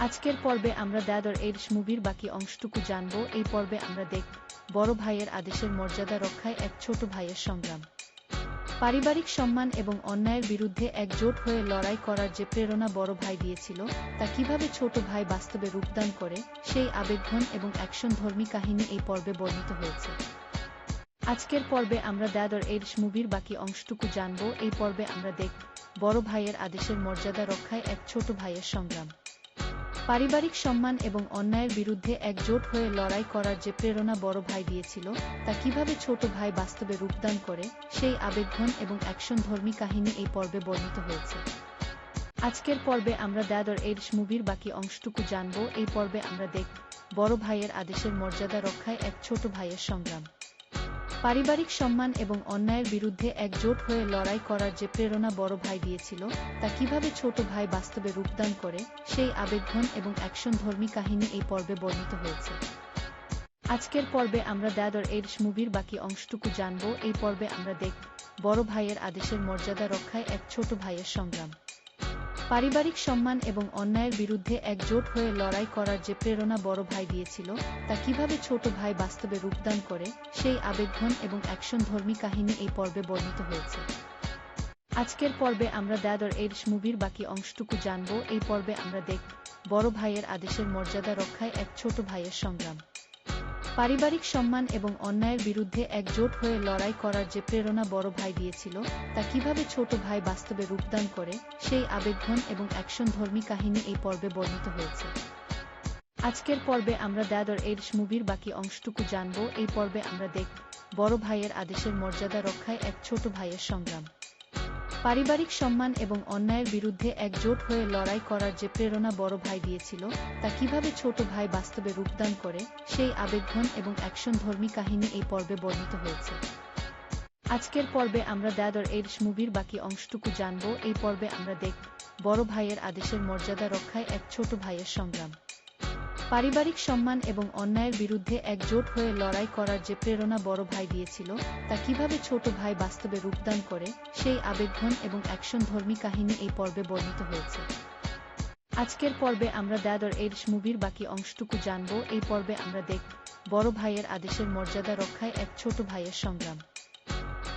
আজকের পর্বে আমরা দ্য এডস মুভির বাকি অংশটুকু জানব। এই পর্বে আমরা দেখব বড় ভাইয়ের আদেশের মর্যাদা রক্ষায় এক ছোট ভাইয়ের সংগ্রাম। পারিবারিক সম্মান এবং অন্যায়ের বিরুদ্ধে একজোট হয়ে লড়াই করার যে প্রেরণা বড় ভাই দিয়েছিল, তা কিভাবে ছোট ভাই বাস্তবে রূপদান করে, সেই আবেগঘন এবং অ্যাকশনধর্মী কাহিনী এই পর্বে বর্ণিত হয়েছে। আজকের পর্বে আমরা দ্য এডস মুভির বাকি অংশটুকু জানব। এই পর্বে আমরা দেখব বড় ভাইয়ের আদেশের মর্যাদা রক্ষায় এক ছোট ভাইয়ের সংগ্রাম। পারিবারিক সম্মান এবং অন্যায়ের বিরুদ্ধে একজোট হয়ে লড়াই করার যে প্রেরণা বড় ভাই দিয়েছিল, তা কিভাবে ছোট ভাই বাস্তবে রূপদান করে, সেই আবেগঘন এবং অ্যাকশনধর্মী কাহিনী এই পর্বে বর্ণিত হয়েছে। আজকের পর্বে আমরা দ্য এডস মুভির বাকি অংশটুকু জানব। এই পর্বে আমরা দেখব বড় ভাইয়ের আদেশের মর্যাদা রক্ষায় এক ছোট ভাইয়ের সংগ্রাম। পারিবারিক সম্মান এবং অন্যায়ের বিরুদ্ধে একজোট হয়ে লড়াই করার যে প্রেরণা বড় ভাই দিয়েছিল, তা কিভাবে ছোট ভাই বাস্তবে রূপদান করে, সেই আবেগঘন এবং অ্যাকশনধর্মী কাহিনী এই পর্বে বর্ণিত হয়েছে। আজকের পর্বে আমরা দ্য এডস মুভির বাকি অংশটুকু জানব। এই পর্বে আমরা দেখব বড় ভাইয়ের আদেশের মর্যাদা রক্ষায় এক ছোট ভাইয়ের সংগ্রাম। পারিবারিক সম্মান এবং অন্যায়ের বিরুদ্ধে একজোট হয়ে লড়াই করার যে প্রেরণা বড় ভাই দিয়েছিল, তা কিভাবে ছোট ভাই বাস্তবে রূপদান করে, সেই আবেগঘন এবং অ্যাকশনধর্মী কাহিনী এই পর্বে বর্ণিত হয়েছে। আজকের পর্বে আমরা দ্য এডস মুভির বাকি অংশটুকু জানব। এই পর্বে আমরা দেখব বড় ভাইয়ের আদেশের মর্যাদা রক্ষায় এক ছোট ভাইয়ের সংগ্রাম। পারিবারিক সম্মান এবং অন্যায়ের বিরুদ্ধে একজোট হয়ে লড়াই করার যে প্রেরণা বড় ভাই দিয়েছিল, তা কিভাবে ছোট ভাই বাস্তবে রূপদান করে, সেই আবেগঘন এবং অ্যাকশনধর্মী কাহিনী এই পর্বে বর্ণিত হয়েছে। আজকের পর্বে আমরা দ্য এডস মুভির বাকি অংশটুকু জানব। এই পর্বে আমরা দেখব বড় ভাইয়ের আদেশের মর্যাদা রক্ষায় এক ছোট ভাইয়ের সংগ্রাম। পারিবারিক সম্মান এবং অন্যায়ের বিরুদ্ধে একজোট হয়ে লড়াই করার যে প্রেরণা বড় ভাই দিয়েছিল, তা কিভাবে ছোট ভাই বাস্তবে রূপদান করে, সেই আবেগঘন এবং অ্যাকশনধর্মী কাহিনী এই পর্বে বর্ণিত হয়েছে। আজকের পর্বে আমরা দ্য এডস মুভির বাকি অংশটুকু জানব। এই পর্বে আমরা দেখব বড় ভাইয়ের আদেশের মর্যাদা রক্ষায় এক ছোট ভাইয়ের সংগ্রাম। পারিবারিক সম্মান এবং অন্যায়ের বিরুদ্ধে একজোট হয়ে লড়াই করার যে প্রেরণা বড় ভাই দিয়েছিল, তা কিভাবে ছোট ভাই বাস্তবে রূপদান করে, সেই আবেগঘন এবং অ্যাকশনধর্মী কাহিনী এই পর্বে বর্ণিত হয়েছে। আজকের পর্বে আমরা দ্য এডস মুভির বাকি অংশটুকু জানব। এই পর্বে আমরা দেখব বড় ভাইয়ের আদেশের মর্যাদা রক্ষায় এক ছোট ভাইয়ের সংগ্রাম।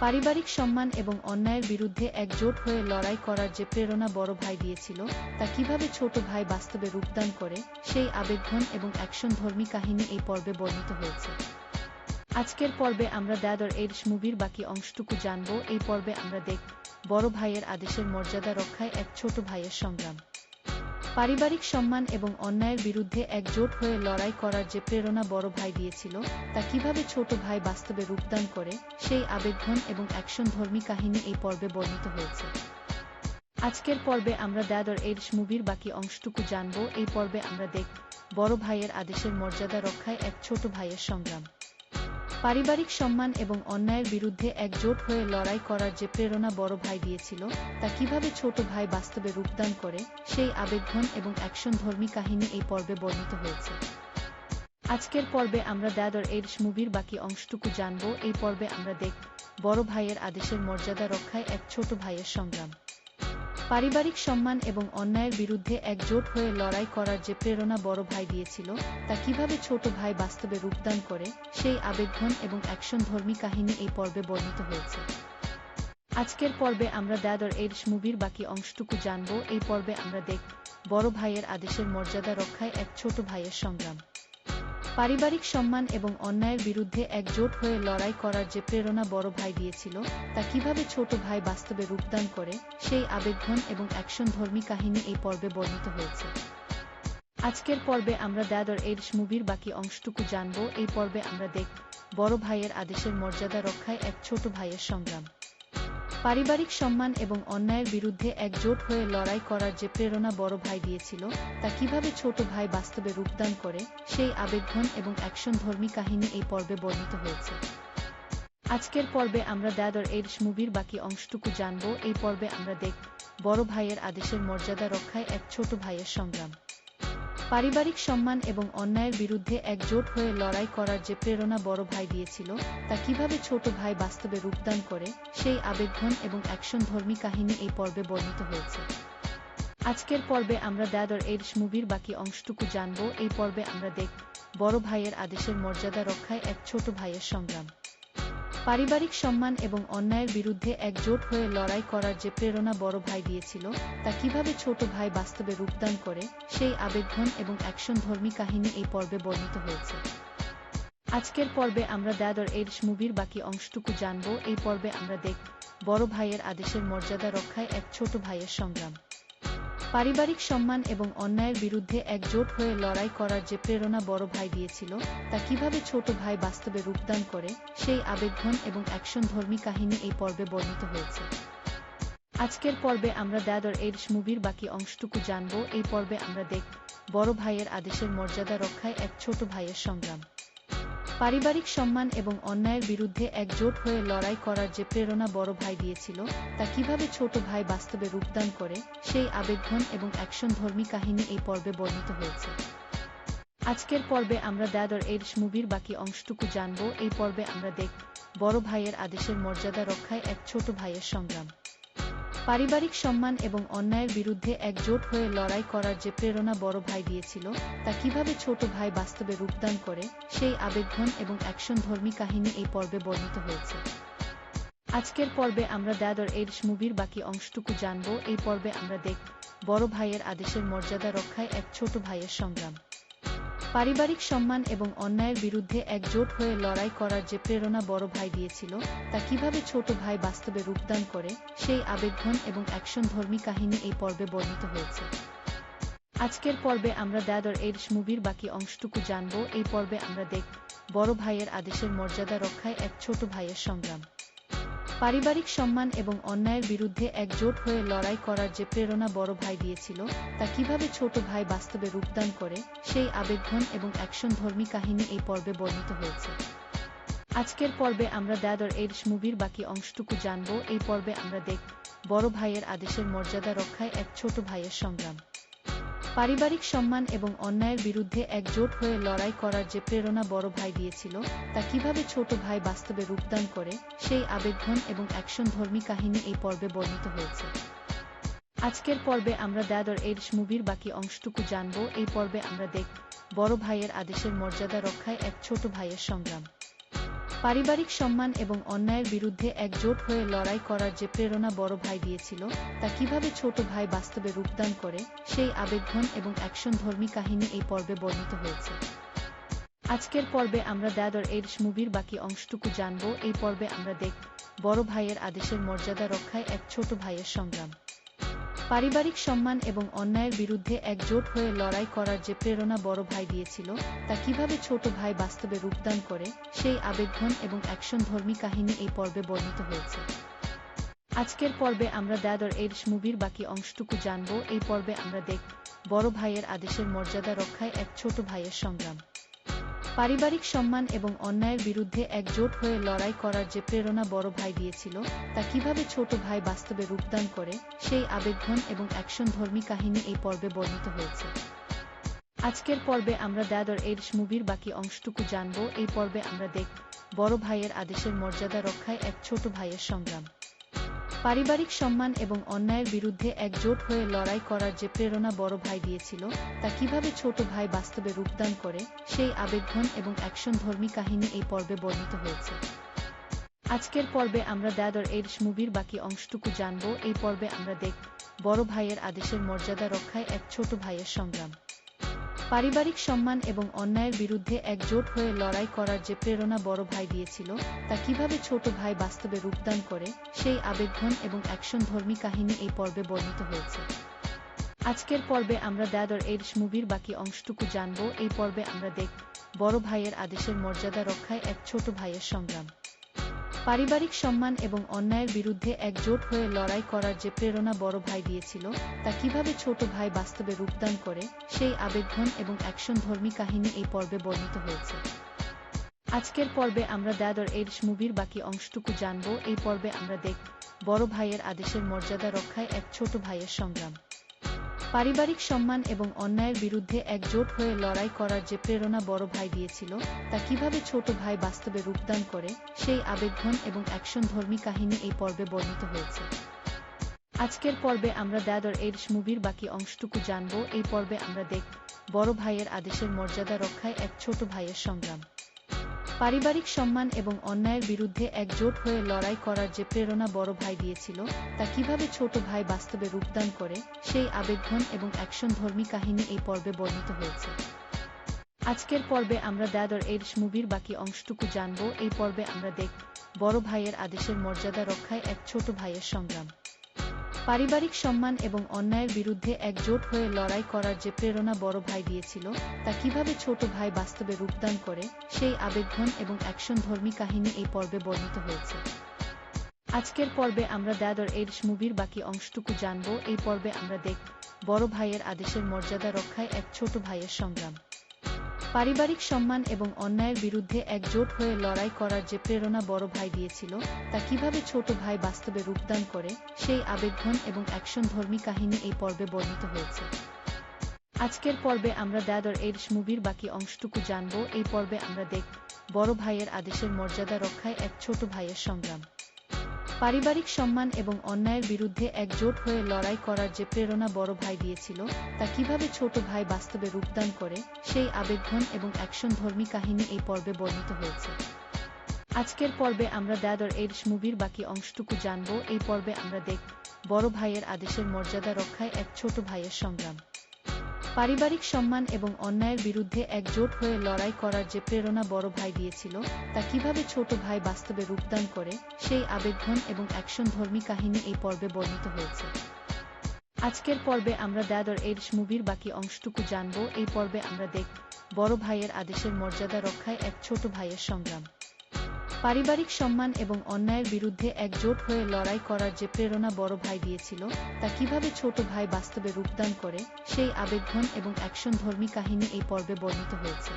পারিবারিক সম্মান এবং অন্যায়ের বিরুদ্ধে একজোট হয়ে লড়াই করার যে প্রেরণা বড় ভাই দিয়েছিল, তা কিভাবে ছোট ভাই বাস্তবে রূপদান করে, সেই আবেগঘন এবং অ্যাকশনধর্মী কাহিনী এই পর্বে বর্ণিত হয়েছে। আজকের পর্বে আমরা দ্য এডস মুভির বাকি অংশটুকু জানব। এই পর্বে আমরা দেখব বড় ভাইয়ের আদেশের মর্যাদা রক্ষায় এক ছোট ভাইয়ের সংগ্রাম। পারিবারিক সম্মান এবং অন্যায়ের বিরুদ্ধে একজোট হয়ে লড়াই করার যে প্রেরণা বড় ভাই দিয়েছিল, তা কিভাবে ছোট ভাই বাস্তবে রূপদান করে, সেই আবেগঘন এবং অ্যাকশনধর্মী কাহিনী এই পর্বে বর্ণিত হয়েছে। আজকের পর্বে আমরা দ্য এডস মুভির বাকি অংশটুকু জানব। এই পর্বে আমরা দেখব বড় ভাইয়ের আদেশের মর্যাদা রক্ষায় এক ছোট ভাইয়ের সংগ্রাম। পারিবারিক সম্মান এবং অন্যায়ের বিরুদ্ধে একজোট হয়ে লড়াই করার যে প্রেরণা বড় ভাই দিয়েছিল, তা কিভাবে ছোট ভাই বাস্তবে রূপদান করে, সেই আবেগঘন এবং অ্যাকশনধর্মী কাহিনী এই পর্বে বর্ণিত হয়েছে। আজকের পর্বে আমরা দ্য এডস মুভির বাকি অংশটুকু জানব। এই পর্বে আমরা দেখব বড় ভাইয়ের আদেশের মর্যাদা রক্ষায় এক ছোট ভাইয়ের সংগ্রাম। পারিবারিক সম্মান এবং অন্যায়ের বিরুদ্ধে একজোট হয়ে লড়াই করার যে প্রেরণা বড় ভাই দিয়েছিল, তা কিভাবে ছোট ভাই বাস্তবে রূপদান করে, সেই আবেগঘন এবং অ্যাকশনধর্মী কাহিনী এই পর্বে বর্ণিত হয়েছে। আজকের পর্বে আমরা দ্য এডস মুভির বাকি অংশটুকু জানব। এই পর্বে আমরা দেখব বড় ভাইয়ের আদেশের মর্যাদা রক্ষায় এক ছোট ভাইয়ের সংগ্রাম। পারিবারিক সম্মান এবং অন্যায়ের বিরুদ্ধে একজোট হয়ে লড়াই করার যে প্রেরণা বড় ভাই দিয়েছিল, তা কিভাবে ছোট ভাই বাস্তবে রূপদান করে, সেই আবেগঘন এবং অ্যাকশনধর্মী কাহিনী এই পর্বে বর্ণিত হয়েছে। আজকের পর্বে আমরা দ্য এডস মুভির বাকি অংশটুকু জানব। এই পর্বে আমরা দেখব বড় ভাইয়ের আদেশের মর্যাদা রক্ষায় এক ছোট ভাইয়ের সংগ্রাম। পারিবারিক সম্মান এবং অন্যায়ের বিরুদ্ধে একজোট হয়ে লড়াই করার যে প্রেরণা বড় ভাই দিয়েছিল, তা কিভাবে ছোট ভাই বাস্তবে রূপদান করে, সেই আবেগঘন এবং অ্যাকশনধর্মী কাহিনী এই পর্বে বর্ণিত হয়েছে। আজকের পর্বে আমরা দ্য এডস মুভির বাকি অংশটুকু জানব। এই পর্বে আমরা দেখব বড় ভাইয়ের আদেশের মর্যাদা রক্ষায় এক ছোট ভাইয়ের সংগ্রাম। পারিবারিক সম্মান এবং অন্যায়ের বিরুদ্ধে একজোট হয়ে লড়াই করার যে প্রেরণা বড় ভাই দিয়েছিল, তা কিভাবে ছোট ভাই বাস্তবে রূপদান করে, সেই আবেগঘন এবং অ্যাকশনধর্মী কাহিনী এই পর্বে বর্ণিত হয়েছে। আজকের পর্বে আমরা দ্য এডস মুভির বাকি অংশটুকু জানব। এই পর্বে আমরা দেখব বড় ভাইয়ের আদেশের মর্যাদা রক্ষায় এক ছোট ভাইয়ের সংগ্রাম। পারিবারিক সম্মান এবং অন্যায়ের বিরুদ্ধে একজোট হয়ে লড়াই করার যে প্রেরণা বড় ভাই দিয়েছিল, তা কিভাবে ছোট ভাই বাস্তবে রূপদান করে, সেই আবেগঘন এবং অ্যাকশনধর্মী কাহিনী এই পর্বে বর্ণিত হয়েছে। আজকের পর্বে আমরা দ্য এডস মুভির বাকি অংশটুকু জানব। এই পর্বে আমরা দেখব বড় ভাইয়ের আদেশের মর্যাদা রক্ষায় এক ছোট ভাইয়ের সংগ্রাম। পারিবারিক সম্মান এবং অন্যায়ের বিরুদ্ধে একজোট হয়ে লড়াই করার যে প্রেরণা বড় ভাই দিয়েছিল, তা কিভাবে ছোট ভাই বাস্তবে রূপদান করে, সেই আবেগঘন এবং অ্যাকশনধর্মী কাহিনী এই পর্বে বর্ণিত হয়েছে। আজকের পর্বে আমরা দ্য এডস মুভির বাকি অংশটুকু জানব। এই পর্বে আমরা দেখব বড় ভাইয়ের আদেশের মর্যাদা রক্ষায় এক ছোট ভাইয়ের সংগ্রাম। পারিবারিক সম্মান এবং অন্যায়ের বিরুদ্ধে একজোট হয়ে লড়াই করার যে প্রেরণা বড় ভাই দিয়েছিল, তা কিভাবে ছোট ভাই বাস্তবে রূপদান করে, সেই আবেগঘন এবং অ্যাকশনধর্মী কাহিনী এই পর্বে বর্ণিত হয়েছে। আজকের পর্বে আমরা দ্য এডস মুভির বাকি অংশটুকু জানব। এই পর্বে আমরা দেখব বড় ভাইয়ের আদেশের মর্যাদা রক্ষায় এক ছোট ভাইয়ের সংগ্রাম। পারিবারিক সম্মান এবং অন্যায়ের বিরুদ্ধে একজোট হয়ে লড়াই করার যে প্রেরণা বড় ভাই দিয়েছিল, তা কিভাবে ছোট ভাই বাস্তবে রূপদান করে, সেই আবেগঘন এবং অ্যাকশনধর্মী কাহিনী এই পর্বে বর্ণিত হয়েছে। আজকের পর্বে আমরা দ্য এডস মুভির বাকি অংশটুকু জানব। এই পর্বে আমরা দেখব বড় ভাইয়ের আদেশের মর্যাদা রক্ষায় এক ছোট ভাইয়ের সংগ্রাম। পারিবারিক সম্মান এবং অন্যায়ের বিরুদ্ধে একজোট হয়ে লড়াই করার যে প্রেরণা বড় ভাই দিয়েছিল, তা কিভাবে ছোট ভাই বাস্তবে রূপদান করে, সেই আবেগঘন এবং অ্যাকশনধর্মী কাহিনী এই পর্বে বর্ণিত হয়েছে। আজকের পর্বে আমরা দ্য এডস মুভির বাকি অংশটুকু জানব। এই পর্বে আমরা দেখব বড় ভাইয়ের আদেশের মর্যাদা রক্ষায় এক ছোট ভাইয়ের সংগ্রাম। পারিবারিক সম্মান এবং অন্যায়ের বিরুদ্ধে একজোট হয়ে লড়াই করার যে প্রেরণা বড় ভাই দিয়েছিল, তা কিভাবে ছোট ভাই বাস্তবে রূপদান করে, সেই আবেগঘন এবং অ্যাকশনধর্মী কাহিনী এই পর্বে বর্ণিত হয়েছে। আজকের পর্বে আমরা দ্য এডস মুভির বাকি অংশটুকু জানব। এই পর্বে আমরা দেখব বড় ভাইয়ের আদেশের মর্যাদা রক্ষায় এক ছোট ভাইয়ের সংগ্রাম। পারিবারিক সম্মান এবং অন্যায়ের বিরুদ্ধে একজোট হয়ে লড়াই করার যে প্রেরণা বড় ভাই দিয়েছিল, তা কিভাবে ছোট ভাই বাস্তবে রূপদান করে, সেই আবেগঘন এবং অ্যাকশনধর্মী কাহিনী এই পর্বে বর্ণিত হয়েছে। আজকের পর্বে আমরা দ্য এডিশ মুভির বাকি অংশটুকু জানব। এই পর্বে আমরা দেখব বড় ভাইয়ের আদেশের মর্যাদা রক্ষায় এক ছোট ভাইয়ের সংগ্রাম। পারিবারিক সম্মান এবং অন্যায়ের বিরুদ্ধে একজোট হয়ে লড়াই করার যে প্রেরণা বড় ভাই দিয়েছিল, তা কিভাবে ছোট ভাই বাস্তবে রূপদান করে, সেই আবেগঘন এবং অ্যাকশনধর্মী কাহিনী এই পর্বে বর্ণিত হয়েছে। আজকের পর্বে আমরা দ্য এডিশ মুভির বাকি অংশটুকু জানব। এই পর্বে আমরা দেখব বড় ভাইয়ের আদেশের মর্যাদা রক্ষায় এক ছোট ভাইয়ের সংগ্রাম। পারিবারিক সম্মান এবং অন্যায়ের বিরুদ্ধে একজোট হয়ে লড়াই করার যে প্রেরণা বড় ভাই দিয়েছিল, তা কিভাবে ছোট ভাই বাস্তবে রূপদান করে, সেই আবেগঘন এবং অ্যাকশনধর্মী কাহিনী এই পর্বে বর্ণিত হয়েছে। আজকের পর্বে আমরা দ্য এডিশ মুভির বাকি অংশটুকু জানব। এই পর্বে আমরা দেখব বড় ভাইয়ের আদেশের মর্যাদা রক্ষায় এক ছোট ভাইয়ের সংগ্রাম। পারিবারিক সম্মান এবং অন্যায়ের বিরুদ্ধে একজোট হয়ে লড়াই করার যে প্রেরণা বড় ভাই দিয়েছিল, তা কিভাবে ছোট ভাই বাস্তবে রূপদান করে, সেই আবেগঘন এবং অ্যাকশনধর্মী কাহিনী এই পর্বে বর্ণিত হয়েছে। আজকের পর্বে আমরা দ্য এডিশ মুভির বাকি অংশটুকু জানব। এই পর্বে আমরা দেখব বড় ভাইয়ের আদেশের মর্যাদা রক্ষায় এক ছোট ভাইয়ের সংগ্রাম। পারিবারিক সম্মান এবং অন্যায়ের বিরুদ্ধে একজোট হয়ে লড়াই করার যে প্রেরণা বড় ভাই দিয়েছিল, তা কিভাবে ছোট ভাই বাস্তবে রূপদান করে, সেই আবেগঘন এবং অ্যাকশনধর্মী কাহিনী এই পর্বে বর্ণিত হয়েছে। আজকের পর্বে আমরা দ্য এডিশ মুভির বাকি অংশটুকু জানব। এই পর্বে আমরা দেখব বড় ভাইয়ের আদেশের মর্যাদা রক্ষায় এক ছোট ভাইয়ের সংগ্রাম। পারিবারিক সম্মান এবং অন্যায়ের বিরুদ্ধে একজোট হয়ে লড়াই করার যে প্রেরণা বড় ভাই দিয়েছিল, তা কিভাবে ছোট ভাই বাস্তবে রূপদান করে, সেই আবেগঘন এবং অ্যাকশনধর্মী কাহিনী এই পর্বে বর্ণিত হয়েছে। আজকের পর্বে আমরা দ্য এডিশ মুভির বাকি অংশটুকু জানব। এই পর্বে আমরা দেখব বড় ভাইয়ের আদেশের মর্যাদা রক্ষায় এক ছোট ভাইয়ের সংগ্রাম। পারিবারিক সম্মান এবং অন্যায়ের বিরুদ্ধে একজোট হয়ে লড়াই করার যে প্রেরণা বড় ভাই দিয়েছিল, তা কিভাবে ছোট ভাই বাস্তবে রূপদান করে, সেই আবেগঘন এবং অ্যাকশনধর্মী কাহিনী এই পর্বে বর্ণিত হয়েছে। আজকের পর্বে আমরা দ্য এডিশ মুভির বাকি অংশটুকু জানব। এই পর্বে আমরা দেখব বড় ভাইয়ের আদেশের মর্যাদা রক্ষায় এক ছোট ভাইয়ের সংগ্রাম। পারিবারিক সম্মান এবং অন্যায়ের বিরুদ্ধে একজোট হয়ে লড়াই করার যে প্রেরণা বড় ভাই দিয়েছিল, তা কিভাবে ছোট ভাই বাস্তবে রূপদান করে, সেই আবেগঘন এবং অ্যাকশনধর্মী কাহিনী এই পর্বে বর্ণিত হয়েছে। আজকের পর্বে আমরা দ্য এডিশ মুভির বাকি অংশটুকু জানব। এই পর্বে আমরা দেখব বড় ভাইয়ের আদেশের মর্যাদা রক্ষায় এক ছোট ভাইয়ের সংগ্রাম। পারিবারিক সম্মান এবং অন্যায়ের বিরুদ্ধে একজোট হয়ে লড়াই করার যে প্রেরণা বড় ভাই দিয়েছিল, তা কিভাবে ছোট ভাই বাস্তবে রূপদান করে, সেই আবেগঘন এবং অ্যাকশনধর্মী কাহিনী এই পর্বে বর্ণিত হয়েছে। আজকের পর্বে আমরা দ্য এডিশ মুভির বাকি অংশটুকু জানব। এই পর্বে আমরা দেখব বড় ভাইয়ের আদেশের মর্যাদা রক্ষায় এক ছোট ভাইয়ের সংগ্রাম। পারিবারিক সম্মান এবং অন্যায়ের বিরুদ্ধে একজোট হয়ে লড়াই করার যে প্রেরণা বড় ভাই দিয়েছিল, তা কিভাবে ছোট ভাই বাস্তবে রূপদান করে, সেই আবেগঘন এবং অ্যাকশনধর্মী কাহিনী এই পর্বে বর্ণিত হয়েছে। আজকের পর্বে আমরা দ্য এডিশ মুভির বাকি অংশটুকু জানব। এই পর্বে আমরা দেখব বড় ভাইয়ের আদেশের মর্যাদা রক্ষায় এক ছোট ভাইয়ের সংগ্রাম। পারিবারিক সম্মান এবং অন্যায়ের বিরুদ্ধে একজোট হয়ে লড়াই করার যে প্রেরণা বড় ভাই দিয়েছিল, তা কিভাবে ছোট ভাই বাস্তবে রূপদান করে, সেই আবেগঘন এবং অ্যাকশনধর্মী কাহিনী এই পর্বে বর্ণিত হয়েছে। আজকের পর্বে আমরা দ্য এডিশ মুভির বাকি অংশটুকু জানব। এই পর্বে আমরা দেখব বড় ভাইয়ের আদেশের মর্যাদা রক্ষায় এক ছোট ভাইয়ের সংগ্রাম। পারিবারিক সম্মান এবং অন্যায়ের বিরুদ্ধে একজোট হয়ে লড়াই করার যে প্রেরণা বড় ভাই দিয়েছিল, তা কিভাবে ছোট ভাই বাস্তবে রূপদান করে, সেই আবেগঘন এবং অ্যাকশনধর্মী কাহিনী এই পর্বে বর্ণিত হয়েছে। আজকের পর্বে আমরা দ্য এডিশ মুভির বাকি অংশটুকু জানব। এই পর্বে আমরা দেখব বড় ভাইয়ের আদেশের মর্যাদা রক্ষায় এক ছোট ভাইয়ের সংগ্রাম। পারিবারিক সম্মান এবং অন্যায়ের বিরুদ্ধে একজোট হয়ে লড়াই করার যে প্রেরণা বড় ভাই দিয়েছিল, তা কিভাবে ছোট ভাই বাস্তবে রূপদান করে, সেই আবেগঘন এবং অ্যাকশনধর্মী কাহিনী এই পর্বে বর্ণিত হয়েছে। আজকের পর্বে আমরা দ্য এডিশ মুভির বাকি অংশটুকু জানব। এই পর্বে আমরা দেখব বড় ভাইয়ের আদেশের মর্যাদা রক্ষায় এক ছোট ভাইয়ের সংগ্রাম। পারিবারিক সম্মান এবং অন্যায়ের বিরুদ্ধে একজোট হয়ে লড়াই করার যে প্রেরণা বড় ভাই দিয়েছিল, তা কিভাবে ছোট ভাই বাস্তবে রূপদান করে, সেই আবেগঘন এবং অ্যাকশনধর্মী কাহিনী এই পর্বে বর্ণিত হয়েছে।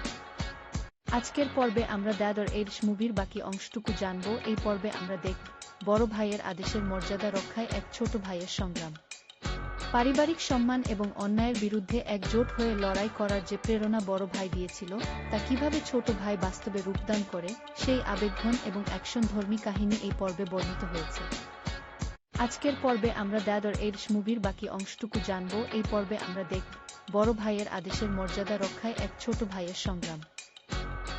আজকের পর্বে আমরা দ্য এডিশ মুভির বাকি অংশটুকু জানব। এই পর্বে আমরা দেখব বড় ভাইয়ের আদেশের মর্যাদা রক্ষায় এক ছোট ভাইয়ের সংগ্রাম। পারিবারিক সম্মান এবং অন্যায়ের বিরুদ্ধে একজোট হয়ে লড়াই করার যে প্রেরণা বড় ভাই দিয়েছিল, তা কিভাবে ছোট ভাই বাস্তবে রূপদান করে, সেই আবেগঘন এবং অ্যাকশনধর্মী কাহিনী এই পর্বে বর্ণিত হয়েছে। আজকের পর্বে আমরা দ্য এডস মুভির বাকি অংশটুকু জানব। এই পর্বে আমরা দেখব বড় ভাইয়ের আদেশের মর্যাদা রক্ষায় এক ছোট ভাইয়ের সংগ্রাম।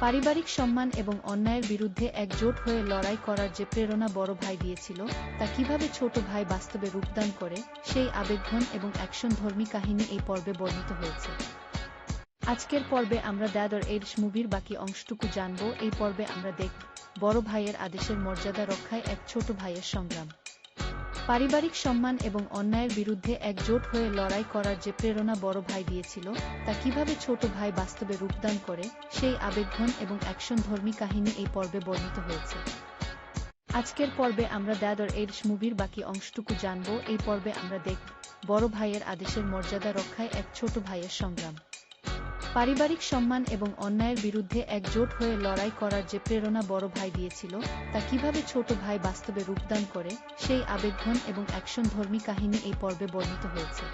পারিবারিক সম্মান এবং অন্যায়ের বিরুদ্ধে একজোট হয়ে লড়াই করার যে প্রেরণা বড় ভাই দিয়েছিল, তা কিভাবে ছোট ভাই বাস্তবে রূপদান করে, সেই আবেগঘন এবং অ্যাকশনধর্মী কাহিনী এই পর্বে বর্ণিত হয়েছে। আজকের পর্বে আমরা দ্য এডস মুভির বাকি অংশটুকু জানব। এই পর্বে আমরা দেখব বড় ভাইয়ের আদেশের মর্যাদা রক্ষায় এক ছোট ভাইয়ের সংগ্রাম। পারিবারিক সম্মান এবং অন্যায়ের বিরুদ্ধে একজোট হয়ে লড়াই করার যে প্রেরণা বড় ভাই দিয়েছিল, তা কিভাবে ছোট ভাই বাস্তবে রূপদান করে, সেই আবেগঘন এবং অ্যাকশনধর্মী কাহিনী এই পর্বে বর্ণিত হয়েছে। আজকের পর্বে আমরা দ্য এডস মুভির বাকি অংশটুকু জানব। এই পর্বে আমরা দেখব বড় ভাইয়ের আদেশের মর্যাদা রক্ষায় এক ছোট ভাইয়ের সংগ্রাম। পারিবারিক সম্মান এবং অন্যায়ের বিরুদ্ধে একজোট হয়ে লড়াই করার যে প্রেরণা বড় ভাই দিয়েছিল, তা কিভাবে ছোট ভাই বাস্তবে রূপদান করে, সেই আবেগঘন এবং অ্যাকশনধর্মী কাহিনী এই পর্বে বর্ণিত হয়েছে।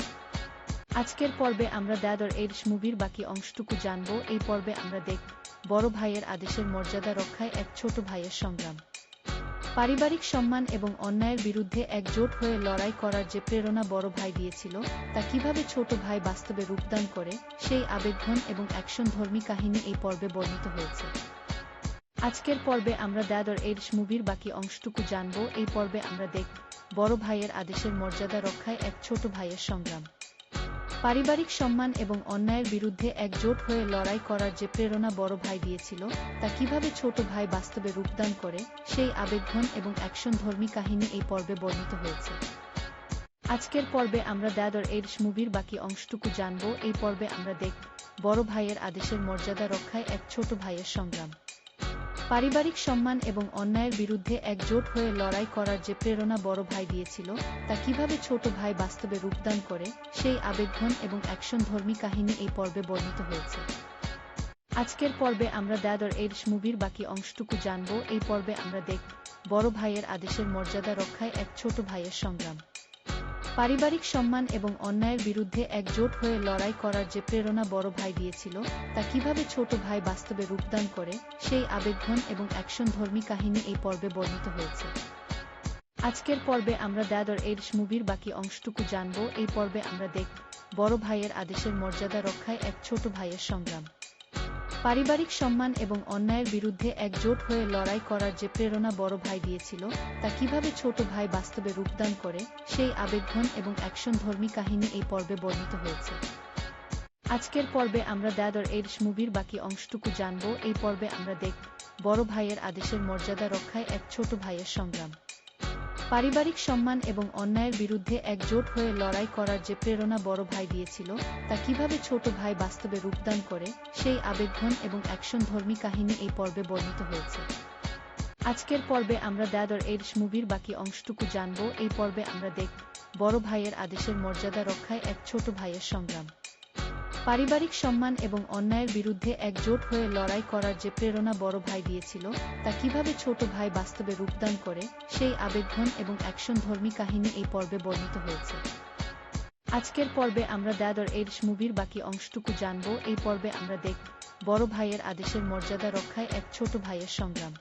আজকের পর্বে আমরা দ্য এডস মুভির বাকি অংশটুকু জানব। এই পর্বে আমরা দেখব বড় ভাইয়ের আদেশের মর্যাদা রক্ষায় এক ছোট ভাইয়ের সংগ্রাম। পারিবারিক সম্মান এবং অন্যায়ের বিরুদ্ধে একজোট হয়ে লড়াই করার যে প্রেরণা বড় ভাই দিয়েছিল, তা কিভাবে ছোট ভাই বাস্তবে রূপদান করে, সেই আবেগঘন এবং অ্যাকশনধর্মী কাহিনী এই পর্বে বর্ণিত হয়েছে। আজকের পর্বে আমরা দ্য এডস মুভির বাকি অংশটুকু জানব। এই পর্বে আমরা দেখব বড় ভাইয়ের আদেশের মর্যাদা রক্ষায় এক ছোট ভাইয়ের সংগ্রাম। পারিবারিক সম্মান এবং অন্যায়ের বিরুদ্ধে একজোট হয়ে লড়াই করার যে প্রেরণা বড় ভাই দিয়েছিল, তা কিভাবে ছোট ভাই বাস্তবে রূপদান করে, সেই আবেগঘন এবং অ্যাকশনধর্মী কাহিনী এই পর্বে বর্ণিত হয়েছে। আজকের পর্বে আমরা দ্য এডস মুভির বাকি অংশটুকু জানব। এই পর্বে আমরা দেখব বড় ভাইয়ের আদেশের মর্যাদা রক্ষায় এক ছোট ভাইয়ের সংগ্রাম। পারিবারিক সম্মান এবং অন্যায়ের বিরুদ্ধে একজোট হয়ে লড়াই করার যে প্রেরণা বড় ভাই দিয়েছিল, তা কিভাবে ছোট ভাই বাস্তবে রূপদান করে, সেই আবেগঘন এবং অ্যাকশনধর্মী কাহিনী এই পর্বে বর্ণিত হয়েছে। আজকের পর্বে আমরা দ্য এডস মুভির বাকি অংশটুকু জানব। এই পর্বে আমরা দেখব বড় ভাইয়ের আদেশের মর্যাদা রক্ষায় এক ছোট ভাইয়ের সংগ্রাম। পারিবারিক সম্মান এবং অন্যায়ের বিরুদ্ধে একজোট হয়ে লড়াই করার যে প্রেরণা বড় ভাই দিয়েছিল, তা কিভাবে ছোট ভাই বাস্তবে রূপদান করে, সেই আবেগঘন এবং অ্যাকশনধর্মী কাহিনী এই পর্বে বর্ণিত হয়েছে। আজকের পর্বে আমরা দ্য এডস মুভির বাকি অংশটুকু জানব। এই পর্বে আমরা দেখব বড় ভাইয়ের আদেশের মর্যাদা রক্ষায় এক ছোট ভাইয়ের সংগ্রাম। পারিবারিক সম্মান এবং অন্যায়ের বিরুদ্ধে একজোট হয়ে লড়াই করার যে প্রেরণা বড় ভাই দিয়েছিল, তা কিভাবে ছোট ভাই বাস্তবে রূপদান করে, সেই আবেগঘন এবং অ্যাকশনধর্মী কাহিনী এই পর্বে বর্ণিত হয়েছে। আজকের পর্বে আমরা দ্য এডস মুভির বাকি অংশটুকু জানব। এই পর্বে আমরা দেখব বড় ভাইয়ের আদেশের মর্যাদা রক্ষায় এক ছোট ভাইয়ের সংগ্রাম। পারিবারিক সম্মান এবং অন্যায়ের বিরুদ্ধে একজোট হয়ে লড়াই করার যে প্রেরণা বড় ভাই দিয়েছিল, তা কিভাবে ছোট ভাই বাস্তবে রূপদান করে, সেই আবেগঘন এবং অ্যাকশনধর্মী কাহিনী এই পর্বে বর্ণিত হয়েছে। আজকের পর্বে আমরা দ্য এডস মুভির বাকি অংশটুকু জানব। এই পর্বে আমরা দেখব বড় ভাইয়ের আদেশের মর্যাদা রক্ষায় এক ছোট ভাইয়ের সংগ্রাম। পারিবারিক সম্মান এবং অন্যায়ের বিরুদ্ধে একজোট হয়ে লড়াই করার যে প্রেরণা বড় ভাই দিয়েছিল, তা কিভাবে ছোট ভাই বাস্তবে রূপদান করে, সেই আবেগঘন এবং অ্যাকশনধর্মী কাহিনী এই পর্বে বর্ণিত হয়েছে। আজকের পর্বে আমরা দ্য এডস মুভির বাকি অংশটুকু জানব। এই পর্বে আমরা দেখব বড় ভাইয়ের আদেশের মর্যাদা রক্ষায় এক ছোট ভাইয়ের সংগ্রাম।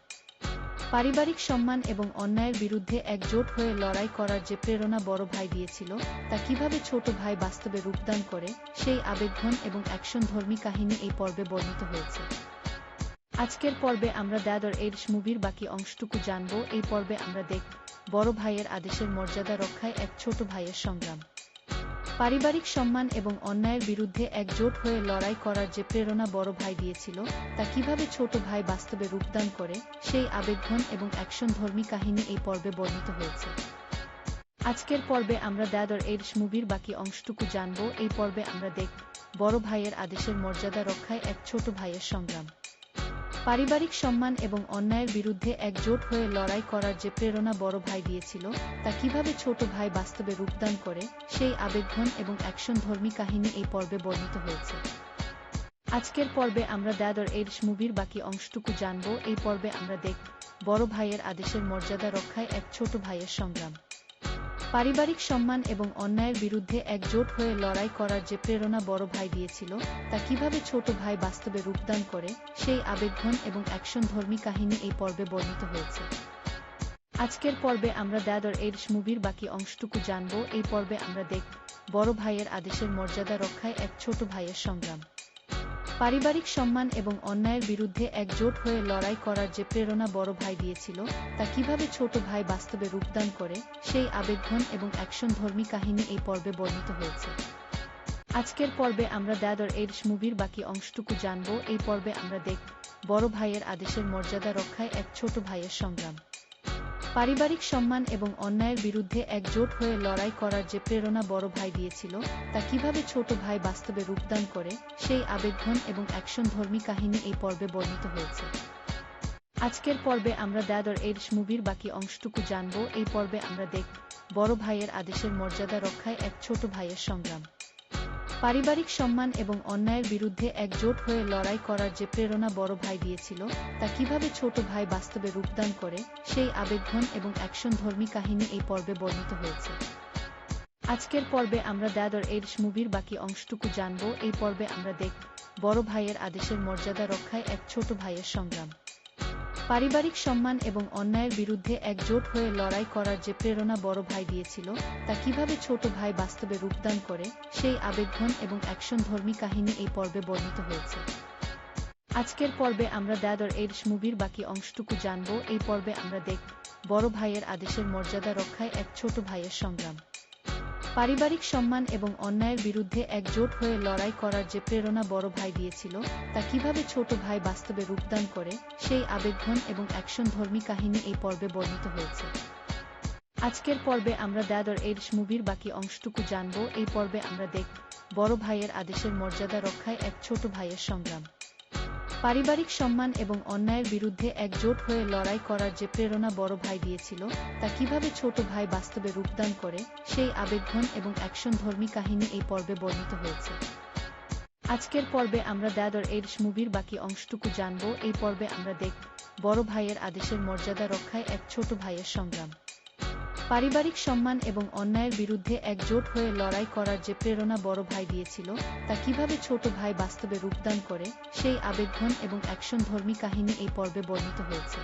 পারিবারিক সম্মান এবং অন্যায়ের বিরুদ্ধে একজোট হয়ে লড়াই করার যে প্রেরণা বড় ভাই দিয়েছিল, তা কিভাবে ছোট ভাই বাস্তবে রূপদান করে, সেই আবেগঘন এবং অ্যাকশনধর্মী কাহিনী এই পর্বে বর্ণিত হয়েছে। আজকের পর্বে আমরা দ্য এডস মুভির বাকি অংশটুকু জানব। এই পর্বে আমরা দেখব বড় ভাইয়ের আদেশের মর্যাদা রক্ষায় এক ছোট ভাইয়ের সংগ্রাম। পারিবারিক সম্মান এবং অন্যায়ের বিরুদ্ধে একজোট হয়ে লড়াই করার যে প্রেরণা বড় ভাই দিয়েছিল, তা কিভাবে ছোট ভাই বাস্তবে রূপদান করে, সেই আবেগঘন এবং অ্যাকশনধর্মী কাহিনী এই পর্বে বর্ণিত হয়েছে। আজকের পর্বে আমরা দ্য এডস মুভির বাকি অংশটুকু জানব। এই পর্বে আমরা দেখব বড় ভাইয়ের আদেশের মর্যাদা রক্ষায় এক ছোট ভাইয়ের সংগ্রাম। পারিবারিক সম্মান এবং অন্যায়ের বিরুদ্ধে একজোট হয়ে লড়াই করার যে প্রেরণা বড় ভাই দিয়েছিল, তা কিভাবে ছোট ভাই বাস্তবে রূপদান করে, সেই আবেগঘন এবং অ্যাকশনধর্মী কাহিনী এই পর্বে বর্ণিত হয়েছে। আজকের পর্বে আমরা দ্য এডস মুভির বাকি অংশটুকু জানব। এই পর্বে আমরা দেখব বড় ভাইয়ের আদেশের মর্যাদা রক্ষায় এক ছোট ভাইয়ের সংগ্রাম। পারিবারিক সম্মান এবং অন্যায়ের বিরুদ্ধে একজোট হয়ে লড়াই করার যে প্রেরণা বড় ভাই দিয়েছিল, তা কিভাবে ছোট ভাই বাস্তবে রূপদান করে, সেই আবেগঘন এবং অ্যাকশনধর্মী কাহিনী এই পর্বে বর্ণিত হয়েছে। আজকের পর্বে আমরা দ্য এডস মুভির বাকি অংশটুকু জানব। এই পর্বে আমরা দেখব বড় ভাইয়ের আদেশের মর্যাদা রক্ষায় এক ছোট ভাইয়ের সংগ্রাম। পারিবারিক সম্মান এবং অন্যায়ের বিরুদ্ধে একজোট হয়ে লড়াই করার যে প্রেরণা বড় ভাই দিয়েছিল, তা কিভাবে ছোট ভাই বাস্তবে রূপদান করে, সেই আবেগঘন এবং অ্যাকশনধর্মী কাহিনী এই পর্বে বর্ণিত হয়েছে। আজকের পর্বে আমরা দ্য এডস মুভির বাকি অংশটুকু জানব। এই পর্বে আমরা দেখব বড় ভাইয়ের আদেশের মর্যাদা রক্ষায় এক ছোট ভাইয়ের সংগ্রাম। পারিবারিক সম্মান এবং অন্যায়ের বিরুদ্ধে একজোট হয়ে লড়াই করার যে প্রেরণা বড় ভাই দিয়েছিল, তা কিভাবে ছোট ভাই বাস্তবে রূপদান করে, সেই আবেগঘন এবং অ্যাকশনধর্মী কাহিনী এই পর্বে বর্ণিত হয়েছে। আজকের পর্বে আমরা দ্য এডস মুভির বাকি অংশটুকু জানব। এই পর্বে আমরা দেখব বড় ভাইয়ের আদেশের মর্যাদা রক্ষায় এক ছোট ভাইয়ের সংগ্রাম। পারিবারিক সম্মান এবং অন্যায়ের বিরুদ্ধে একজোট হয়ে লড়াই করার যে প্রেরণা বড় ভাই দিয়েছিল, তা কিভাবে ছোট ভাই বাস্তবে রূপদান করে, সেই আবেগঘন এবং অ্যাকশনধর্মী কাহিনী এই পর্বে বর্ণিত হয়েছে। আজকের পর্বে আমরা দ্য এডস মুভির বাকি অংশটুকু জানব। এই পর্বে আমরা দেখব বড় ভাইয়ের আদেশের মর্যাদা রক্ষায় এক ছোট ভাইয়ের সংগ্রাম। পারিবারিক সম্মান এবং অন্যায়ের বিরুদ্ধে একজোট হয়ে লড়াই করার যে প্রেরণা বড় ভাই দিয়েছিল, তা কিভাবে ছোট ভাই বাস্তবে রূপদান করে, সেই আবেগঘন এবং অ্যাকশনধর্মী কাহিনী এই পর্বে বর্ণিত হয়েছে। আজকের পর্বে আমরা দ্য এডস মুভির বাকি অংশটুকু জানব। এই পর্বে আমরা দেখব বড় ভাইয়ের আদেশের মর্যাদা রক্ষায় এক ছোট ভাইয়ের সংগ্রাম। পারিবারিক সম্মান এবং অন্যায়ের বিরুদ্ধে একজোট হয়ে লড়াই করার যে প্রেরণা বড় ভাই দিয়েছিল, তা কিভাবে ছোট ভাই বাস্তবে রূপদান করে, সেই আবেগঘন এবং অ্যাকশনধর্মী কাহিনী এই পর্বে বর্ণিত হয়েছে। আজকের পর্বে আমরা দ্য এডস মুভির বাকি অংশটুকু জানব। এই পর্বে আমরা দেখব বড় ভাইয়ের আদেশের মর্যাদা রক্ষায় এক ছোট ভাইয়ের সংগ্রাম। পারিবারিক সম্মান এবং অন্যায়ের বিরুদ্ধে একজোট হয়ে লড়াই করার যে প্রেরণা বড় ভাই দিয়েছিল, তা কিভাবে ছোট ভাই বাস্তবে রূপদান করে, সেই আবেগঘন এবং অ্যাকশনধর্মী কাহিনী এই পর্বে বর্ণিত হয়েছে। আজকের পর্বে আমরা দ্য এডস মুভির বাকি অংশটুকু জানব। এই পর্বে আমরা দেখব বড় ভাইয়ের আদেশের মর্যাদা রক্ষায় এক ছোট ভাইয়ের সংগ্রাম। পারিবারিক সম্মান এবং অন্যায়ের বিরুদ্ধে একজোট হয়ে লড়াই করার যে প্রেরণা বড় ভাই দিয়েছিল, তা কিভাবে ছোট ভাই বাস্তবে রূপদান করে, সেই আবেগঘন এবং অ্যাকশনধর্মী কাহিনী এই পর্বে বর্ণিত হয়েছে। আজকের পর্বে আমরা দ্য এডস মুভির বাকি অংশটুকু জানব। এই পর্বে আমরা দেখব বড় ভাইয়ের আদেশের মর্যাদা রক্ষায় এক ছোট ভাইয়ের সংগ্রাম। পারিবারিক সম্মান এবং অন্যায়ের বিরুদ্ধে একজোট হয়ে লড়াই করার যে প্রেরণা বড় ভাই দিয়েছিল, তা কিভাবে ছোট ভাই বাস্তবে রূপদান করে, সেই আবেগঘন এবং অ্যাকশনধর্মী কাহিনী এই পর্বে বর্ণিত হয়েছে।